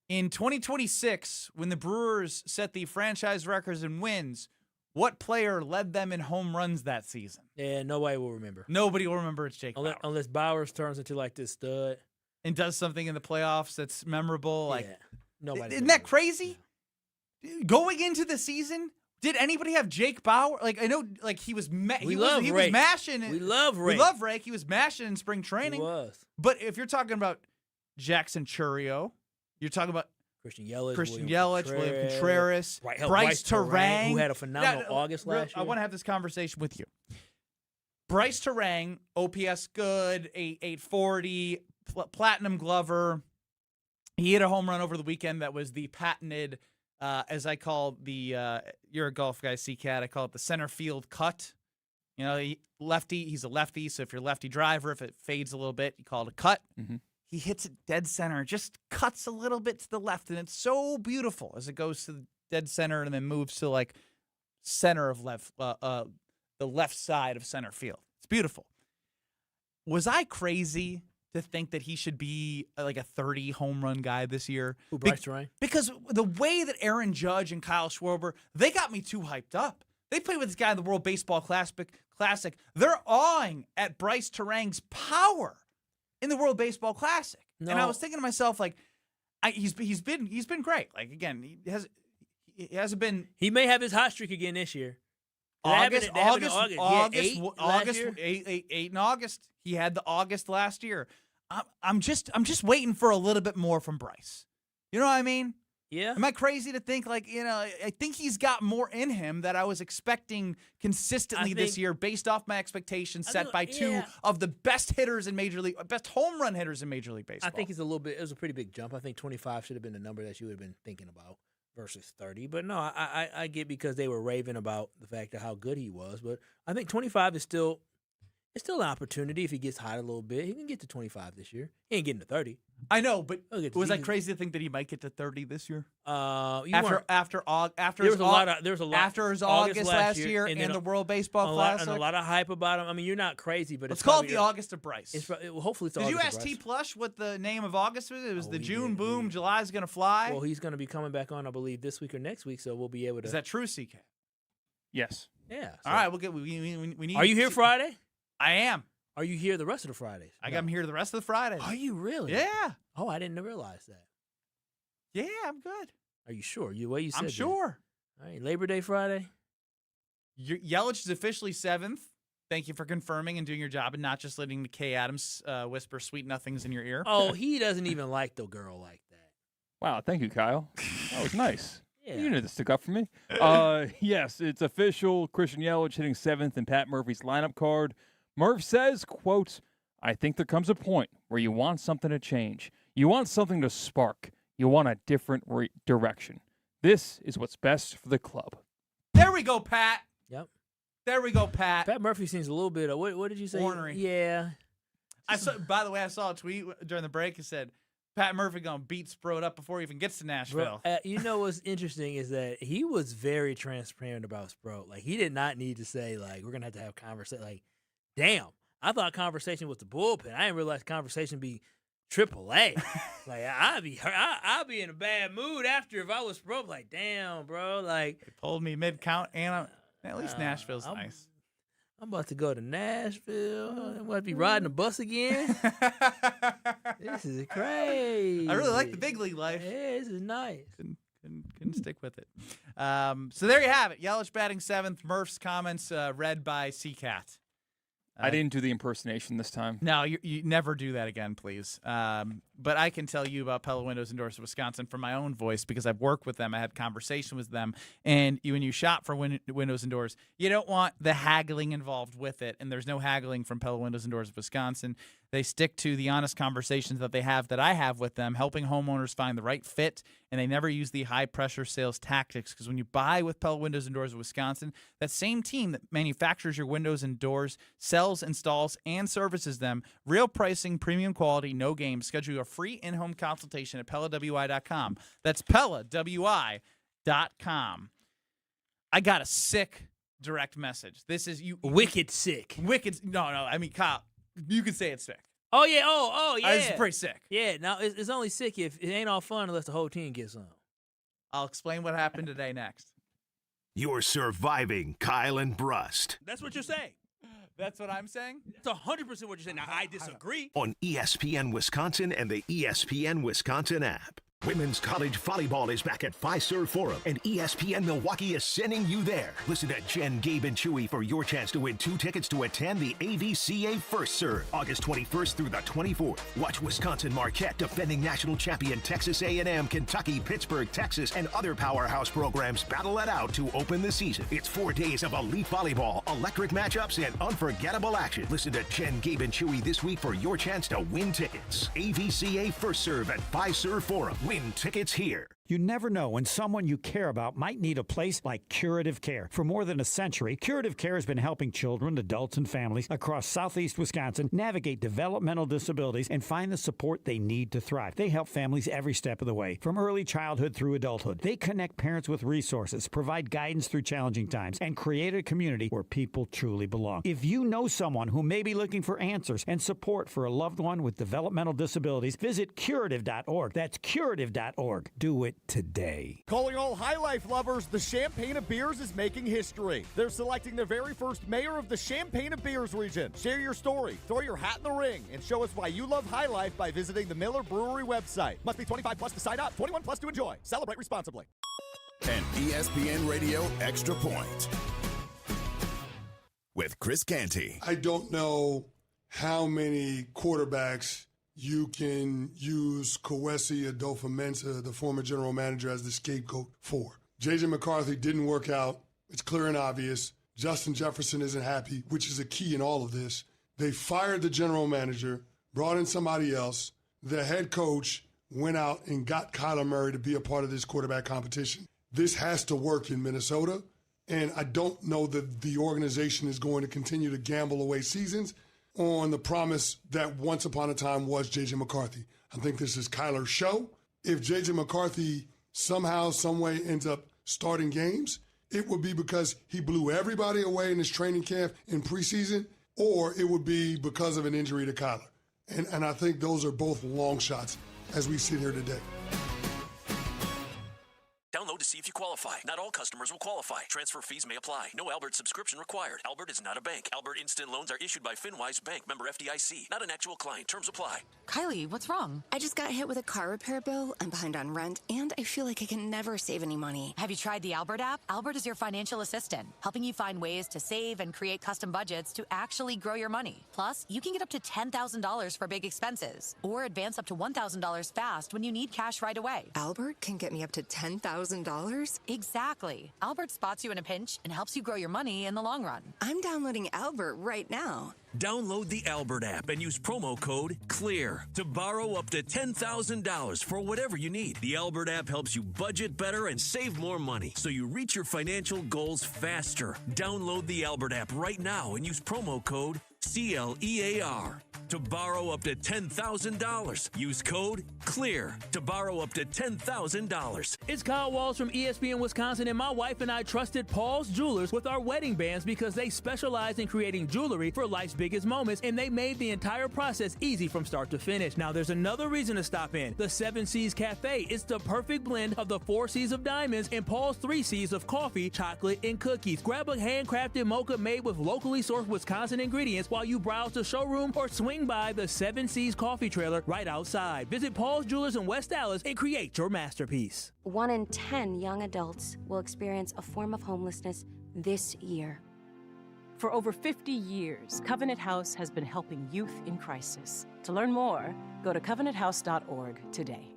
In 2026, when the Brewers set the franchise records in wins, what player led them in home runs that season? Yeah, nobody will remember. Nobody will remember. It's Jake Bauers. Unless Bowers turns into like this stud and does something in the playoffs that's memorable. Like, nobody. Isn't that crazy? Going into the season, did anybody have Jake Bauer? Like, I know, like he was he was mashing. We love Rake. We love Rake. He was mashing in spring training. He was. But if you're talking about Jackson Churio, you're talking about Christian Yelich, William Contreras, Bryce Terang, who had a phenomenal August last year. I want to have this conversation with you. Bryce Terang, OPS good, 840, platinum glover. He hit a home run over the weekend that was the patented, as I call the, you're a golf guy, C-Cat, I call it the center field cut. You know, he's a lefty, so if you're a lefty driver, if it fades a little bit, you call it a cut. Mm-hmm. He hits it dead center, just cuts a little bit to the left, and it's so beautiful as it goes to the dead center and then moves to like center of the left side of center field. It's beautiful. Was I crazy to think that he should be like a 30 home run guy this year? Who, Bryce Terang? Because the way that Aaron Judge and Kyle Schwarber, they got me too hyped up. They played with this guy in the World Baseball Classic. They're awing at Bryce Terang's power in the World Baseball Classic. No. And I was thinking to myself, like, he's been great. Like, again, he hasn't been. He may have his hot streak again this year. August. 8 in August. He had the August last year. I'm just waiting for a little bit more from Bryce. You know what I mean? Yeah. Am I crazy to think, like, you know, I think he's got more in him that I was expecting consistently this year based off my expectations set by two of the best hitters in Major League, best home run hitters in Major League Baseball. I think it was a pretty big jump. I think 25 should have been the number that you would have been thinking about versus 30. But no, I get because they were raving about the fact of how good he was. But I think 25 is still an opportunity if he gets hot a little bit. He can get to 25 this year. He ain't getting to 30. I know, but was I crazy to think that he might get to 30 this year? After his August last year and the World Baseball Classic, and a lot of hype about him. I mean, you're not crazy, but let's call it the August of Bryce. Hopefully, it's Did you ask T Plush what the name of August was? It was the June Boom. July's gonna fly. Well, he's gonna be coming back on, I believe, this week or next week, so we'll be able to. Is that true, CK? Yes. Yeah. All right, we'll get. We need. Are you here Friday? I am. Are you here the rest of the Fridays? I'm here the rest of the Fridays. Are you really? Yeah. Oh, I didn't realize that. Yeah, I'm good. Are you sure? You said I'm sure. All right, Labor Day Friday. Yelich is officially 7th. Thank you for confirming and doing your job and not just letting the Kay Adams whisper sweet nothings in your ear. Oh, he doesn't even like the girl like that. Wow, thank you, Kyle. That was nice. Yeah. You need to stick up for me. Yes, it's official. Christian Yelich hitting 7th in Pat Murphy's lineup card. Murph says, quote, I think there comes a point where you want something to change. You want something to spark. You want a different direction. This is what's best for the club. There we go, Pat. Yep. There we go, Pat. Pat Murphy seems a little bit of, what did you say? Ornery. Yeah. By the way, I saw a tweet during the break. It said, Pat Murphy going to beat Sproat up before he even gets to Nashville. You know what's interesting is that he was very transparent about Sproat. Like, he did not need to say, like, we're going to have conversation. Like, damn, I thought conversation was the bullpen. I didn't realize conversation be AAA. Like I'd be in a bad mood after if I was pro. Like, damn, bro. Like They pulled me mid-count, and at least Nashville's nice. I'm about to go to Nashville. I'm about to be riding a bus again. This is crazy. I really like the big league life. Yeah, this is nice. Couldn't stick with it. So there you have it. Yelich batting 7th. Murph's comments read by C-Cat. I didn't do the impersonation this time. No, you never do that again, please. But I can tell you about Pella Windows and Doors of Wisconsin from my own voice because I've worked with them. I had conversation with them. And when you shop for windows and doors, you don't want the haggling involved with it. And there's no haggling from Pella Windows and Doors of Wisconsin. They stick to the honest conversations that I have with them, helping homeowners find the right fit, and they never use the high-pressure sales tactics because when you buy with Pella Windows and Doors of Wisconsin, that same team that manufactures your windows and doors sells, installs, and services them. Real pricing, premium quality, no games. Schedule your free in-home consultation at PellaWI.com. That's PellaWI.com. I got a sick direct message. This is you. Wicked sick. Wicked. No. I mean, Kyle, you can say it's sick. Oh, yeah. Oh, yeah. It's pretty sick. Yeah. Now, it's only sick if it ain't all fun unless the whole team gets some. I'll explain what happened today next. You're surviving Kyle and Brust. That's what you're saying. That's what I'm saying? That's 100% what you're saying. Now, I disagree. On ESPN Wisconsin and the ESPN Wisconsin app. Women's college volleyball is back at Fiserv Forum, and ESPN Milwaukee is sending you there. Listen to Jen, Gabe, and Chewy for your chance to win 2 tickets to attend the AVCA First Serve, August 21st through the 24th. Watch Wisconsin Marquette defending national champion Texas A&M, Kentucky, Pittsburgh, Texas, and other powerhouse programs battle it out to open the season. It's 4 days of elite volleyball, electric matchups, and unforgettable action. Listen to Jen, Gabe, and Chewy this week for your chance to win tickets. AVCA First Serve at Fiserv Forum. Win tickets here. You never know when someone you care about might need a place like Curative Care. For more than a century, Curative Care has been helping children, adults, and families across southeast Wisconsin navigate developmental disabilities and find the support they need to thrive. They help families every step of the way, from early childhood through adulthood. They connect parents with resources, provide guidance through challenging times, and create a community where people truly belong. If you know someone who may be looking for answers and support for a loved one with developmental disabilities, visit curative.org. That's curative.org. Do it today. Calling all High Life lovers, the Champaign of Beers is making history. They're selecting their very first mayor of the Champaign of Beers region. Share your story, throw your hat in the ring, and show us why you love High Life by visiting the Miller Brewery website. Must be 25 plus to sign up, 21 plus to enjoy. Celebrate responsibly. An ESPN Radio Extra Point with Chris Canty. I don't know how many quarterbacks you can use Kwesi Adolfo-Mensah, the former general manager, as the scapegoat for. J.J. McCarthy didn't work out. It's clear and obvious. Justin Jefferson isn't happy, which is a key in all of this. They fired the general manager, brought in somebody else. The head coach went out and got Kyler Murray to be a part of this quarterback competition. This has to work in Minnesota, and I don't know that the organization is going to continue to gamble away seasons on the promise that once upon a time was J.J. McCarthy. I think this is Kyler's show. If J.J. McCarthy somehow, some way ends up starting games, it would be because he blew everybody away in his training camp in preseason, or it would be because of an injury to Kyler. And I think those are both long shots as we sit here today. Download to see if you qualify. Not all customers will qualify. Transfer fees may apply. No Albert subscription required. Albert is not a bank. Albert Instant Loans are issued by FinWise Bank, member FDIC. Not an actual client. Terms apply. Kylie, what's wrong? I just got hit with a car repair bill. I'm behind on rent, and I feel like I can never save any money. Have you tried the Albert app? Albert is your financial assistant, helping you find ways to save and create custom budgets to actually grow your money. Plus, you can get up to $10,000 for big expenses, or advance up to $1,000 fast when you need cash right away. Albert can get me up to $10,000? Exactly. Albert spots you in a pinch and helps you grow your money in the long run. I'm downloading Albert right now. Download the Albert app and use promo code CLEAR to borrow up to $10,000 for whatever you need. The Albert app helps you budget better and save more money so you reach your financial goals faster. Download the Albert app right now and use promo code CLEAR. to borrow up to $10,000. Use code CLEAR to borrow up to $10,000. It's Kyle Walsh from ESPN Wisconsin, and my wife and I trusted Paul's Jewelers with our wedding bands because they specialize in creating jewelry for life's biggest moments, and they made the entire process easy from start to finish. Now, there's another reason to stop in. The 7 C's Cafe. It's the perfect blend of the 4 C's of diamonds and Paul's 3 C's of coffee, chocolate, and cookies. Grab a handcrafted mocha made with locally sourced Wisconsin ingredients while you browse the showroom or swing by the 7 C's coffee trailer right outside. Visit Paul's Jewelers in West Dallas and create your masterpiece. 1 in 10 young adults will experience a form of homelessness this year. For over 50 years, Covenant House has been helping youth in crisis. To learn more, go to covenanthouse.org today.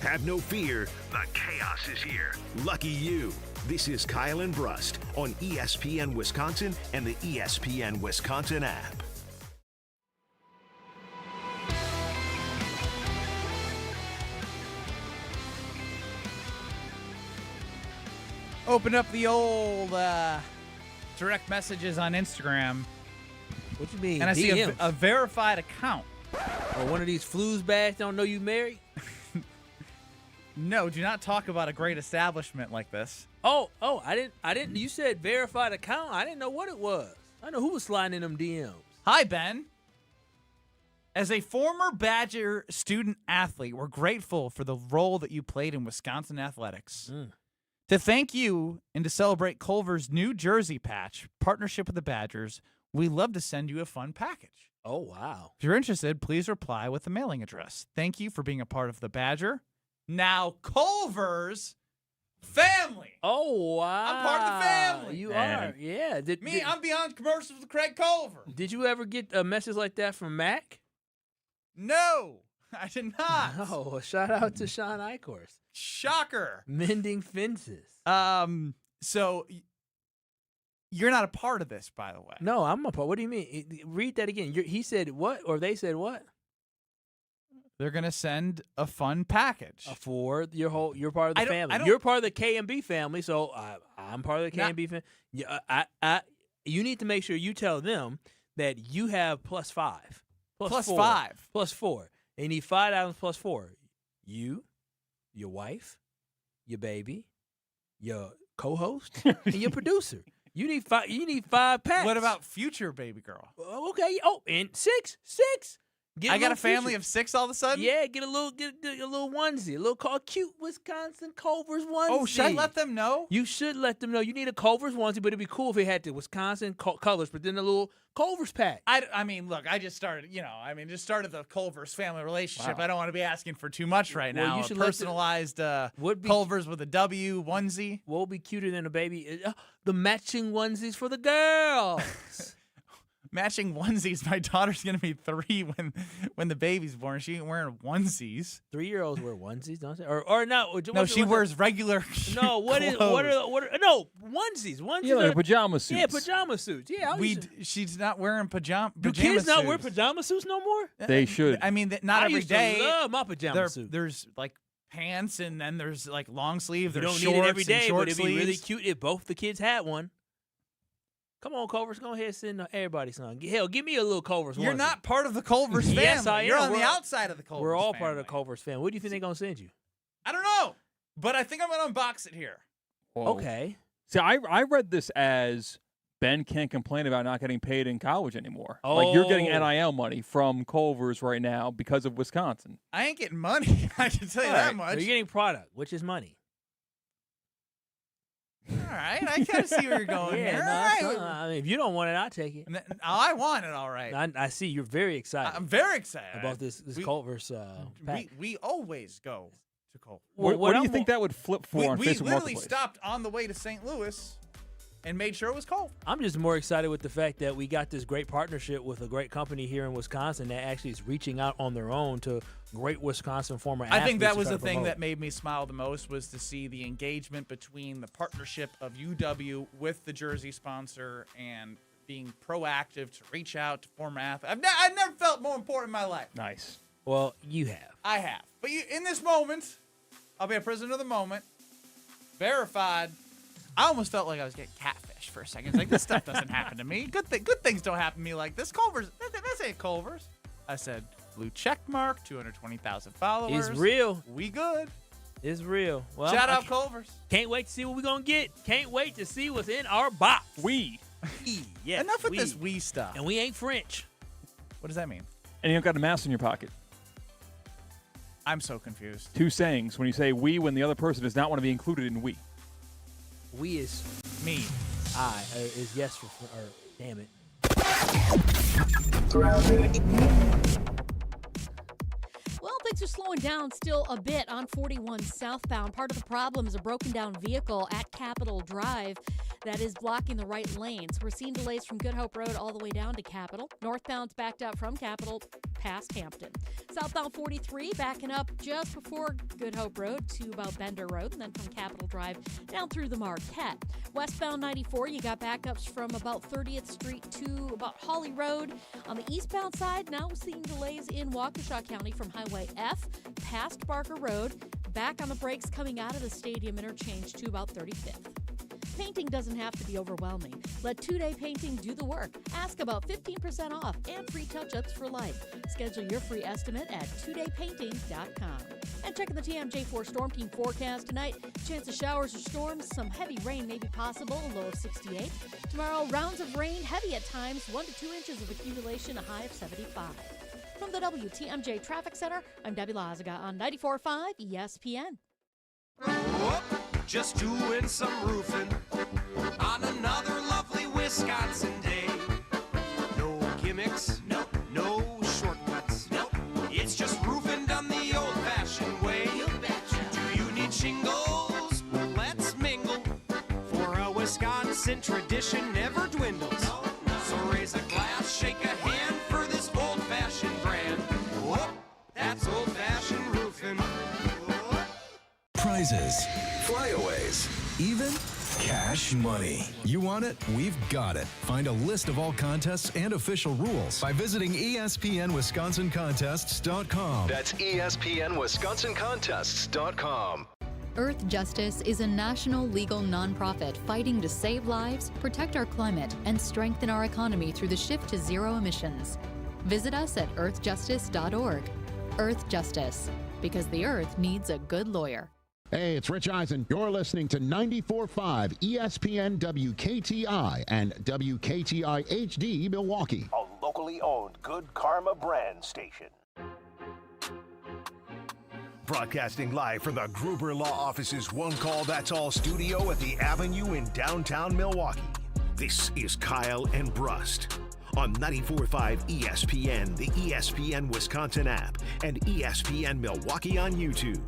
Have no fear, the chaos is here. Lucky you. This is Kyle and Brust on ESPN Wisconsin and the ESPN Wisconsin app. Open up the old direct messages on Instagram. What you mean? And I see DMs? a verified account. Or one of these flus bags don't know you married? No, do not talk about a great establishment like this. Oh, I didn't. You said verified account. I didn't know what it was. I know who was sliding in them DMs. Hi, Ben. As a former Badger student athlete, we're grateful for the role that you played in Wisconsin athletics. To thank you and to celebrate Culver's new jersey patch partnership with the Badgers, we love to send you a fun package. Oh, wow. If you're interested, please reply with the mailing address. Thank you for being a part of the Badger, now Culver's family. Oh, wow. I'm part of the family. You are, yeah. I'm beyond commercials with Craig Culver. Did you ever get a message like that from Mac? No, I did not. Oh, shout out to Sean Eichhorst. Shocker. Mending fences. So you're not a part of this, by the way. No, I'm a part. What do you mean? Read that again. He said what, or they said what? They're gonna send a fun package for you're part of the family. You're part of the KMB family, so I'm part of the KMB family. Yeah, you need to make sure you tell them that you have plus 5. Plus 4, 5. Plus 4. And you need $5 plus 4. You, your wife, your baby, your co-host, and your producer. You need 5. You need 5 packs. What about future baby girl? Okay. Oh, and 6. I got a family of 6 all of a sudden? Yeah, get a little onesie, a little cute Wisconsin Culver's onesie. Oh, should I let them know? You should let them know. You need a Culver's onesie, but it'd be cool if it had the Wisconsin colors, but then a little Culver's pack. I mean, look, I just started, just started the Culver's family relationship. Wow. I don't want to be asking for too much right now. You should personalized Culver's with a W onesie. What would be cuter than a baby? The matching onesies for the girls. Matching onesies. My daughter's gonna be 3 when the baby's born. She ain't wearing onesies. 3-year-olds wear onesies, don't they? Or not? No, she wears regular. No, what are no onesies? Onesies. Yeah, like pajama suits. Yeah, pajama suits. Yeah, she's not wearing pajama. Do kids suits. not wear pajama suits no more? They should. I mean, not every day. I love my pajama suit. There's like pants, and then there's like long sleeve. You There's don't shorts need it every day, and short but it'd sleeves. be really cute if both the kids had one. Come on, Culver's. Go ahead and send everybody some. Hell, give me a little Culver's. You're not part of the Culver's family. Yes, I am. You're on the outside of the Culver's We're all family. part of the Culver's family. What do you think they're going to send you? I don't know, but I think I'm going to unbox it here. Whoa. Okay. See, I read this as Ben can't complain about not getting paid in college anymore. Like, you're getting NIL money from Culver's right now because of Wisconsin. I ain't getting money. I can tell you that much. So you're getting product, which is money. All right, I kind of see where you're going here. I mean, if you don't want it, I'll take it. I want it, all right. I see you're very excited. I'm very excited about this Culver's pack. We always go to Culver's. What do you think that would flip for on Facebook We literally Marketplace? stopped on the way to St. Louis and made sure it was cold. I'm just more excited with the fact that we got this great partnership with a great company here in Wisconsin that actually is reaching out on their own to great Wisconsin former athletes. I think that to was try the to thing promote. that made me smile the most was to see the engagement between the partnership of UW with the jersey sponsor and being proactive to reach out to former athletes. I've never felt more important in my life. Nice. Well, you have. I have. But in this moment, I'll be a prisoner of the moment. Verified I almost felt like I was getting catfish for a second. It's like, this stuff doesn't happen to me. Good things don't happen to me like this. Culver's, this ain't Culver's. I said, blue check mark, 220,000 followers. It's real. We good. It's real. Well, Shout out Culver's. Can't wait to see what we're going to get. Can't wait to see what's in our box. Yes, Enough with this we stuff. And we ain't French. What does that mean? And you don't got a mouse in your pocket. I'm so confused. Two sayings when you say we when the other person does not want to be included in we. We is me. I is yes for or damn it. Well, things are slowing down still a bit on 41 southbound. Part of the problem is a broken down vehicle at Capitol Drive that is blocking the right lanes. We're seeing delays from Good Hope Road all the way down to Capitol. Northbound's backed up from Capitol past Hampton. Southbound 43 backing up just before Good Hope Road to about Bender Road, and then from Capitol Drive down through the Marquette. Westbound 94, you got backups from about 30th Street to about Holly Road. On the eastbound side, now we're seeing delays in Waukesha County from Highway F past Barker Road, back on the brakes coming out of the stadium interchange to about 35th. Painting doesn't have to be overwhelming. Let 2-Day Painting do the work. Ask about 15% off and free touch-ups for life. Schedule your free estimate at 2daypainting.com. And checking the TMJ4 Storm Team forecast tonight. Chance of showers or storms. Some heavy rain may be possible, a low of 68. Tomorrow, rounds of rain, heavy at times, 1 to 2 inches of accumulation, a high of 75. From the WTMJ Traffic Center, I'm Debbie Lazaga on 94.5 ESPN. Just doing some roofing on another lovely Wisconsin day. No gimmicks, no shortcuts, it's just roofing done the old-fashioned way. Do you need shingles? Let's mingle, for a Wisconsin tradition never dwindles. So raise a glass, shake a hand for this old-fashioned brand. Whoop, that's old-fashioned roofing. Prizes, flyaways, even cash money. You want it? We've got it. Find a list of all contests and official rules by visiting ESPNWisconsinContests.com. That's ESPNWisconsinContests.com. Earth Justice is a national legal nonprofit fighting to save lives, protect our climate, and strengthen our economy through the shift to zero emissions. Visit us at earthjustice.org. Earth Justice, because the earth needs a good lawyer. Hey, it's Rich Eisen. You're listening to 94.5 ESPN WKTI and WKTI HD Milwaukee. A locally owned Good Karma brand station. Broadcasting live from the Gruber Law Office's One Call That's All studio at the Avenue in downtown Milwaukee. This is Kyle and Brust on 94.5 ESPN, the ESPN Wisconsin app, and ESPN Milwaukee on YouTube.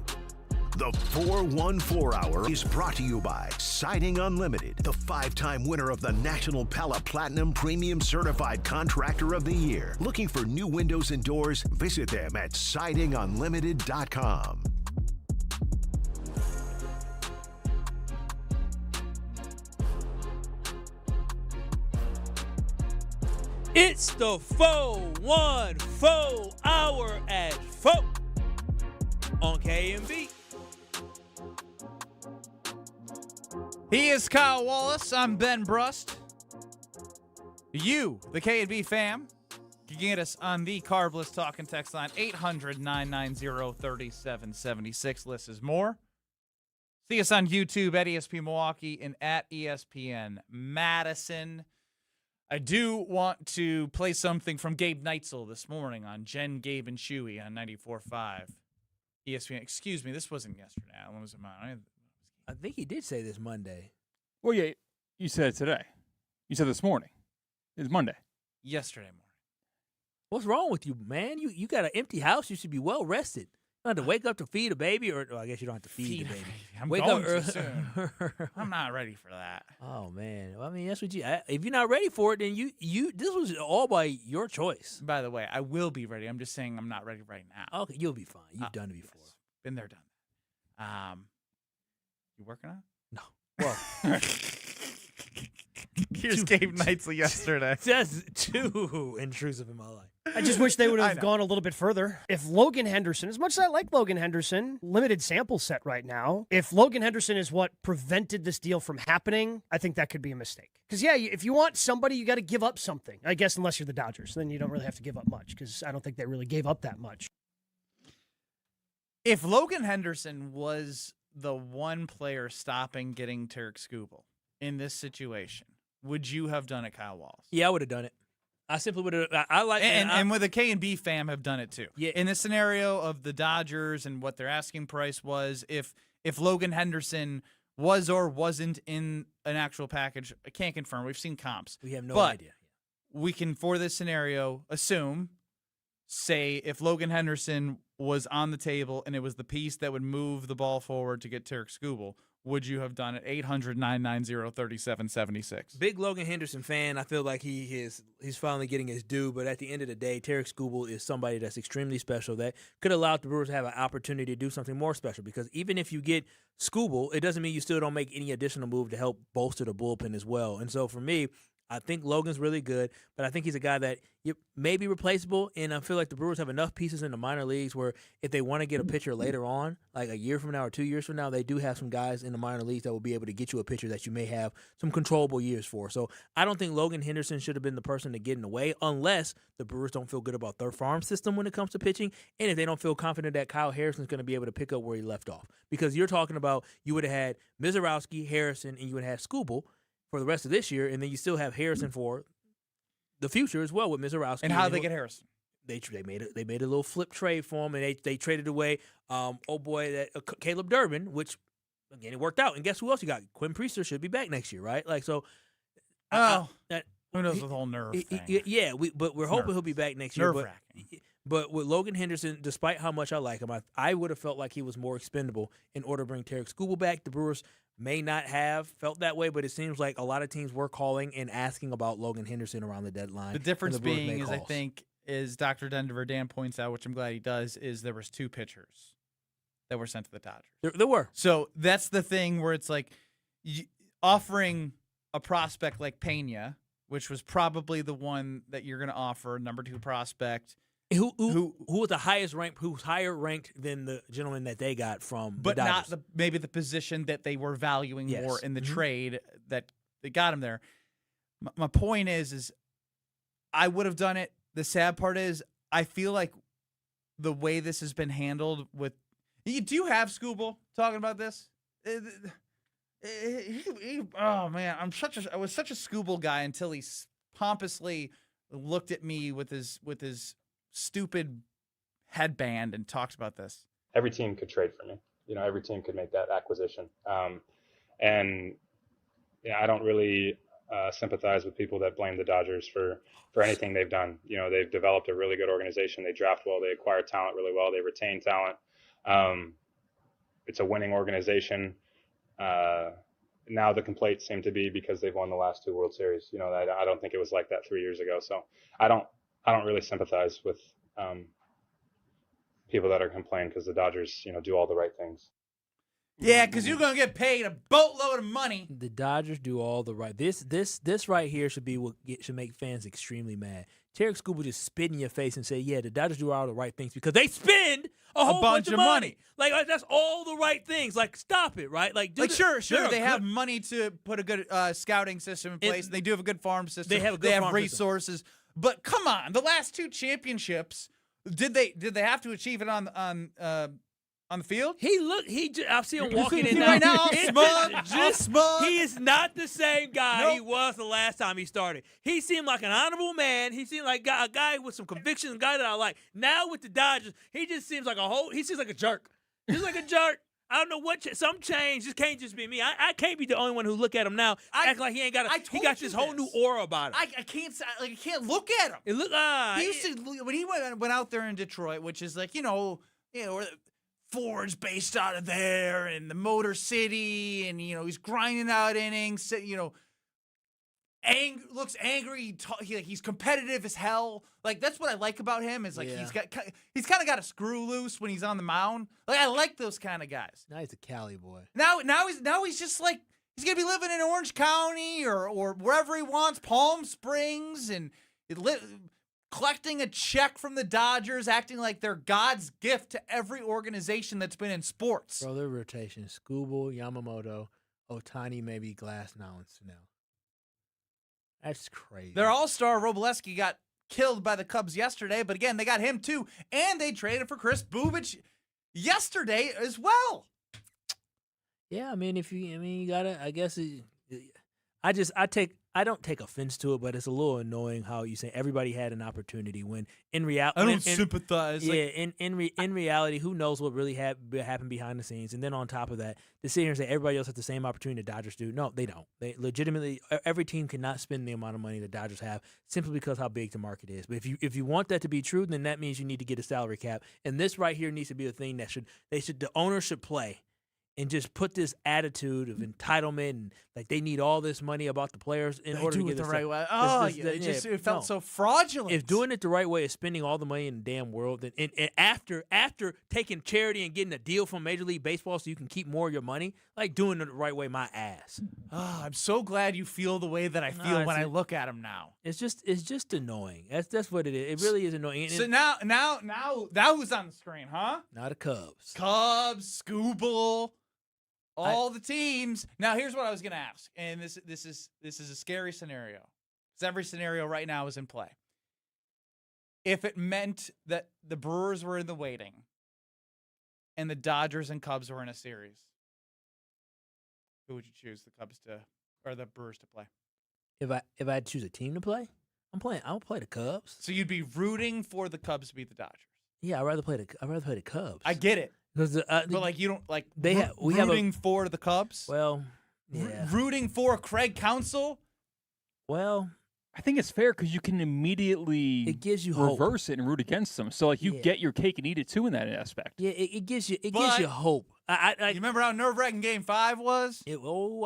The 414 Hour is brought to you by Siding Unlimited, the 5-time winner of the National Pella Platinum Premium Certified Contractor of the Year. Looking for new windows and doors? Visit them at sidingunlimited.com. It's the 414 Hour at 4 on KMB. He is Kyle Wallace. I'm Ben Brust. You, the K&B fam, can get us on the Carbless Talk and Text line 800-990-3776. List is more. See us on YouTube at ESPN Milwaukee and at ESPN Madison. I do want to play something from Gabe Neitzel this morning on Jen, Gabe, and Chewy on 94.5 ESPN. Excuse me, this wasn't yesterday. When was it mine? I think he did say this Monday. Well, yeah, you said it today. You said this morning. It's Monday. Yesterday morning. What's wrong with you, man? You got an empty house. You should be well rested. You don't have to wake up to feed a baby, or well, I guess you don't have to feed the baby. I'm wake going up too soon. I'm not ready for that. Oh man, well, I mean that's what you. If you're not ready for it, then you. This was all by your choice. By the way, I will be ready. I'm just saying I'm not ready right now. Okay, you'll be fine. You've done it before. Yes. Been there, done that. You working on it? No. Well, here's Gabe Neitzel yesterday. That's too intrusive in my life. I just wish they would have gone a little bit further. If Logan Henderson, as much as I like Logan Henderson, limited sample set right now, if Logan Henderson is what prevented this deal from happening, I think that could be a mistake. Because, yeah, if you want somebody, you got to give up something. I guess unless you're the Dodgers. Then you don't really have to give up much because I don't think they really gave up that much. If Logan Henderson was the one player stopping getting Tarik Skubal in this situation, would you have done it, Kyle Wallace? Yeah, I would have done it. I simply would have. I like and with the K and B fam have done it too. Yeah. In the scenario of the Dodgers and what their asking price was, if Logan Henderson was or wasn't in an actual package, I can't confirm. We've seen comps. We have no but idea. We can, for this scenario, say if Logan Henderson was on the table and it was the piece that would move the ball forward to get Tarik Skubal, would you have done it? 800-990-3776. Big Logan Henderson fan. I feel like he's finally getting his due, but at the end of the day, Tarik Skubal is somebody that's extremely special that could allow the Brewers to have an opportunity to do something more special, because even if you get Skubal, it doesn't mean you still don't make any additional move to help bolster the bullpen as well. And so for me, I think Logan's really good, but I think he's a guy that may be replaceable, and I feel like the Brewers have enough pieces in the minor leagues where if they want to get a pitcher later on, like a year from now or 2 years from now, they do have some guys in the minor leagues that will be able to get you a pitcher that you may have some controllable years for. So I don't think Logan Henderson should have been the person to get in the way unless the Brewers don't feel good about their farm system when it comes to pitching, and if they don't feel confident that Kyle Harrison's going to be able to pick up where he left off. Because you're talking about you would have had Mizorowski, Harrison, and you would have had Skubal for the rest of this year, and then you still have Harrison for the future as well with Mizorowski. And how they get Harrison? They made a little flip trade for him, and they traded away Caleb Durbin, which again it worked out. And guess who else you got? Quinn Priester should be back next year, right? Like so. Who knows with the whole nerve thing? Yeah, but we're hoping he'll be back next year. Nerve-wracking. But with Logan Henderson, despite how much I like him, I would have felt like he was more expendable in order to bring Tarik Skubal back. The Brewers may not have felt that way, but it seems like a lot of teams were calling and asking about Logan Henderson around the deadline. The difference being is, I think, is Dr. Denver Dan points out, which I'm glad he does, is there was 2 pitchers that were sent to the Dodgers. There were. So that's the thing where it's like offering a prospect like Pena, which was probably the one that you're going to offer, number 2 prospect. Who was the highest ranked? Who's higher ranked than the gentleman that they got from? But the Dodgers? not maybe the position that they were valuing more in the trade that they got him there. My point is I would have done it. The sad part is I feel like the way this has been handled with. Do you have Skubal talking about this? Oh man, I was such a Skubal guy until he pompously looked at me with his stupid headband and talked about this. Every team could trade for me. Every team could make that acquisition. And I don't really sympathize with people that blame the Dodgers for anything they've done. They've developed a really good organization. They draft well. They acquire talent really well. They retain talent. It's a winning organization. Now the complaints seem to be because they've won the last 2 World Series. I don't think it was like that 3 years ago. So I don't really sympathize with people that are complaining because the Dodgers, do all the right things. Yeah, because you're gonna get paid a boatload of money. The Dodgers do all the right. This right here should be what should make fans extremely mad. Tarik Skubal just spit in your face and say, "Yeah, the Dodgers do all the right things because they spend a whole bunch of money. Like that's all the right things. Like stop it, right? Sure. They have money to put a good scouting system in place. They do have a good farm system. They have a good farm resources. System. But come on, the last 2 championships, did they have to achieve it on the field? I see him walking in right now. Smug. He is not the same guy he was the last time he started. He seemed like an honorable man. He seemed like a guy with some convictions, a guy that I like. Now with the Dodgers, he just seems like he seems like a jerk. He's like a jerk. I don't know what some change. This can't just be me. I can't be the only one who look at him now. Act like he ain't got. He got this whole new aura about him. I can't look at him. It look. He used to when he went out there in Detroit, which is like Ford's based out of there, and the Motor City, and he's grinding out innings. Looks angry. He's competitive as hell. Like that's what I like about him. Is like he's kind of got a screw loose when he's on the mound. Like I like those kind of guys. Now he's a Cali boy. Now he's just like he's gonna be living in Orange County or wherever he wants, Palm Springs, and collecting a check from the Dodgers, acting like they're God's gift to every organization that's been in sports. Bro, their rotation: Skubal, Yamamoto, Ohtani, maybe Glass, now and Snell. That's crazy. Their all-star Robleski got killed by the Cubs yesterday, but again, they got him too, and they traded for Chris Bubich yesterday as well. Yeah, I mean, you gotta. I guess I don't take offense to it, but it's a little annoying how you say everybody had an opportunity when in reality. I don't sympathize. Yeah, in reality, who knows what really happened behind the scenes? And then on top of that, to sit here and say everybody else has the same opportunity the Dodgers do. No, they don't. They legitimately, every team cannot spend the amount of money the Dodgers have simply because how big the market is. But if you want that to be true, then that means you need to get a salary cap. And this right here needs to be a thing that the owner should play. And just put this attitude of entitlement and like they need all this money about the players in order to get it the this right way. It felt so fraudulent. If doing it the right way is spending all the money in the damn world, then and after taking charity and getting a deal from Major League Baseball so you can keep more of your money, like doing it the right way, my ass. I'm so glad you feel the way that I feel when I look at him now. It's just annoying. That's what it is. It really is annoying. So now who's on the screen, huh? Now the Cubs. Cubs, Skubal. All the teams. Now, here's what I was going to ask, and this is a scary scenario, because every scenario right now is in play. If it meant that the Brewers were in the waiting, and the Dodgers and Cubs were in a series, who would you choose, the Cubs to or the Brewers to play? If I had to choose a team to play, I'll play the Cubs. So you'd be rooting for the Cubs to beat the Dodgers. Yeah, I'd rather play the Cubs. I get it. But like you don't like rooting for the Cubs. Well, yeah. Rooting for Craig Counsell. Well, I think it's fair because you can immediately gives you reverse it and root against them. So like you get your cake and eat it too in that aspect. Yeah, it gives you hope. You remember how nerve-wracking Game 5 was? Do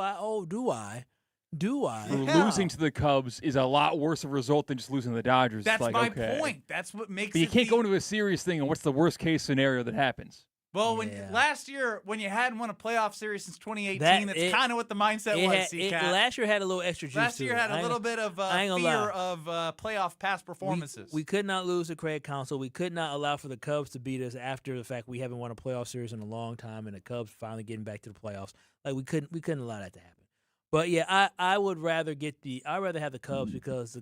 I? Losing to the Cubs is a lot worse of a result than just losing to the Dodgers. That's like, my okay. point. That's what makes but it. You can't go into a serious thing and what's the worst case scenario that happens? Well, last year, when you hadn't won a playoff series since 2018, that's kind of what the mindset was, C-Cat. Last year had a little extra juice Last year had a little bit of fear of playoff past performances. We could not lose to Craig Counsell. We could not allow for the Cubs to beat us after the fact we haven't won a playoff series in a long time, and the Cubs finally getting back to the playoffs. Like we couldn't allow that to happen. But yeah, I would rather I'd rather have the Cubs because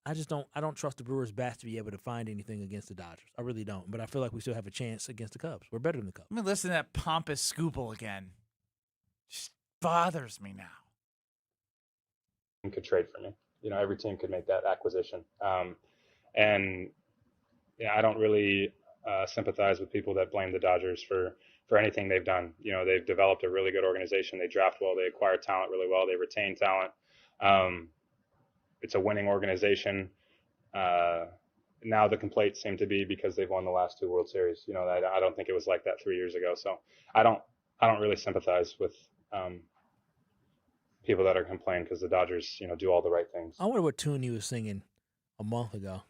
I don't trust the Brewers' bats to be able to find anything against the Dodgers. I really don't. But I feel like we still have a chance against the Cubs. We're better than the Cubs. Let me listen to that pompous Skubal again. Just bothers me now. Could trade for me. Every team could make that acquisition. And I don't really sympathize with people that blame the Dodgers for anything they've done. They've developed a really good organization. They draft well. They acquire talent really well. They retain talent. It's a winning organization. Now the complaints seem to be because they've won the last 2 World Series. I don't think it was like that 3 years ago. So I don't really sympathize with people that are complaining because the Dodgers, do all the right things. I wonder what tune he was singing a month ago.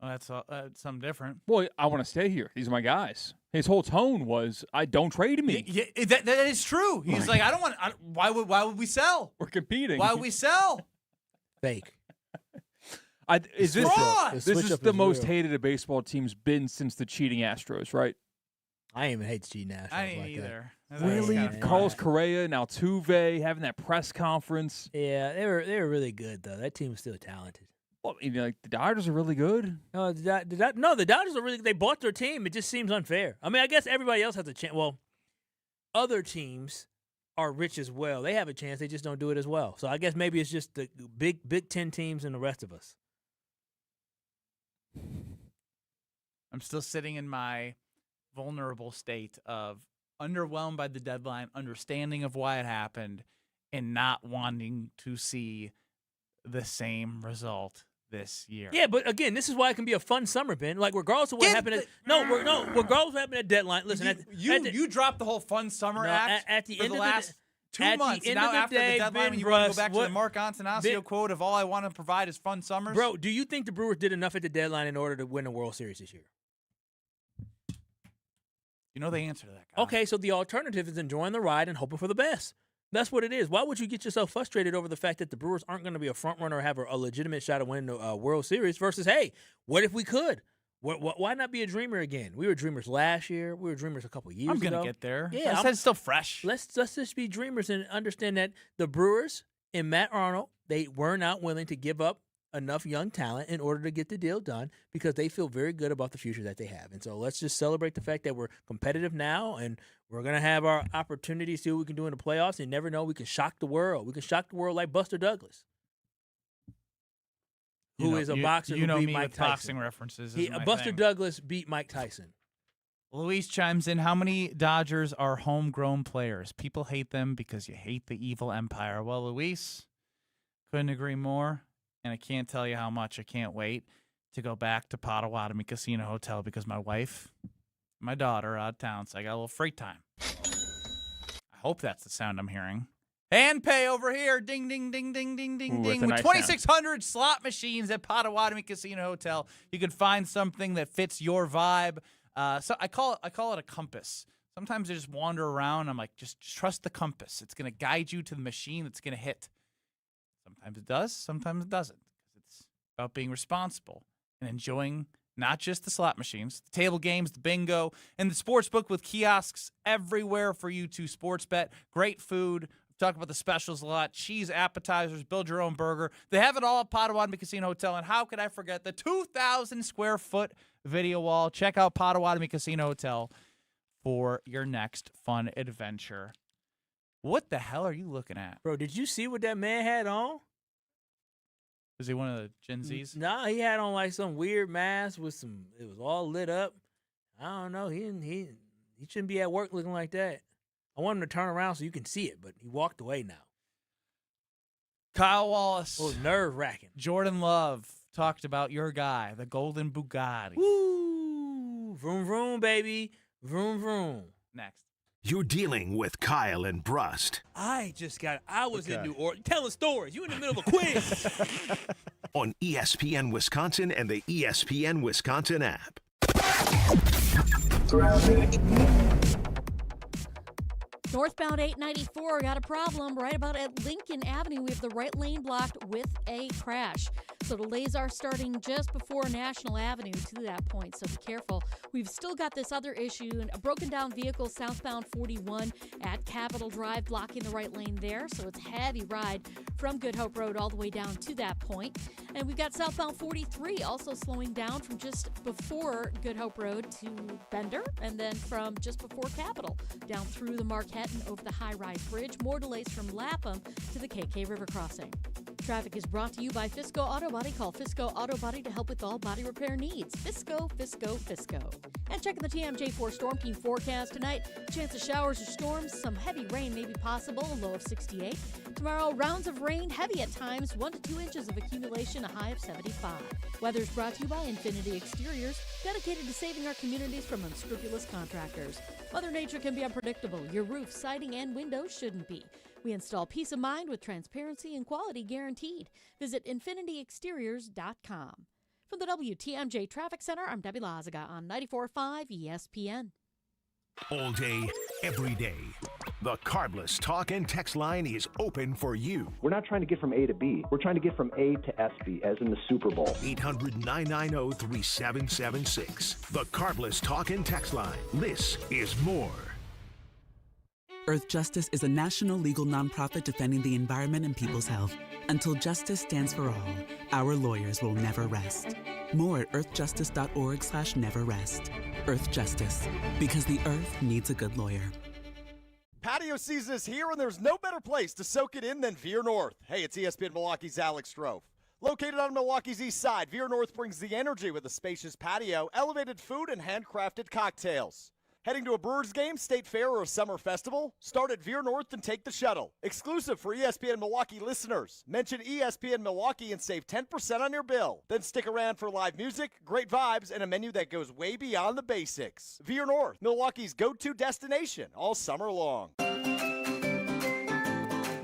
Well, that's something different. Boy, I want to stay here. These are my guys. His whole tone was, "I don't trade me." Yeah, that is true. He's like, I don't want. Why would we sell? We're competing. Why would we sell? Fake. This is the most hated a baseball team's been since the cheating Astros, right? I ain't even hate the cheating Astros. I ain't like either. Really? Carlos Correa and Altuve having that press conference. Yeah, they were really good though. That team was still talented. Well, the Dodgers are really good. No, the Dodgers are really. They bought their team. It just seems unfair. I mean, I guess everybody else has a chance. Well, other teams are rich as well. They have a chance. They just don't do it as well. So I guess maybe it's just the Big Ten teams and the rest of us. I'm still sitting in my vulnerable state of underwhelmed by the deadline, understanding of why it happened, and not wanting to see the same result this year. Yeah, but again, this is why it can be a fun summer, Ben. Like regardless of what happened, regardless of what happened at deadline. Listen, you dropped the whole fun summer act at the for end the of last 2 months. Now after the deadline, when you want to go back to the Mark Antanasio quote of all I want to provide is fun summers. Bro, do you think the Brewers did enough at the deadline in order to win the World Series this year? You know the answer to that, guy. Okay, so the alternative is enjoying the ride and hoping for the best. That's what it is. Why would you get yourself frustrated over the fact that the Brewers aren't going to be a front runner or have a legitimate shot at winning the World Series versus, hey, what if we could? Why not be a dreamer again? We were dreamers last year. We were dreamers a couple years ago. I'm going to get there. Yeah, it's still fresh. Let's just be dreamers and understand that the Brewers and Matt Arnold, they were not willing to give up enough young talent in order to get the deal done because they feel very good about the future that they have. And so let's just celebrate the fact that we're competitive now and we're going to have our opportunities, see what we can do in the playoffs. And you never know, we can shock the world. We can shock the world like Buster Douglas. Who is a boxer who beat Mike Tyson. Boxing references. Buster Douglas beat Mike Tyson. Luis chimes in, how many Dodgers are homegrown players? People hate them because you hate the evil empire. Well, Luis, couldn't agree more, and I can't tell you how much I can't wait to go back to Potawatomi Casino Hotel because my wife, my daughter are out of town, so I got a little free time. I hope that's the sound I'm hearing. Hand pay over here. Ding, ding, ding, ding, ding, ding, ding. With nice 2,600 slot machines at Potawatomi Casino Hotel, you can find something that fits your vibe. So I call it a compass. Sometimes I just wander around. I'm like, just trust the compass. It's going to guide you to the machine that's going to hit. Sometimes it does. Sometimes it doesn't. It's about being responsible and enjoying not just the slot machines, the table games, the bingo, and the sports book with kiosks everywhere for you to sports bet. Great food. Talk about the specials a lot. Cheese appetizers, build your own burger. They have it all at Potawatomi Casino Hotel. And how could I forget the 2,000 square foot video wall? Check out Potawatomi Casino Hotel for your next fun adventure. What the hell are you looking at? Bro, did you see what that man had on? Was he one of the Gen Zs? Nah, he had on like some weird mask with some, it was all lit up. I don't know. He shouldn't be at work looking like that. I want him to turn around so you can see it, but he walked away now. Kyle Wallace. It was nerve-wracking. Jordan Love talked about your guy, the Golden Bugatti. Woo! Vroom, vroom, baby. Vroom, vroom. Next. You're dealing with Kyle and Brust. I was in New Orleans telling stories. You in the middle of a quiz. On ESPN Wisconsin and the ESPN Wisconsin app. Northbound 894 got a problem right about at Lincoln Avenue. We have the right lane blocked with a crash. So delays are starting just before National Avenue to that point, so be careful. We've still got this other issue, a broken down vehicle southbound 41 at Capitol Drive blocking the right lane there, so it's a heavy ride from Good Hope Road all the way down to that point. And we've got southbound 43 also slowing down from just before Good Hope Road to Bender, and then from just before Capitol down through the Marquette and over the high-rise bridge. More delays from Lapham to the KK River crossing. Traffic is brought to you by Fisco Auto Body. Call Fisco Auto Body to help with all body repair needs. Fisco, Fisco, Fisco. And checking the TMJ4 Storm Team forecast tonight. Chance of showers or storms. Some heavy rain may be possible. A low of 68. Tomorrow, rounds of rain, heavy at times. 1 to 2 inches of accumulation. A high of 75. Weather's brought to you by Infinity Exteriors, dedicated to saving our communities from unscrupulous contractors. Mother Nature can be unpredictable. Your roof, siding, and windows shouldn't be. We install peace of mind with transparency and quality guaranteed. Visit infinityexteriors.com. From the WTMJ Traffic Center, I'm Debbie Lazaga on 94.5 ESPN. All day, every day. The Carbless talk and text line is open for you. We're not trying to get from A to B. We're trying to get from A to SB, as in the Super Bowl. 800-990-3776. The Carbless talk and text line. This is more. Earth Justice is a national legal nonprofit defending the environment and people's health. Until justice stands for all, our lawyers will never rest. More at earthjustice.org/neverrest. Earth Justice, because the earth needs a good lawyer. Patio season is here, and there's no better place to soak it in than Veer North. Hey, it's ESPN Milwaukee's Alex Strofe. Located on Milwaukee's east side, Veer North brings the energy with a spacious patio, elevated food, and handcrafted cocktails. Heading to a Brewers game, state fair, or a summer festival? Start at Veer North and take the shuttle. Exclusive for ESPN Milwaukee listeners. Mention ESPN Milwaukee and save 10% on your bill. Then stick around for live music, great vibes, and a menu that goes way beyond the basics. Veer North, Milwaukee's go-to destination all summer long.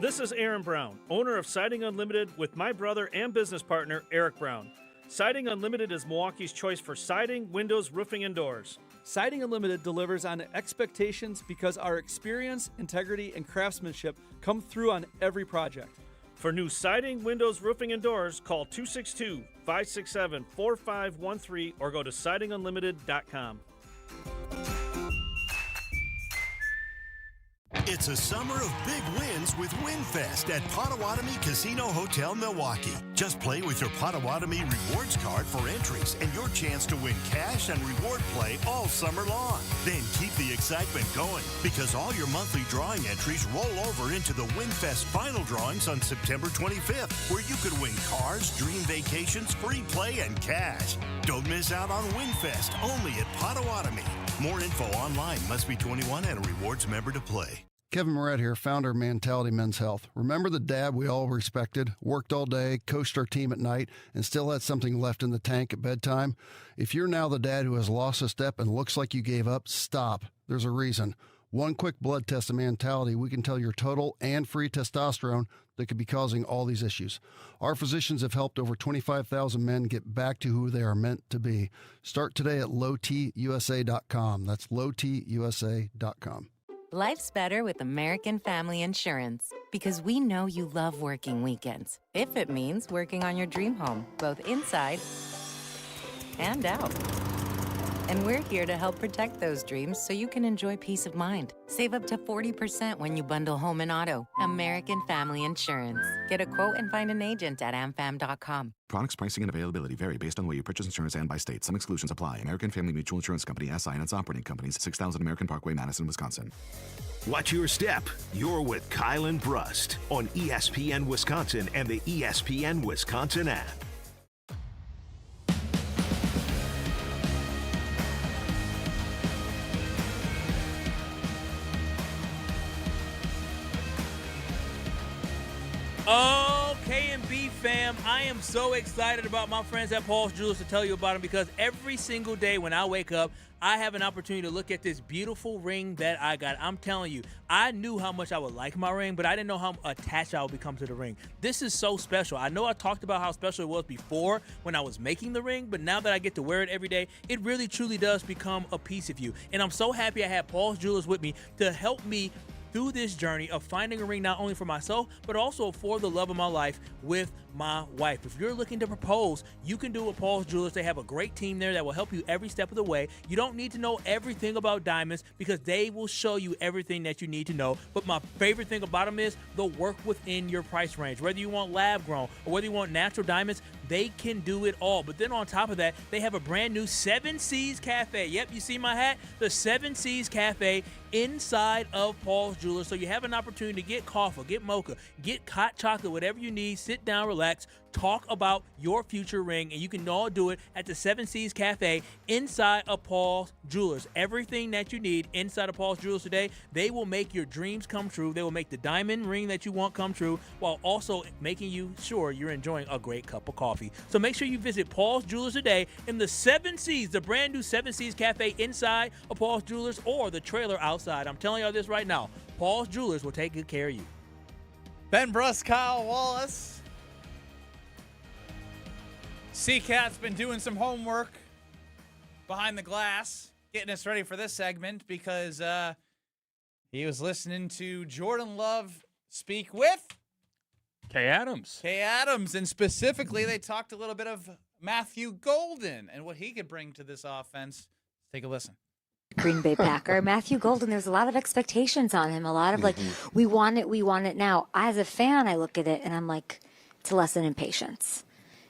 This is Aaron Brown, owner of Siding Unlimited with my brother and business partner, Eric Brown. Siding Unlimited is Milwaukee's choice for siding, windows, roofing, and doors. Siding Unlimited delivers on expectations because our experience, integrity, and craftsmanship come through on every project. For new siding, windows, roofing, and doors, call 262-567-4513 or go to sidingunlimited.com. It's a summer of big wins with WinFest at Potawatomi Casino Hotel, Milwaukee. Just play with your Potawatomi Rewards card for entries and your chance to win cash and reward play all summer long. Then keep the excitement going because all your monthly drawing entries roll over into the WinFest final drawings on September 25th, where you could win cars, dream vacations, free play, and cash. Don't miss out on WinFest, only at Potawatomi. More info online. Must be 21 and a rewards member to play. Kevin Moret here, founder of Mentality Men's Health. Remember the dad we all respected, worked all day, coached our team at night, and still had something left in the tank at bedtime? If you're now the dad who has lost a step and looks like you gave up, stop. There's a reason. One quick blood test of Mentality, we can tell your total and free testosterone that could be causing all these issues. Our physicians have helped over 25,000 men get back to who they are meant to be. Start today at lowtusa.com. That's lowtusa.com. Life's better with American Family Insurance because we know you love working weekends, if it means working on your dream home, both inside and out. And we're here to help protect those dreams so you can enjoy peace of mind. Save up to 40% when you bundle home and auto. American Family Insurance. Get a quote and find an agent at amfam.com. Products, pricing, and availability vary based on the way you purchase insurance and by state. Some exclusions apply. American Family Mutual Insurance Company, SI, and its operating companies, 6000 American Parkway, Madison, Wisconsin. Watch your step. You're with Kyle and Brust on ESPN Wisconsin and the ESPN Wisconsin app. Oh, K&B fam, I am so excited about my friends at Paul's Jewelers to tell you about them because every single day when I wake up, I have an opportunity to look at this beautiful ring that I got. I'm telling you, I knew how much I would like my ring, but I didn't know how attached I would become to the ring. This is so special. I know I talked about how special it was before when I was making the ring, but now that I get to wear it every day, it really truly does become a piece of you. And I'm so happy I had Paul's Jewelers with me to help me through this journey of finding a ring not only for myself, but also for the love of my life with my wife. If you're looking to propose, you can do it with Paul's Jewelers. They have a great team there that will help you every step of the way. You don't need to know everything about diamonds because they will show you everything that you need to know. But my favorite thing about them is they'll work within your price range. Whether you want lab grown or whether you want natural diamonds, they can do it all. But then on top of that, they have a brand new 7 Seas Cafe. Yep, you see my hat? The 7 Seas Cafe inside of Paul's Jewelers. So you have an opportunity to get coffee, get mocha, get hot chocolate, whatever you need, sit down, relax, talk about your future ring, and you can all do it at the 7 Seas Cafe inside of Paul's Jewelers. Everything that you need inside of Paul's Jewelers today, they will make your dreams come true. They will make the diamond ring that you want come true while also making you sure you're enjoying a great cup of coffee. So make sure you visit Paul's Jewelers today in the 7 Seas, the brand new 7 Seas Cafe inside of Paul's Jewelers or the trailer outside. I'm telling y'all this right now. Paul's Jewelers will take good care of you. Ben Brust, Kyle Wallace. C-Cat's been doing some homework behind the glass, getting us ready for this segment because he was listening to Jordan Love speak with Kay Adams. Kay Adams, and specifically they talked a little bit of Matthew Golden and what he could bring to this offense. Take a listen. Green Bay Packer. Matthew Golden, there's a lot of expectations on him, a lot of we want it now. As a fan, I look at it and I'm like, it's a lesson in patience.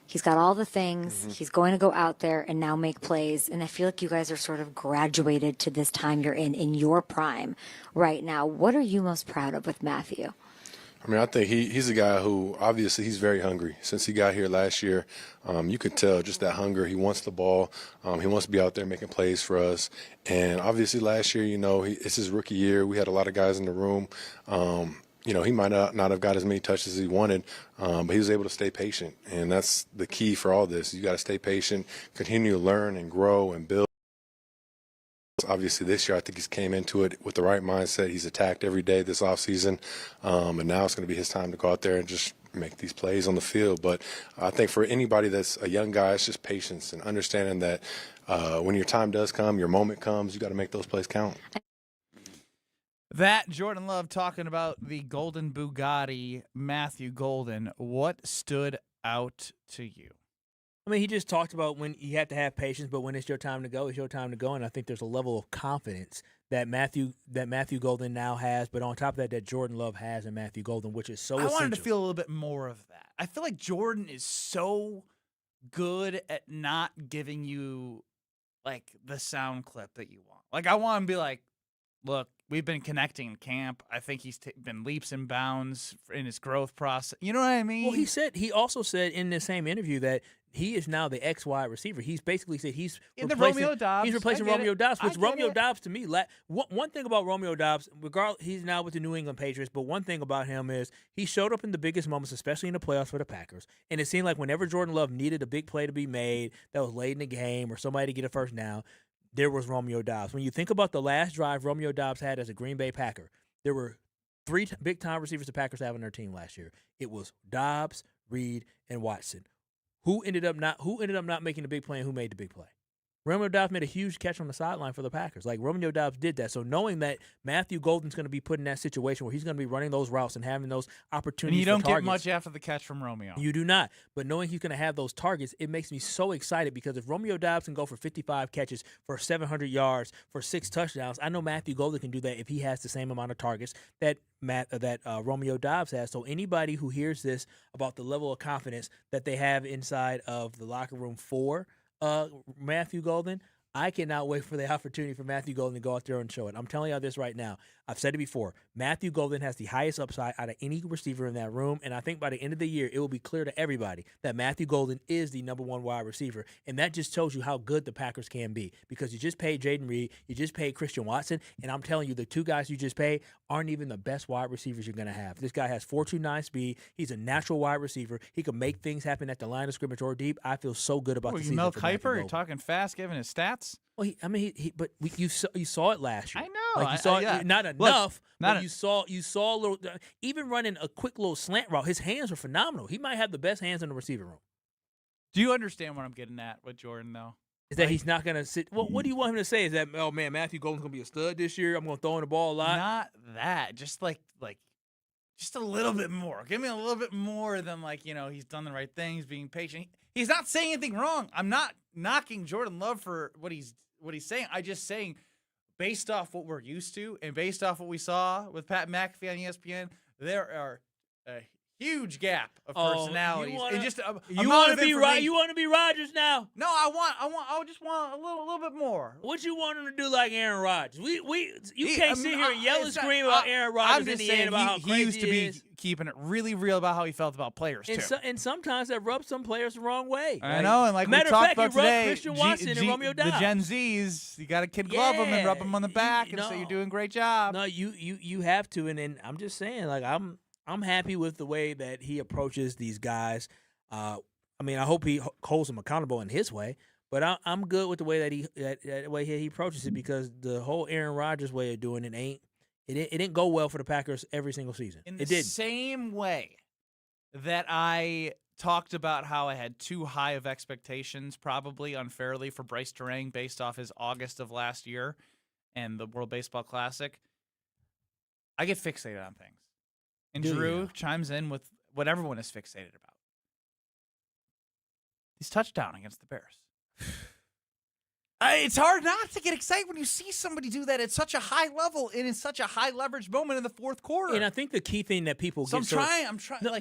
He's got all the things. He's going to go out there and now make plays. And I feel like you guys are sort of graduated to this time you're in your prime right now. What are you most proud of with Matthew? I mean, I think he's a guy who, obviously, he's very hungry. Since he got here last year, you could tell just that hunger. He wants the ball. He wants to be out there making plays for us. And obviously last year, it's his rookie year. We had a lot of guys in the room. He might not have got as many touches as he wanted, but he was able to stay patient. And that's the key for all this. You got to stay patient, continue to learn and grow and build. Obviously, this year, I think he's came into it with the right mindset. He's attacked every day this offseason, and now it's going to be his time to go out there and just make these plays on the field. But I think for anybody that's a young guy, it's just patience and understanding that when your time does come, your moment comes, you got to make those plays count. That Jordan Love talking about the Golden Bugatti, Matthew Golden. What stood out to you? I mean, he just talked about when you have to have patience, but when it's your time to go, it's your time to go. And I think there's a level of confidence that Matthew Golden now has, but on top of that Jordan Love has in Matthew Golden, which is so essential. I wanted to feel a little bit more of that. I feel like Jordan is so good at not giving you, like, the sound clip that you want. Like, I want to be like, look, we've been connecting in camp. I think he's been leaps and bounds in his growth process. You know what I mean? Well, he also said in the same interview that he is now the X wide receiver. He's basically said he's replacing Romeo Doubs. He's replacing Romeo Doubs. Which Romeo Doubs to me, one thing about Romeo Doubs, regardless, he's now with the New England Patriots. But one thing about him is he showed up in the biggest moments, especially in the playoffs for the Packers. And it seemed like whenever Jordan Love needed a big play to be made that was late in the game or somebody to get a first down, there was Romeo Doubs. When you think about the last drive Romeo Doubs had as a Green Bay Packer, there were 3 big-time receivers the Packers have on their team last year. It was Doubs, Reed, and Watson. Who ended up not making the big play and who made the big play? Romeo Doubs made a huge catch on the sideline for the Packers. Like, Romeo Doubs did that. So knowing that Matthew Golden's going to be put in that situation where he's going to be running those routes and having those opportunities and you don't for targets, get much after the catch from Romeo. You do not. But knowing he's going to have those targets, it makes me so excited because if Romeo Doubs can go for 55 catches, for 700 yards, for 6 touchdowns, I know Matthew Golden can do that if he has the same amount of targets that Romeo Doubs has. So anybody who hears this about the level of confidence that they have inside of the locker room for Matthew Golden, I cannot wait for the opportunity for Matthew Golden to go out there and show it. I'm telling you this right now. I've said it before. Matthew Golden has the highest upside out of any receiver in that room, and I think by the end of the year, it will be clear to everybody that Matthew Golden is the number 1 wide receiver, and that just tells you how good the Packers can be because you just paid Jaden Reed, you just paid Christian Watson, and I'm telling you, the 2 guys you just paid aren't even the best wide receivers you're going to have. This guy has 4.29 speed. He's a natural wide receiver. He can make things happen at the line of scrimmage or deep. I feel so good about the season Mel for Matthew Kiper? Golden. You're talking fast, giving his stats? Well, you saw it last year. I know. Like you saw it, not enough. Look, but you saw a little. Even running a quick little slant route, his hands are phenomenal. He might have the best hands in the receiver room. Do you understand what I'm getting at with Jordan, though? Is that he's not going to sit? Well, what do you want him to say? Is that, oh man, Matthew Golden's going to be a stud this year? I'm going to throw in the ball a lot. Not that. Just like just a little bit more. Give me a little bit more than he's done the right things, being patient. He's not saying anything wrong. I'm not knocking Jordan Love for what he's saying. I'm just saying, based off what we're used to and based off what we saw with Pat McAfee on ESPN, there are a huge gap of personalities. You want to be Rodgers now? No, I just want a little bit more. What you want him to do like Aaron Rodgers? You can't sit here and yell and scream about Aaron Rodgers in the end about how crazy he used to be is. Keeping it really real about how he felt about players too. And sometimes that rubs some players the wrong way. I know, and like we talked about today, Christian Watson and Romeo Doubs. The Gen Zs, you got to kid glove them and rub them on the back and say you're doing a great job. No, you have to, and then I'm just saying, like I'm happy with the way that he approaches these guys. I hope he holds them accountable in his way, but I'm good with the way that way he approaches it because the whole Aaron Rodgers way of doing it it didn't go well for the Packers every single season. In the same way that I talked about how I had too high of expectations, probably unfairly, for Bryce Terang based off his August of last year and the World Baseball Classic, I get fixated on things. And Drew chimes in with what everyone is fixated about. His touchdown against the Bears. It's hard not to get excited when you see somebody do that at such a high level and in such a high leverage moment in the fourth quarter. And I think the key thing that people I'm trying.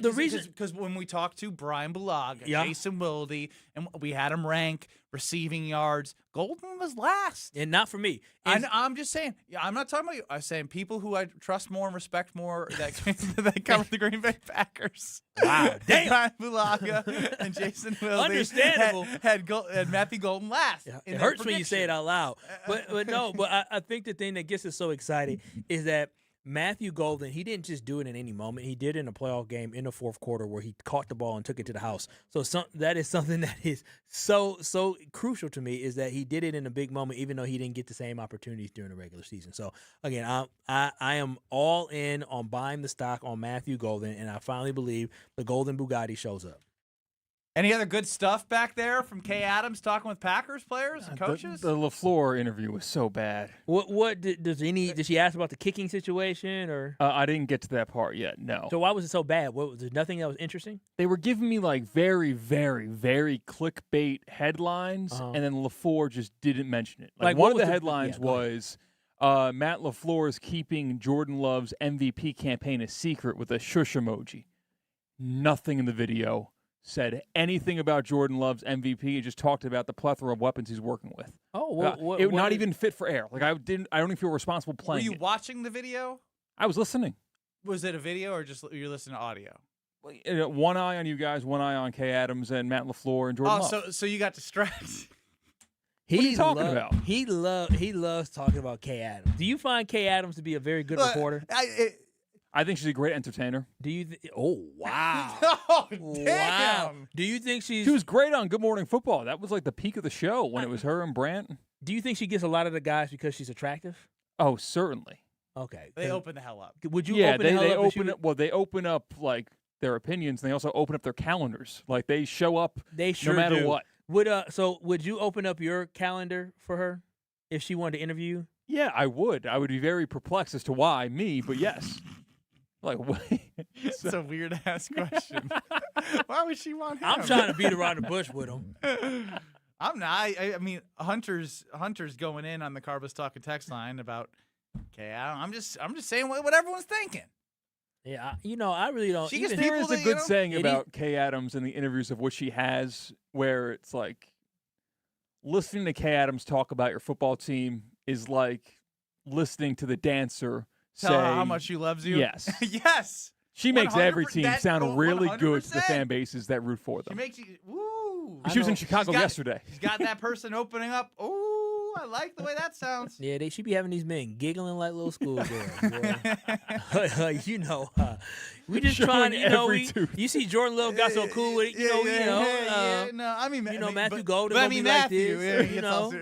The reason because when we talked to Brian Bulaga, Jason Wilde, and we had him rank receiving yards, Golden was last, and not for me. I'm just saying. I'm not talking about you. I'm saying people who I trust more and respect more that cover the Green Bay Packers. Wow, damn. Brian Bulaga and Jason Wilde understandable had Matthew Golden last. Yeah, it hurts when you say it out loud, but I think the thing that gets us so excited is that Matthew Golden, he didn't just do it in any moment. He did it in a playoff game in the fourth quarter where he caught the ball and took it to the house. So that is something that is so crucial to me, is that he did it in a big moment, even though he didn't get the same opportunities during the regular season. So, again, I am all in on buying the stock on Matthew Golden, and I finally believe the Golden Bugatti shows up. Any other good stuff back there from Kay Adams talking with Packers players and coaches? The LaFleur interview was so bad. What did she ask about the kicking situation, or? I didn't get to that part yet. No. So why was it so bad? Was there nothing that was interesting? They were giving me like very, very, very clickbait headlines, and then LaFleur just didn't mention it. Like one of the headlines was Matt LaFleur is keeping Jordan Love's MVP campaign a secret with a shush emoji. Nothing in the video said anything about Jordan Love's MVP. It just talked about the plethora of weapons he's working with. Oh, not even fit for air. Like I don't even feel responsible playing. Were you watching the video? I was listening. Was it a video or just you're listening to audio? One eye on you guys, one eye on Kay Adams and Matt LaFleur and Jordan Love. So you got distracted. What are you talking about? He loves talking about Kay Adams. Do you find Kay Adams to be a very good reporter? I think she's a great entertainer. Do you? Oh, wow. Oh, damn. Wow. Do you think she was great on Good Morning Football? That was like the peak of the show when it was her and Brant. Do you think she gets a lot of the guys because she's attractive? Oh, certainly. Okay. They open the hell up. Would you open the hell up? Well, they open up like their opinions, and they also open up their calendars. Like they show up they sure no matter do. what. Would you open up your calendar for her if she wanted to interview you? Yeah, I would. I would be very perplexed as to why me, but yes. Like, wait. It's a weird-ass question. Why would she want him? I'm trying to beat around the bush with him. I'm not. I mean, Hunter's going in on the Carbos Talking text line about, okay, I'm just saying what everyone's thinking. Yeah, I really don't. There is a good saying about Kay Adams in the interviews of what she has, where it's like, listening to Kay Adams talk about your football team is like listening to the dancer Tell her how much she loves you? Yes. Yes. She makes every team sound really 100%. Good to the fan bases that root for them. She makes you, woo. She was in Chicago yesterday. She's got that person opening up. Ooh, I like the way that sounds. Yeah, they should be having these men giggling like little schoolgirls. We just trying to, you see Jordan Love got so cool with it, Matthew Golden gonna be like this, you know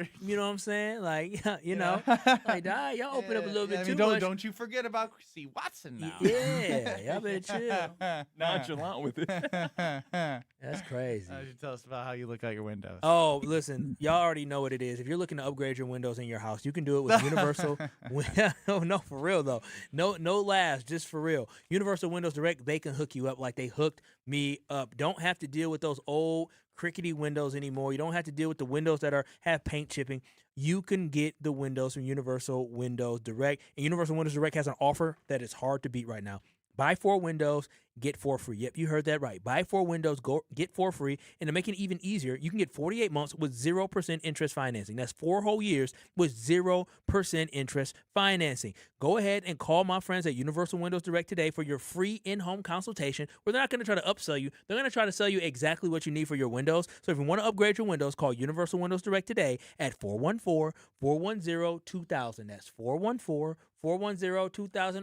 what I'm saying? Like, like, y'all open up a little bit too much. Don't you forget about C. Watson now. Yeah, y'all better chill. Nonchalant with it. That's crazy. You should tell us about how you look out your windows. Oh, listen, y'all already know what it is. If you're looking to upgrade your windows in your house, you can do it with Universal. No, for real though. No laughs, just for real. Universal Windows Direct, they can hook you up like they hooked me up. Don't have to deal with those old crickety windows anymore. You don't have to deal with the windows that have paint chipping. You can get the windows from Universal Windows Direct. And Universal Windows Direct has an offer that is hard to beat right now. Buy 4 windows, get 4 free. Yep, you heard that right. Buy 4 windows, get 4 free. And to make it even easier, you can get 48 months with 0% interest financing. That's 4 whole years with 0% interest financing. Go ahead and call my friends at Universal Windows Direct today for your free in-home consultation, where they're not going to try to upsell you. They're going to try to sell you exactly what you need for your windows. So if you want to upgrade your windows, call Universal Windows Direct today at 414-410-2000. That's 414-410-2000,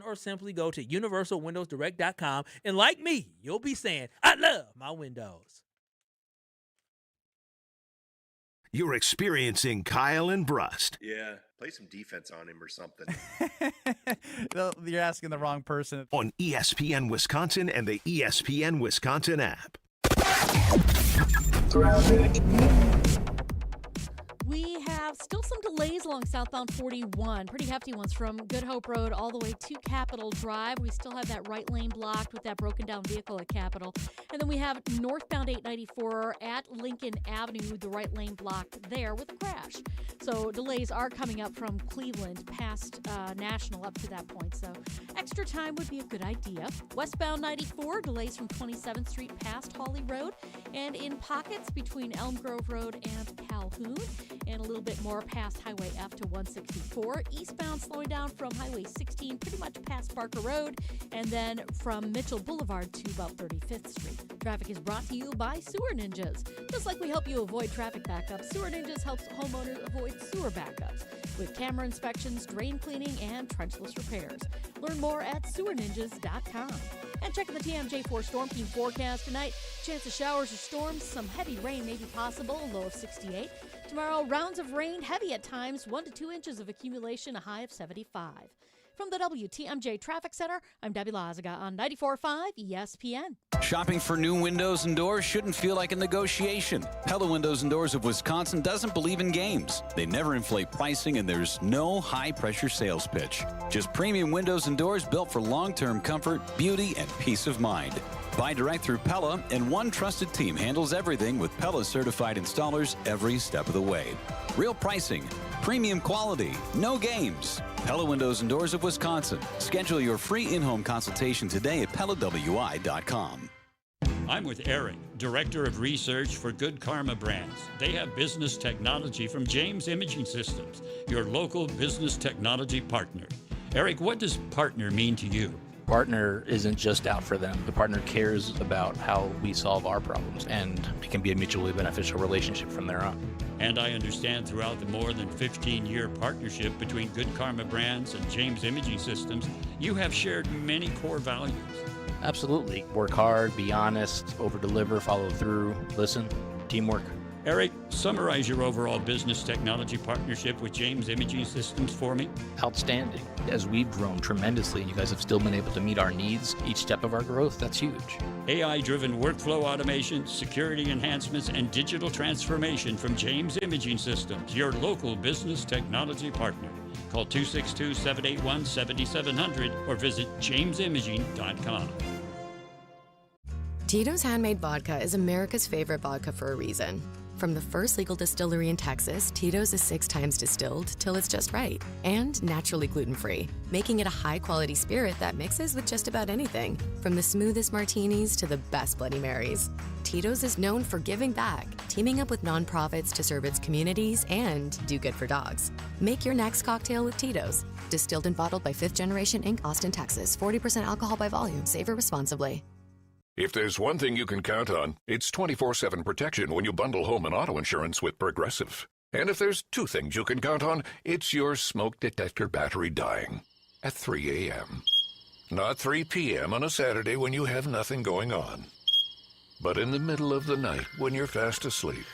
or simply go to universalwindowsdirect.com. And like me, you'll be saying, I love my windows. You're experiencing Kyle and Brust. Yeah, play some defense on him or something. You're asking the wrong person. On ESPN Wisconsin and the ESPN Wisconsin app. We have still some delays along southbound 41, pretty hefty ones from Good Hope Road all the way to Capitol Drive. We still have that right lane blocked with that broken down vehicle at Capitol. And then we have northbound 894 at Lincoln Avenue, the right lane blocked there with a crash. So delays are coming up from Cleveland past National up to that point. So extra time would be a good idea. Westbound 94, delays from 27th Street past Hawley Road and in pockets between Elm Grove Road and Calhoun. And a little bit more past Highway F to 164. Eastbound slowing down from Highway 16 pretty much past Barker Road, and then from Mitchell Boulevard to about 35th Street. Traffic is brought to you by Sewer Ninjas. Just like we help you avoid traffic backups, Sewer Ninjas helps homeowners avoid sewer backups. with camera inspections, drain cleaning, and trenchless repairs. Learn more at sewerninjas.com. And checking the TMJ4 Storm Team forecast tonight. Chance of showers or storms. Some heavy rain may be possible, a low of 68. Tomorrow, rounds of rain, heavy at times, 1 to 2 inches of accumulation, a high of 75. From the WTMJ Traffic Center, I'm Debbie Lazaga on 94.5 ESPN. Shopping for new windows and doors shouldn't feel like a negotiation. Pella Windows and Doors of Wisconsin doesn't believe in games. They never inflate pricing, and there's no high-pressure sales pitch. Just premium windows and doors built for long-term comfort, beauty, and peace of mind. Buy direct through Pella, and one trusted team handles everything with Pella-certified installers every step of the way. Real pricing, premium quality, no games. Pella Windows and Doors of Wisconsin. Schedule your free in-home consultation today at PellaWI.com. I'm with Eric, Director of Research for Good Karma Brands. They have business technology from James Imaging Systems, your local business technology partner. Eric, what does partner mean to you? Partner isn't just out for them. The partner cares about how we solve our problems, and it can be a mutually beneficial relationship from there on. And I understand throughout the more than 15-year partnership between Good Karma Brands and James Imaging Systems, you have shared many core values. Absolutely. Work hard, be honest, over-deliver, follow through, listen, teamwork. Eric, summarize your overall business technology partnership with James Imaging Systems for me. Outstanding. As we've grown tremendously, and you guys have still been able to meet our needs each step of our growth, that's huge. AI-driven workflow automation, security enhancements, and digital transformation from James Imaging Systems, your local business technology partner. Call 262-781-7700 or visit jamesimaging.com. Tito's Handmade Vodka is America's favorite vodka for a reason. From the first legal distillery in Texas, Tito's is 6 times distilled till it's just right and naturally gluten-free, making it a high-quality spirit that mixes with just about anything, from the smoothest martinis to the best Bloody Marys. Tito's is known for giving back, teaming up with nonprofits to serve its communities and do good for dogs. Make your next cocktail with Tito's. Distilled and bottled by 5th Generation Inc., Austin, Texas. 40% alcohol by volume. Savor responsibly. If there's one thing you can count on, it's 24/7 protection when you bundle home and auto insurance with Progressive. And if there's 2 things you can count on, it's your smoke detector battery dying at 3 a.m. Not 3 p.m. on a Saturday when you have nothing going on, but in the middle of the night when you're fast asleep.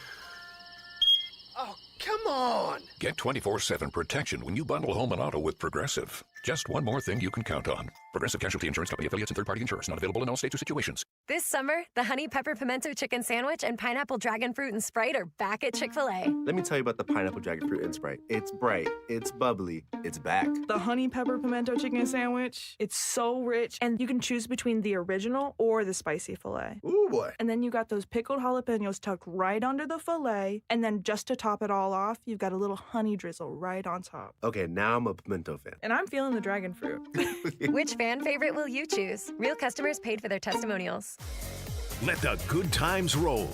Oh, come on! Get 24/7 protection when you bundle home and auto with Progressive. Just one more thing you can count on. Progressive Casualty Insurance Company affiliates and third-party insurers. Not available in all states or situations. This summer, the Honey Pepper Pimento Chicken Sandwich and Pineapple Dragon Fruit and Sprite are back at Chick-fil-A. Let me tell you about the Pineapple Dragon Fruit and Sprite. It's bright, it's bubbly, it's back. The Honey Pepper Pimento Chicken Sandwich, it's so rich, and you can choose between the original or the spicy filet. Ooh, boy. And then you got those pickled jalapenos tucked right under the filet, and then just to top it all off, you've got a little honey drizzle right on top. Okay, now I'm a pimento fan. And I'm feeling the dragon fruit. Which fan favorite will you choose? Real customers paid for their testimonials. Let the good times roll.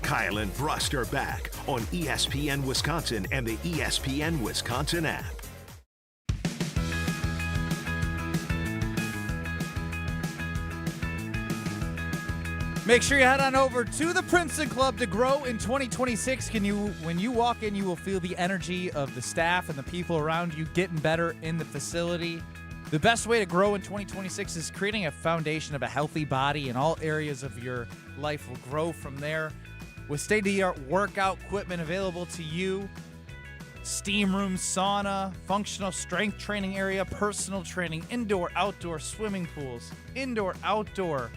Kyle and Brust are back on ESPN Wisconsin and the ESPN Wisconsin app. Make sure you head on over to the Princeton Club to grow in 2026. When you walk in, you will feel the energy of the staff and the people around you getting better in the facility. The best way to grow in 2026 is creating a foundation of a healthy body, and all areas of your life will grow from there. With state-of-the-art workout equipment available to you, steam room, sauna, functional strength training area, personal training, indoor, outdoor swimming pools, indoor, outdoor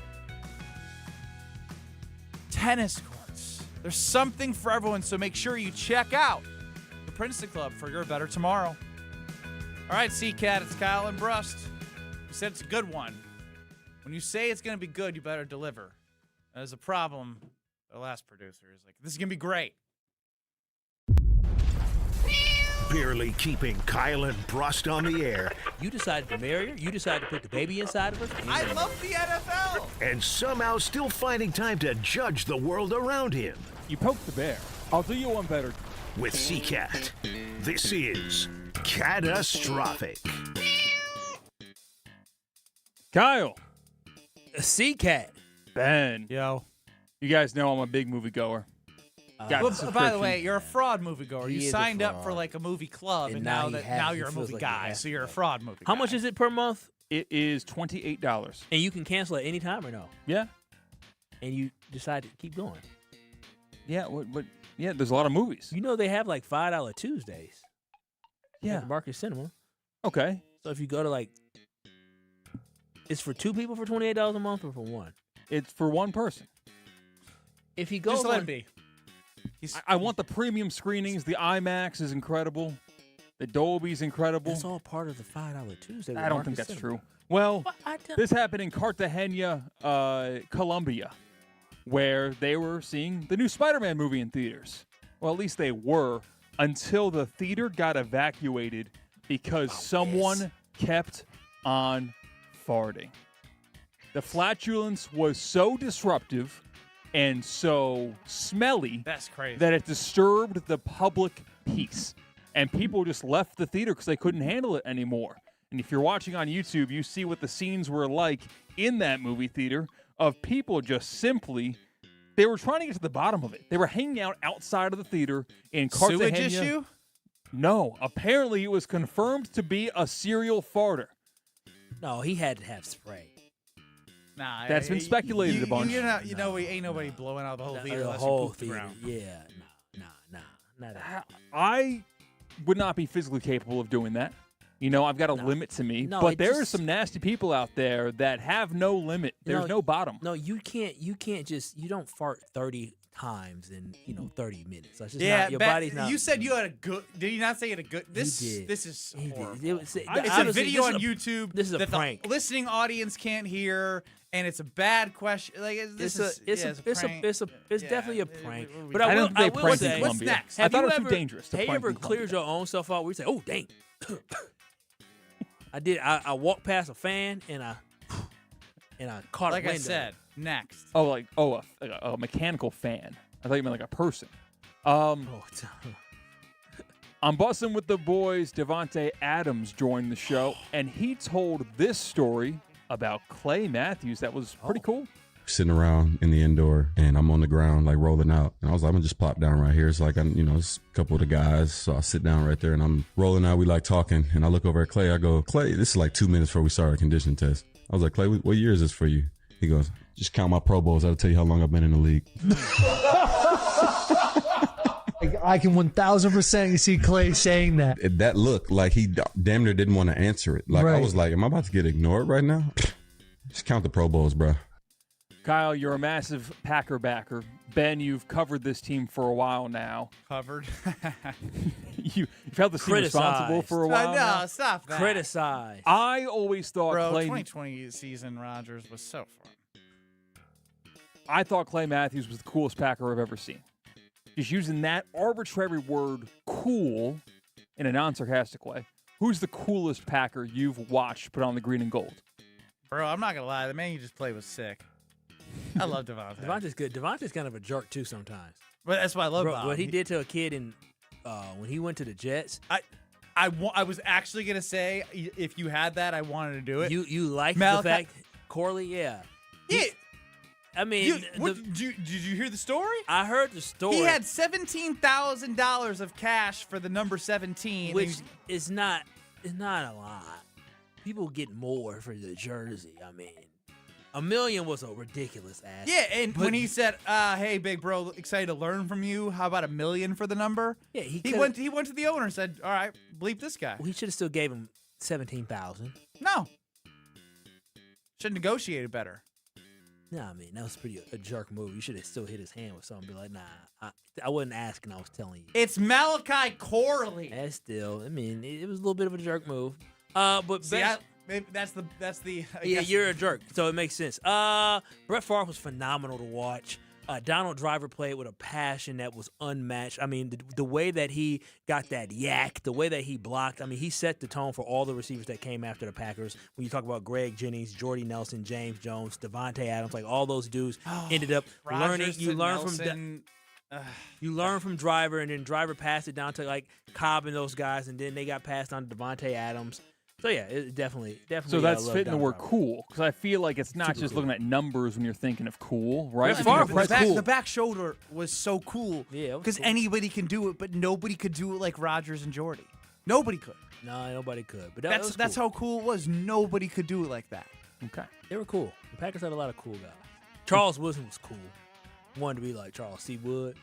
tennis courts. There's something for everyone, so make sure you check out the Princeton Club for your better tomorrow. All right, C-Cat, it's Kyle and Brust. You said it's a good one. When you say it's going to be good, you better deliver. There's a problem. The last producer is like, this is going to be great. Barely keeping Kyle and Brust on the air. You decided to marry her? You decided to put the baby inside of her? I love the NFL! And somehow still finding time to judge the world around him. You poked the bear. I'll do you one better. With C-Cat, this is Catastrophic. Kyle. C-Cat. Ben. Yo. You guys know I'm a big movie goer. By the way, you're a fraud moviegoer. He You is a signed up fraud. for like a movie club, and now you're a movie guy, so you're a fraud movie How guy. much is it per month? It is $28. And you can cancel at any time or no? Yeah. And you decide to keep going. Yeah, yeah, there's a lot of movies. You know they have like $5 Tuesdays. Yeah. At Marcus Cinema. Okay. So if you go to like, it's for two people for $28 a month or for one? It's for one person. If he goes Just let on, him be. I want the premium screenings. The IMAX is incredible. The Dolby's incredible. That's all part of the $5 Tuesday. with I don't Marcus think that's Cinema. true. Well, I don't- this happened in Cartagena, Colombia, where they were seeing the new Spider-Man movie in theaters. Well, at least they were, until the theater got evacuated because someone kept on farting. The flatulence was so disruptive and so smelly That's crazy. that it disturbed the public peace. And people just left the theater because they couldn't handle it anymore. And if you're watching on YouTube, you see what the scenes were like in that movie theater of people just simply, they were trying to get to the bottom of it. They were hanging out outside of the theater in Cartagena. Sewage issue? No. Apparently it was confirmed to be a serial farter. No, he had to have spray. Nah, That's been speculated a bunch. You know, ain't nobody blowing out the whole theater The unless whole you poop the theater. ground. Yeah, not that. I would not be physically capable of doing that. You know, I've got a limit to me. No, but it there are just- some nasty people out there that have no limit. There's no bottom. No, you can't you don't fart 30 times in 30 minutes. That's just Yeah, not, your body's not. You said you had a good. Did you not say you had a good? This did. this is He did. horrible. It was- it's honestly, a video this on is a- YouTube. this is a that prank. The listening audience can't hear, and it's a bad question. Like It's prank. definitely a prank. we- But I I don't will, think they I will pranked in say, Colombia. What's next? I thought it was have too you dangerous to Have you prank ever in cleared Colombia. your own stuff out where you say, "Oh, dang"? I did. I walked past a fan and I caught Like a I window. said, next. A mechanical fan. I thought you meant like a person. Oh, I'm Bussin' with the Boys. Devontae Adams joined the show, and he told this story about Clay Matthews that was pretty cool. Sitting around in the indoor, and I'm on the ground like rolling out, and I was like, I'm gonna just plop down right here. It's like it's a couple of the guys, so I sit down right there, and I'm rolling out. We like talking, and I look over at Clay. I go, Clay, this is like 2 minutes before we start our conditioning test. I was like, Clay, what year is this for you? He goes, just count my Pro Bowls. That'll tell you how long I've been in the league. I can 1,000% see Clay saying that. That look like he damn near didn't want to answer it. Like I Right. was like, am I about to get ignored right now? Just count the Pro Bowls, bro. Kyle, you're a massive Packer backer. Ben, you've covered this team for a while now. Covered. You've held this team responsible for a while now. No, stop that. Criticize. I always thought Bro, Clay. 2020 season Rodgers was so fun. I thought Clay Matthews was the coolest Packer I've ever seen. Just using that arbitrary word, cool, in a non-sarcastic way. Who's the coolest Packer you've watched put on the green and gold? Bro, I'm not gonna lie. The man you just played was sick. I love Devontae. Devontae's good. Devontae's kind of a jerk too sometimes. But that's what I love Bro, about him. what he did to a kid when he went to the Jets. I was actually gonna say if you had that, I wanted to do it. You like Malachi- the fact Corley? Yeah. Yeah. I mean, did you hear the story? I heard the story. He had $17,000 of cash for the number 17, which is not a lot. People get more for the jersey. I mean, $1 million was a ridiculous ask. Yeah, and when he said, "Hey, big bro, excited to learn from you. How about $1 million for the number?" Yeah, he went to the owner and said, "All right, bleep this guy." Well, he should have still gave him $17,000. No, should have negotiated better. No, I mean that was a jerk move. You should have still hit his hand with something. Be like, nah, I wasn't asking. I was telling you. It's Malachi Corley. That's still. I mean, it was a little bit of a jerk move. But See, maybe that's the. Yeah, you're a jerk, so it makes sense. Brett Favre was phenomenal to watch. Donald Driver played with a passion that was unmatched. I mean, the way that he got that yak, the way that he blocked, I mean, he set the tone for all the receivers that came after the Packers. When you talk about Greg Jennings, Jordy Nelson, James Jones, Devontae Adams, like all those dudes ended up learning. You learn from Driver, and then Driver passed it down to like Cobb and those guys, and then they got passed on to Devontae Adams. So yeah, it definitely. So that's love fitting the Donald word Robert. cool, because I feel like it's not Super just cool. looking at numbers when you're thinking of cool, right? That's far You're from thinking of cool. The back shoulder was so cool. Yeah, it was because cool. anybody can do it, but nobody could do it like Rodgers and Jordy. Nobody could. No, nobody could. But That's how cool it was. Nobody could do it like that. Okay. They were cool. The Packers had a lot of cool guys. Charles Woodson was cool. Wanted to be like Charles C. Wood.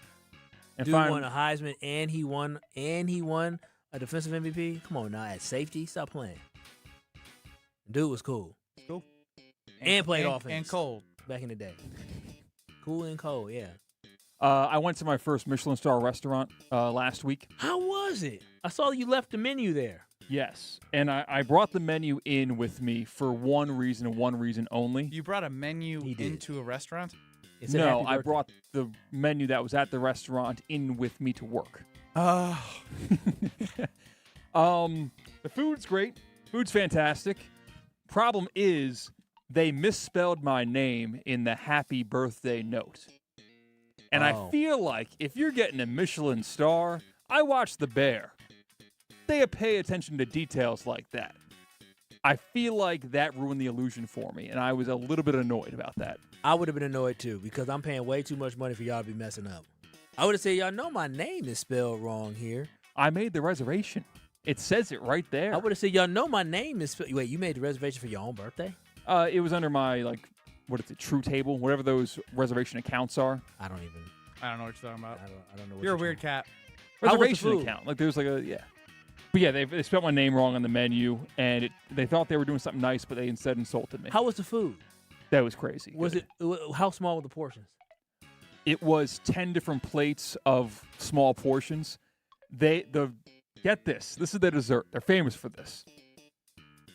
And Dude won a Heisman and he won a defensive MVP. Come on now, at safety, stop playing. Dude was cool. Cool. And played and, offense. And cold. Back in the day. Cool and cold, yeah. I went to my first Michelin star restaurant last week. How was it? I saw you left the menu there. Yes, and I brought the menu in with me for one reason and one reason only. You brought a menu into a restaurant? No, I brought the menu that was at the restaurant in with me to work. Oh. The food's great. Food's fantastic. Problem is, they misspelled my name in the happy birthday note. And I feel like if you're getting a Michelin star, I watch The Bear. They pay attention to details like that. I feel like that ruined the illusion for me, and I was a little bit annoyed about that. I would have been annoyed too because I'm paying way too much money for y'all to be messing up. I would have said, y'all know my name is spelled wrong here. I made the reservation. It says it right there. I would have said, y'all know my name is spelled. Wait, you made the reservation for your own birthday? It was under my, what is it, True Table, whatever those reservation accounts are. I don't know what you're talking about. I don't know what You're a weird cat. Reservation account. Like, there's yeah. But yeah, they spelled my name wrong on the menu, and they thought they were doing something nice, but they instead insulted me. How was the food? That was crazy. Was it? How small were the portions? It was 10 different plates of small portions. Get this. This is their dessert. They're famous for this.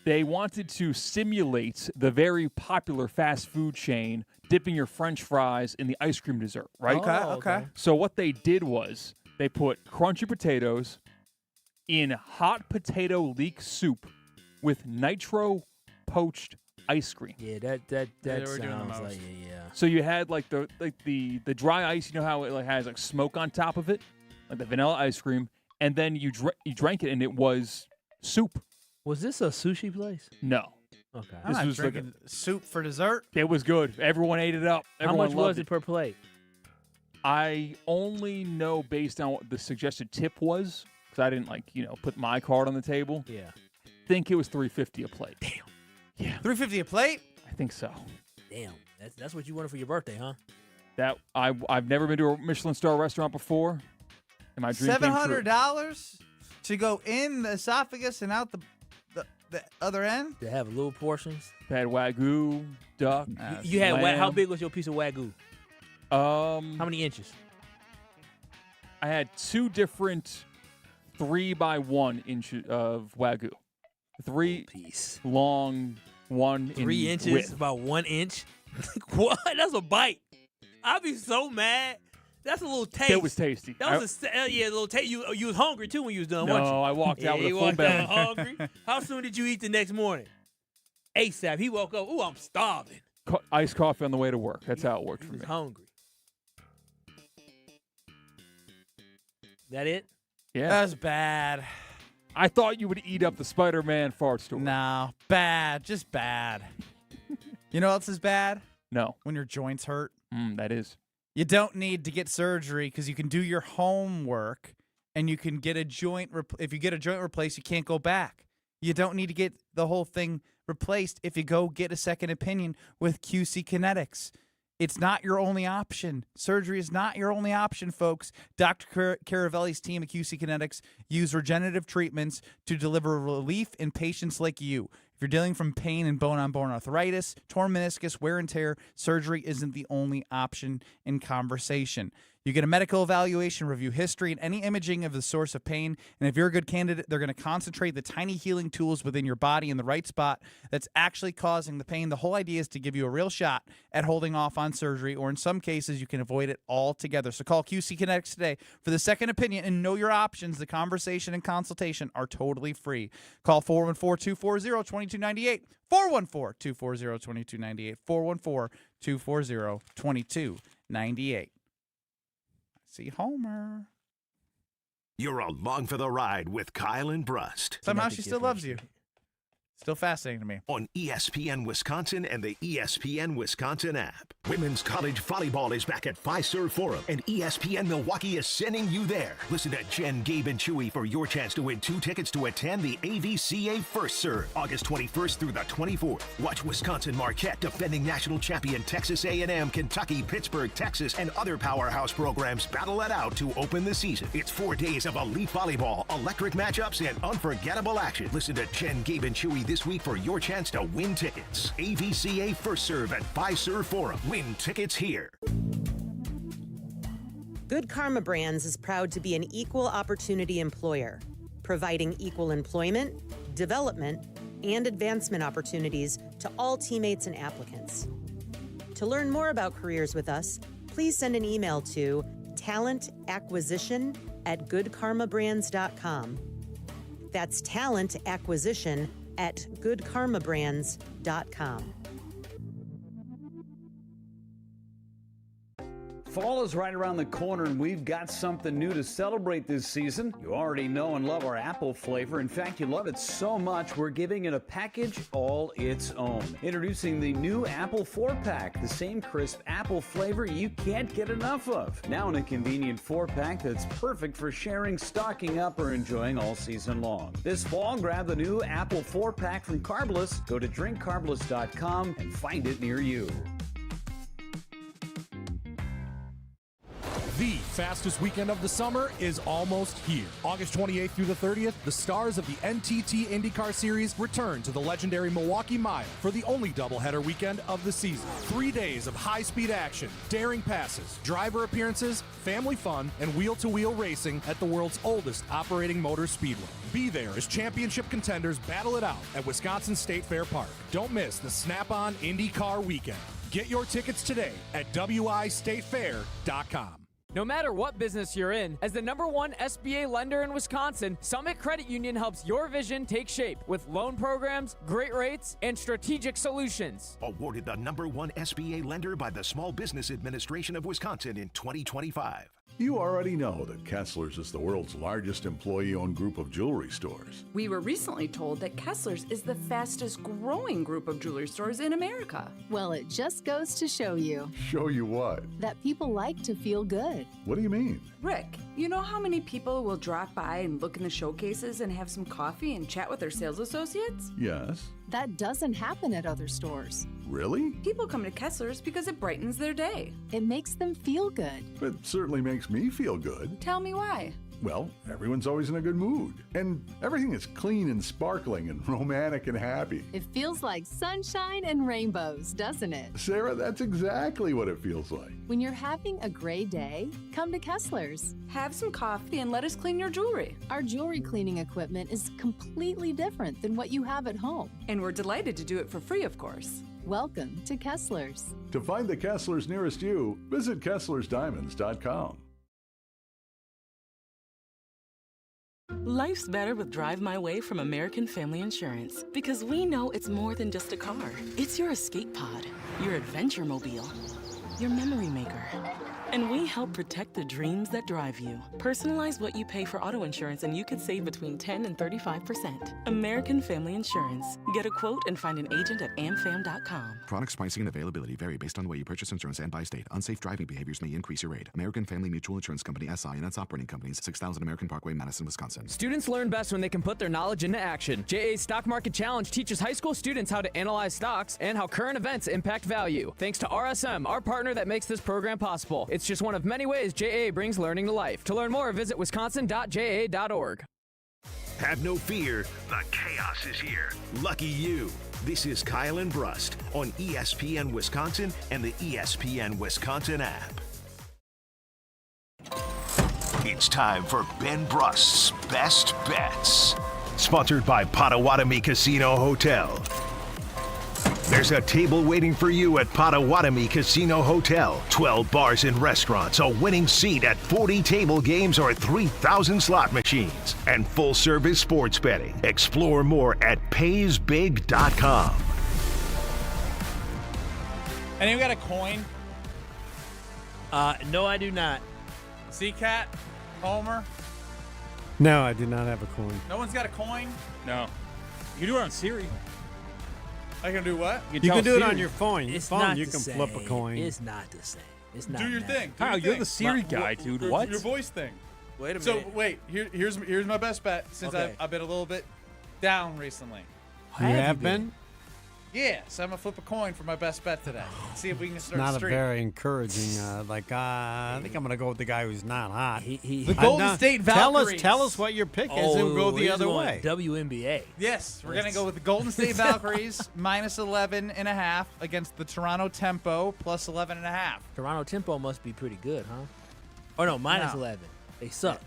They wanted to simulate the very popular fast food chain dipping your French fries in the ice cream dessert, right? Okay. So what they did was they put crunchy potatoes in hot potato leek soup with nitro poached ice cream. Yeah, that they were doing the sounds most. like yeah. So you had the dry ice, you know how it has smoke on top of it, like the vanilla ice cream, and then you drank it and it was soup. Was this a sushi place? No. Okay. I'm not drinking soup for dessert. It was good. Everyone ate it up. Everyone How much loved was it per plate? I only know based on what the suggested tip was, because I didn't put my card on the table. Yeah. Think it was $3.50 a plate. Damn. Yeah. $3.50 a plate? I think so. Damn. That's what you wanted for your birthday, huh? That I've never been to a Michelin star restaurant before. And my dream came true. $700 to go in the esophagus and out the other end? They have little portions. They had Wagyu, duck. You had lamb. how big was your piece of Wagyu? How many inches? I had 2 different 3x1 inches of Wagyu. 3 piece. Long, 1 3 inches, width. about 1 inch. What? That's a bite. I'd be so mad. That's a little taste. It was tasty. That was a little taste. You was hungry too when you was done, weren't you? No, I walked out with a you full walked belly. out hungry. How soon did you eat the next morning? ASAP. He woke up. Ooh, I'm starving. Iced coffee on the way to work. That's how it worked for He me. was hungry. That it? Yeah. That was bad. I thought you would eat up the Spider-Man fart story. No, bad. Just bad. You know what else is bad? No. When your joints hurt. That is. You don't need to get surgery because you can do your homework and you can get a joint. If you get a joint replaced, you can't go back. You don't need to get the whole thing replaced if you go get a second opinion with QC Kinetics. It's not your only option. Surgery is not your only option, folks. Dr. Caravelli's team at QC Kinetics use regenerative treatments to deliver relief in patients like you. If you're dealing from pain and bone-on-bone arthritis, torn meniscus, wear and tear, surgery isn't the only option in conversation. You get a medical evaluation, review history, and any imaging of the source of pain. And if you're a good candidate, they're going to concentrate the tiny healing tools within your body in the right spot that's actually causing the pain. The whole idea is to give you a real shot at holding off on surgery, or in some cases, you can avoid it altogether. So call QC Kinetics today for the second opinion and know your options. The conversation and consultation are totally free. Call 414-240-2298, 414-240-2298, 414-240-2298. See Homer. You're along for the ride with Kyle and Brust. Somehow she still loves you. Still fascinating to me. On ESPN Wisconsin and the ESPN Wisconsin app. Women's college volleyball is back at Fiserv Forum, and ESPN Milwaukee is sending you there. Listen to Jen, Gabe, and Chewy for your chance to win 2 tickets to attend the AVCA First Serve, August 21st through the 24th. Watch Wisconsin Marquette, defending national champion Texas A&M, Kentucky, Pittsburgh, Texas, and other powerhouse programs battle it out to open the season. It's 4 days of elite volleyball, electric matchups, and unforgettable action. Listen to Jen, Gabe, and Chewy this week for your chance to win tickets. AVCA First Serve at Fiserv Forum. Win tickets here. Good Karma Brands is proud to be an equal opportunity employer, providing equal employment, development, and advancement opportunities to all teammates and applicants. To learn more about careers with us, please send an email to talentacquisition@goodkarmabrands.com. That's talentacquisition@goodkarmabrands.com. Fall is right around the corner, and we've got something new to celebrate this season. You already know and love our apple flavor. In fact, you love it so much, we're giving it a package all its own. Introducing the new Apple 4-pack, the same crisp apple flavor you can't get enough of. Now in a convenient 4-pack that's perfect for sharing, stocking up, or enjoying all season long. This fall, grab the new Apple 4-pack from Carbless. Go to drinkcarbless.com and find it near you. The fastest weekend of the summer is almost here. August 28th through the 30th, the stars of the NTT IndyCar Series return to the legendary Milwaukee Mile for the only doubleheader weekend of the season. 3 days of high-speed action, daring passes, driver appearances, family fun, and wheel-to-wheel racing at the world's oldest operating motor speedway. Be there as championship contenders battle it out at Wisconsin State Fair Park. Don't miss the Snap-on IndyCar weekend. Get your tickets today at wistatefair.com. No matter what business you're in, as the #1 SBA lender in Wisconsin, Summit Credit Union helps your vision take shape with loan programs, great rates, and strategic solutions. Awarded the #1 SBA lender by the Small Business Administration of Wisconsin in 2025. You already know that Kessler's is the world's largest employee-owned group of jewelry stores. We were recently told that Kessler's is the fastest growing group of jewelry stores in America. Well, it just goes to show you. Show you what? That people like to feel good. What do you mean? Rick, you know how many people will drop by and look in the showcases and have some coffee and chat with their sales associates? Yes. That doesn't happen at other stores. Really? People come to Kessler's because it brightens their day. It makes them feel good. It certainly makes me feel good. Tell me why. Well, everyone's always in a good mood. And everything is clean and sparkling and romantic and happy. It feels like sunshine and rainbows, doesn't it? Sarah, that's exactly what it feels like. When you're having a gray day, come to Kessler's. Have some coffee and let us clean your jewelry. Our jewelry cleaning equipment is completely different than what you have at home. And we're delighted to do it for free, of course. Welcome to Kessler's. To find the Kessler's nearest you, visit KesslersDiamonds.com. Life's better with Drive My Way from American Family Insurance, because we know it's more than just a car. It's your escape pod, your adventure mobile, your memory maker. And we help protect the dreams that drive you. Personalize what you pay for auto insurance and you could save between 10 and 35%. American Family Insurance. Get a quote and find an agent at amfam.com. Products, pricing, and availability vary based on the way you purchase insurance and by state. Unsafe driving behaviors may increase your rate. American Family Mutual Insurance Company, SI, and its operating companies, 6000 American Parkway, Madison, Wisconsin. Students learn best when they can put their knowledge into action. JA's Stock Market Challenge teaches high school students how to analyze stocks and how current events impact value. Thanks to RSM, our partner that makes this program possible. It's just one of many ways JA brings learning to life. To learn more, visit wisconsin.ja.org. Have no fear, the chaos is here. Lucky you. This is Kyle and Brust on ESPN Wisconsin and the ESPN Wisconsin app. It's time for Ben Brust's Best Bets. Sponsored by Potawatomi Casino Hotel. There's a table waiting for you at Potawatomi Casino Hotel. 12 bars and restaurants, a winning seat at 40 table games or 3,000 slot machines, and full-service sports betting. Explore more at paysbig.com. Anyone got a coin? No, I do not. C-Cat? Homer? No, I do not have a coin. No one's got a coin? No. You can do it on Siri. I can do what? You can do it on your phone. It's phone, not you the can same. flip a coin. It's not the same. It's not. Do your that. thing. Do Kyle, your you're thing. the Siri guy, dude. What? Your voice thing. Wait a So minute. wait, here's my best bet since Okay. I've been a little bit down recently. You have been? Yeah, so I'm gonna flip a coin for my best bet today. See if we can start Not a a streak. very encouraging. I think I'm going to go with the guy who's not hot. The Golden State Valkyries. Tell us what your pick is, and we'll go the he's other going way. WNBA. Yes, we're gonna go with the Golden State Valkyries minus 11.5 against the Toronto Tempo plus 11.5. Toronto Tempo must be pretty good, huh? Oh no, minus No. 11. They suck.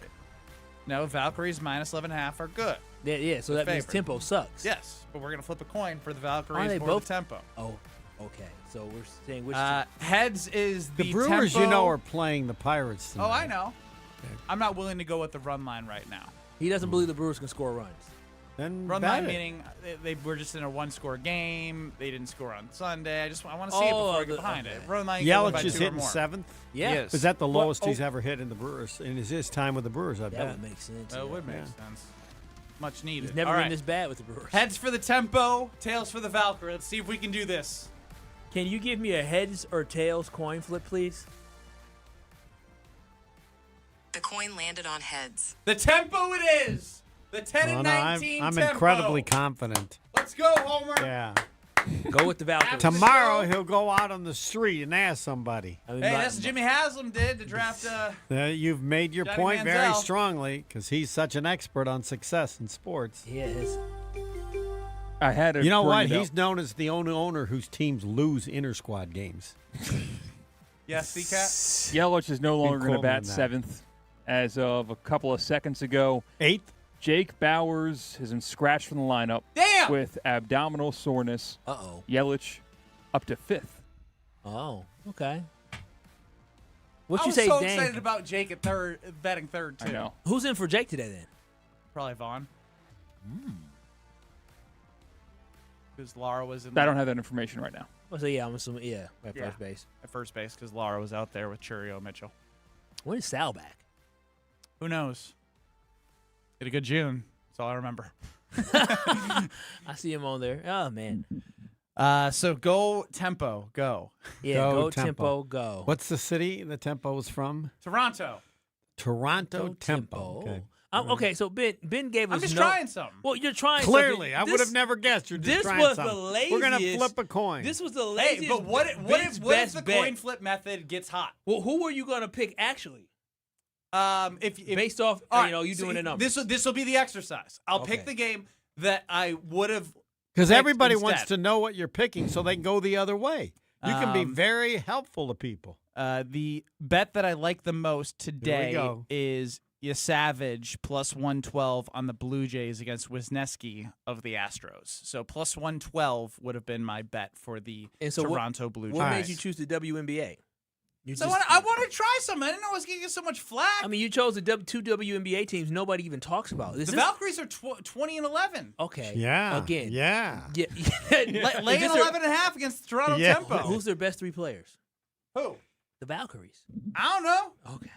No, Valkyries minus 11.5 are good. Yeah, so The that means favorite. Tempo sucks. Yes, but we're gonna flip a coin for the Are Valkyries they or both the Tempo. Oh, okay. So we're saying which Heads is The Brewers, Tempo. are playing the Pirates tonight. Oh, I know. I'm not willing to go with the run line right now. He doesn't believe the Brewers can score runs. Then Run bet line it. meaning they were just in a one-score game. They didn't score on Sunday. I want to see it before I get behind it. Run line. you can win by Yelich is 2 or hitting more. 7th. Yeah. Yes. Is that the Well, lowest he's ever hit in the Brewers? And is his time with the Brewers? I That bet. would make sense. That would make Yeah. sense. Much needed. He's never All been right. this bad with the Brewers. Heads for the Tempo, tails for the Valkyrie. Let's see if we can do this. Can you give me a heads or tails coin flip, please? The coin landed on heads. The Tempo it is. The 10 and 19 I'm Tempo. incredibly confident. Let's go, Homer. Yeah. Go with the Valkyries. Tomorrow he'll go out on the street and ask somebody. I mean, Hey, that's what Jimmy Haslam did to draft. You've made your Johnny point very Manziel. strongly because he's such an expert on success in sports. He is. I had to You know bring what? it up. He's known as the only owner whose teams lose inter-squad games. Yes, C-Cat. Yelich is no longer going to quote me bat on that. 7th as of a couple of seconds ago. 8th? Jake Bowers has been scratched from the lineup Damn! with abdominal soreness. Uh-oh. Yelich up to 5th. Oh, okay. What I you was say, so Dan? excited about Jake at third, batting third too. I know. Who's in for Jake today then? Probably Vaughn. Because Laura was in. I don't have that information right now. Oh, so yeah, I'm assuming at first base. At first base, because Laura was out there with Churio Mitchell. When is Sal back? Who knows? Had a good June. That's all I remember. I see him on there. Oh man. So go Tempo, go. Yeah, go Tempo, go. What's the city the Tempo is from? Toronto. Toronto Go Tempo. Okay. Okay, so Ben gave us. I'm just no, trying something. Well, you're trying. Clearly, something. I would have never guessed. You're just This trying was something. the laziest. We're gonna flip a coin. This was the Hey, laziest. but what Ben's if best the bet. coin flip method gets hot? Well, who were you gonna pick actually? If Based off, all right, you doing the numbers. This will be the exercise. I'll Okay. pick the game that I would have. Because picked everybody instead. wants to know what you're picking so they can go the other way. You can be Um, very helpful to people. The bet that I like the most today go. is Savage plus 112 on the Blue Jays against Wisniewski of the Astros. So plus 112 would have been my bet for the And so Toronto Blue Jays. What made you choose the WNBA? So I want to try something. I didn't know I was going to get so much flack. I mean, you chose the two WNBA teams nobody even talks about. The Valkyries are 20 and 11. Okay. Yeah. Again. Yeah. Yeah. Laying 11 and a half against the Toronto Yeah. Tempo. Who's their best 3 players? Who? The Valkyries. I don't know. Okay.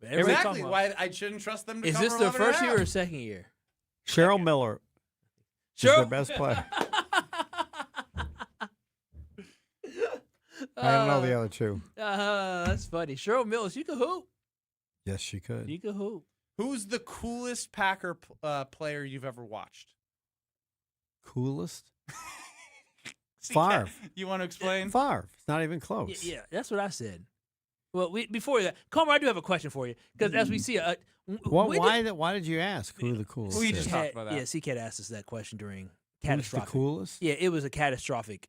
Exactly why I shouldn't trust them to Is cover this their 11 and a first year half. or second year? Cheryl Miller is their best player. I don't know the other two. That's funny. Cheryl Mills, you can hoop. Yes, she could. You can hoop. Who's the coolest Packer player you've ever watched? Coolest? See, Favre. You want to explain? Favre. It's not even close. Yeah, that's what I said. Well, before that, Comer, I do have a question for you because as we see, Why did you ask who the coolest We is? just talked about that. Yeah, CCAT asked us that question during Who's the catastrophic. coolest? Yeah, it was a catastrophic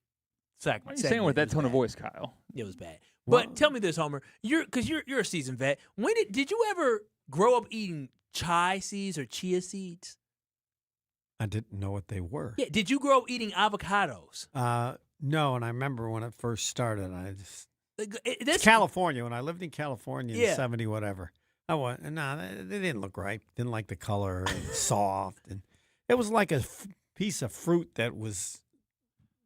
segment. Why are you saying it with that tone of voice, Kyle? It was bad. Well- But tell me this, Homer, you're a seasoned vet. When did you ever grow up eating chai seeds or chia seeds? I didn't know what they were. Yeah. Did you grow up eating avocados? No, and I remember when it first started, That's it's California. When I lived in California in Yeah. 70 whatever, I went, they didn't look right. Didn't like the color, and soft, and it was like a piece of fruit that was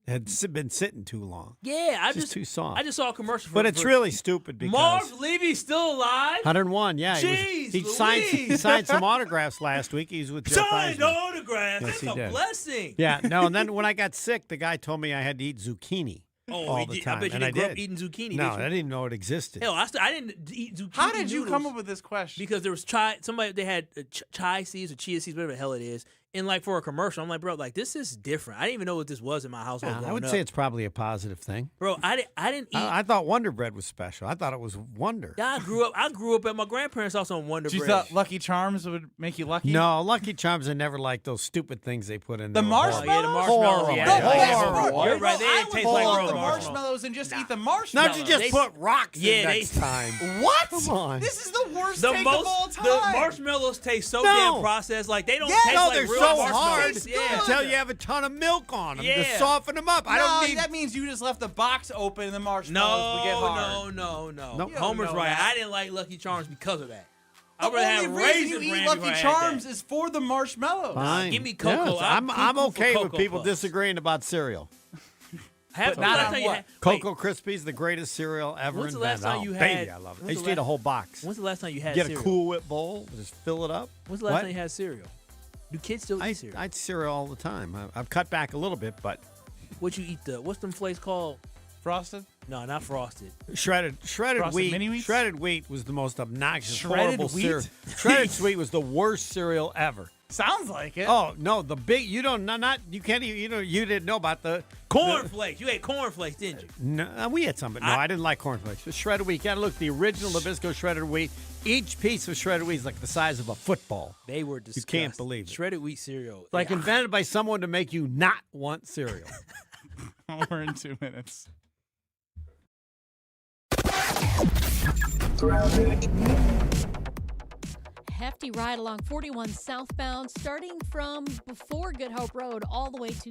Had been sitting too long. Yeah, It's just too soft. I just saw a commercial. But it's really stupid because Marv Levy's still alive. 101. Yeah, Jeez, he signed some autographs last week. He's with Jeff Signed Eisner. autographs. Yes, he That's a did. blessing. Yeah, no, and then when I got sick, the guy told me I had to eat zucchini all the time. I bet you and didn't grow up did. eating zucchini. No, did you? I didn't even know it existed. Hell, I didn't eat zucchini. How did you come noodles up with this question? Because there was they had chai seeds or chia seeds, whatever the hell it is. And like for a commercial, I'm like, bro, like this is different. I didn't even know what this was in my household. Yeah, I would say it's probably a positive thing. Bro, I didn't eat. I thought Wonder Bread was special. I thought it was Wonder. Yeah, I grew up at my grandparents' house on Wonder You Bread. thought Lucky Charms would make you lucky? No, Lucky Charms are never like those stupid things they put in The there. marshmallows? Yeah, the marshmallows. Horrible. Yeah, you're right. They I didn't would taste pull like out real the marshmallows. marshmallows and just eat the Now marshmallows. you just put rocks in they- next time. What? Come on. This is the worst The take of all time. the marshmallows taste so No. damn processed. Like they don't Yeah, taste No, like they're real so marshmallows. hard Yeah. until you have a ton of milk on them to Yeah. soften them up. I don't need. That means you just left the box open and the marshmallows would get hard. No. Nope. Homer's know right. that. I didn't like Lucky Charms because of that. The I'd rather have only reason you Raisin eat Bran Lucky before I had Charms that. is for the marshmallows. Fine. Give me cocoa. Yes, I'm I'm cuckoo for okay with Cocoa people Puffs. disagreeing about cereal. Have But not last on time you what? had- wait, Cocoa Krispies, the greatest cereal ever When's the invented. last time you baby, had- I love it. I when's used the to eat a last- whole box. When's the last time you had Get cereal? a Cool Whip bowl, just fill it up. When's the last What? time you had cereal? Do kids still eat cereal? I eat cereal all the time. I've cut back a little bit, but What you eat? What's them flakes called? Frosted? No, not frosted. shredded Frosted wheat. Mini Wheats? Shredded wheat was the most obnoxious, Shredded horrible wheat? cereal. Shredded wheat was the worst cereal ever. Sounds like it. Oh no, the big you don't not you can't even you didn't know about the Corn flakes. You ate corn flakes, didn't you? No, we had some, but no, I didn't like cornflakes. But shredded wheat, you gotta look the original Nabisco shredded wheat. Each piece of shredded wheat is like the size of a football. They were disgusting. You can't believe it. Shredded wheat cereal. It's like invented by someone to make you not want cereal. We're in 2 minutes. Hefty ride along 41 southbound, starting from before Good Hope Road all the way to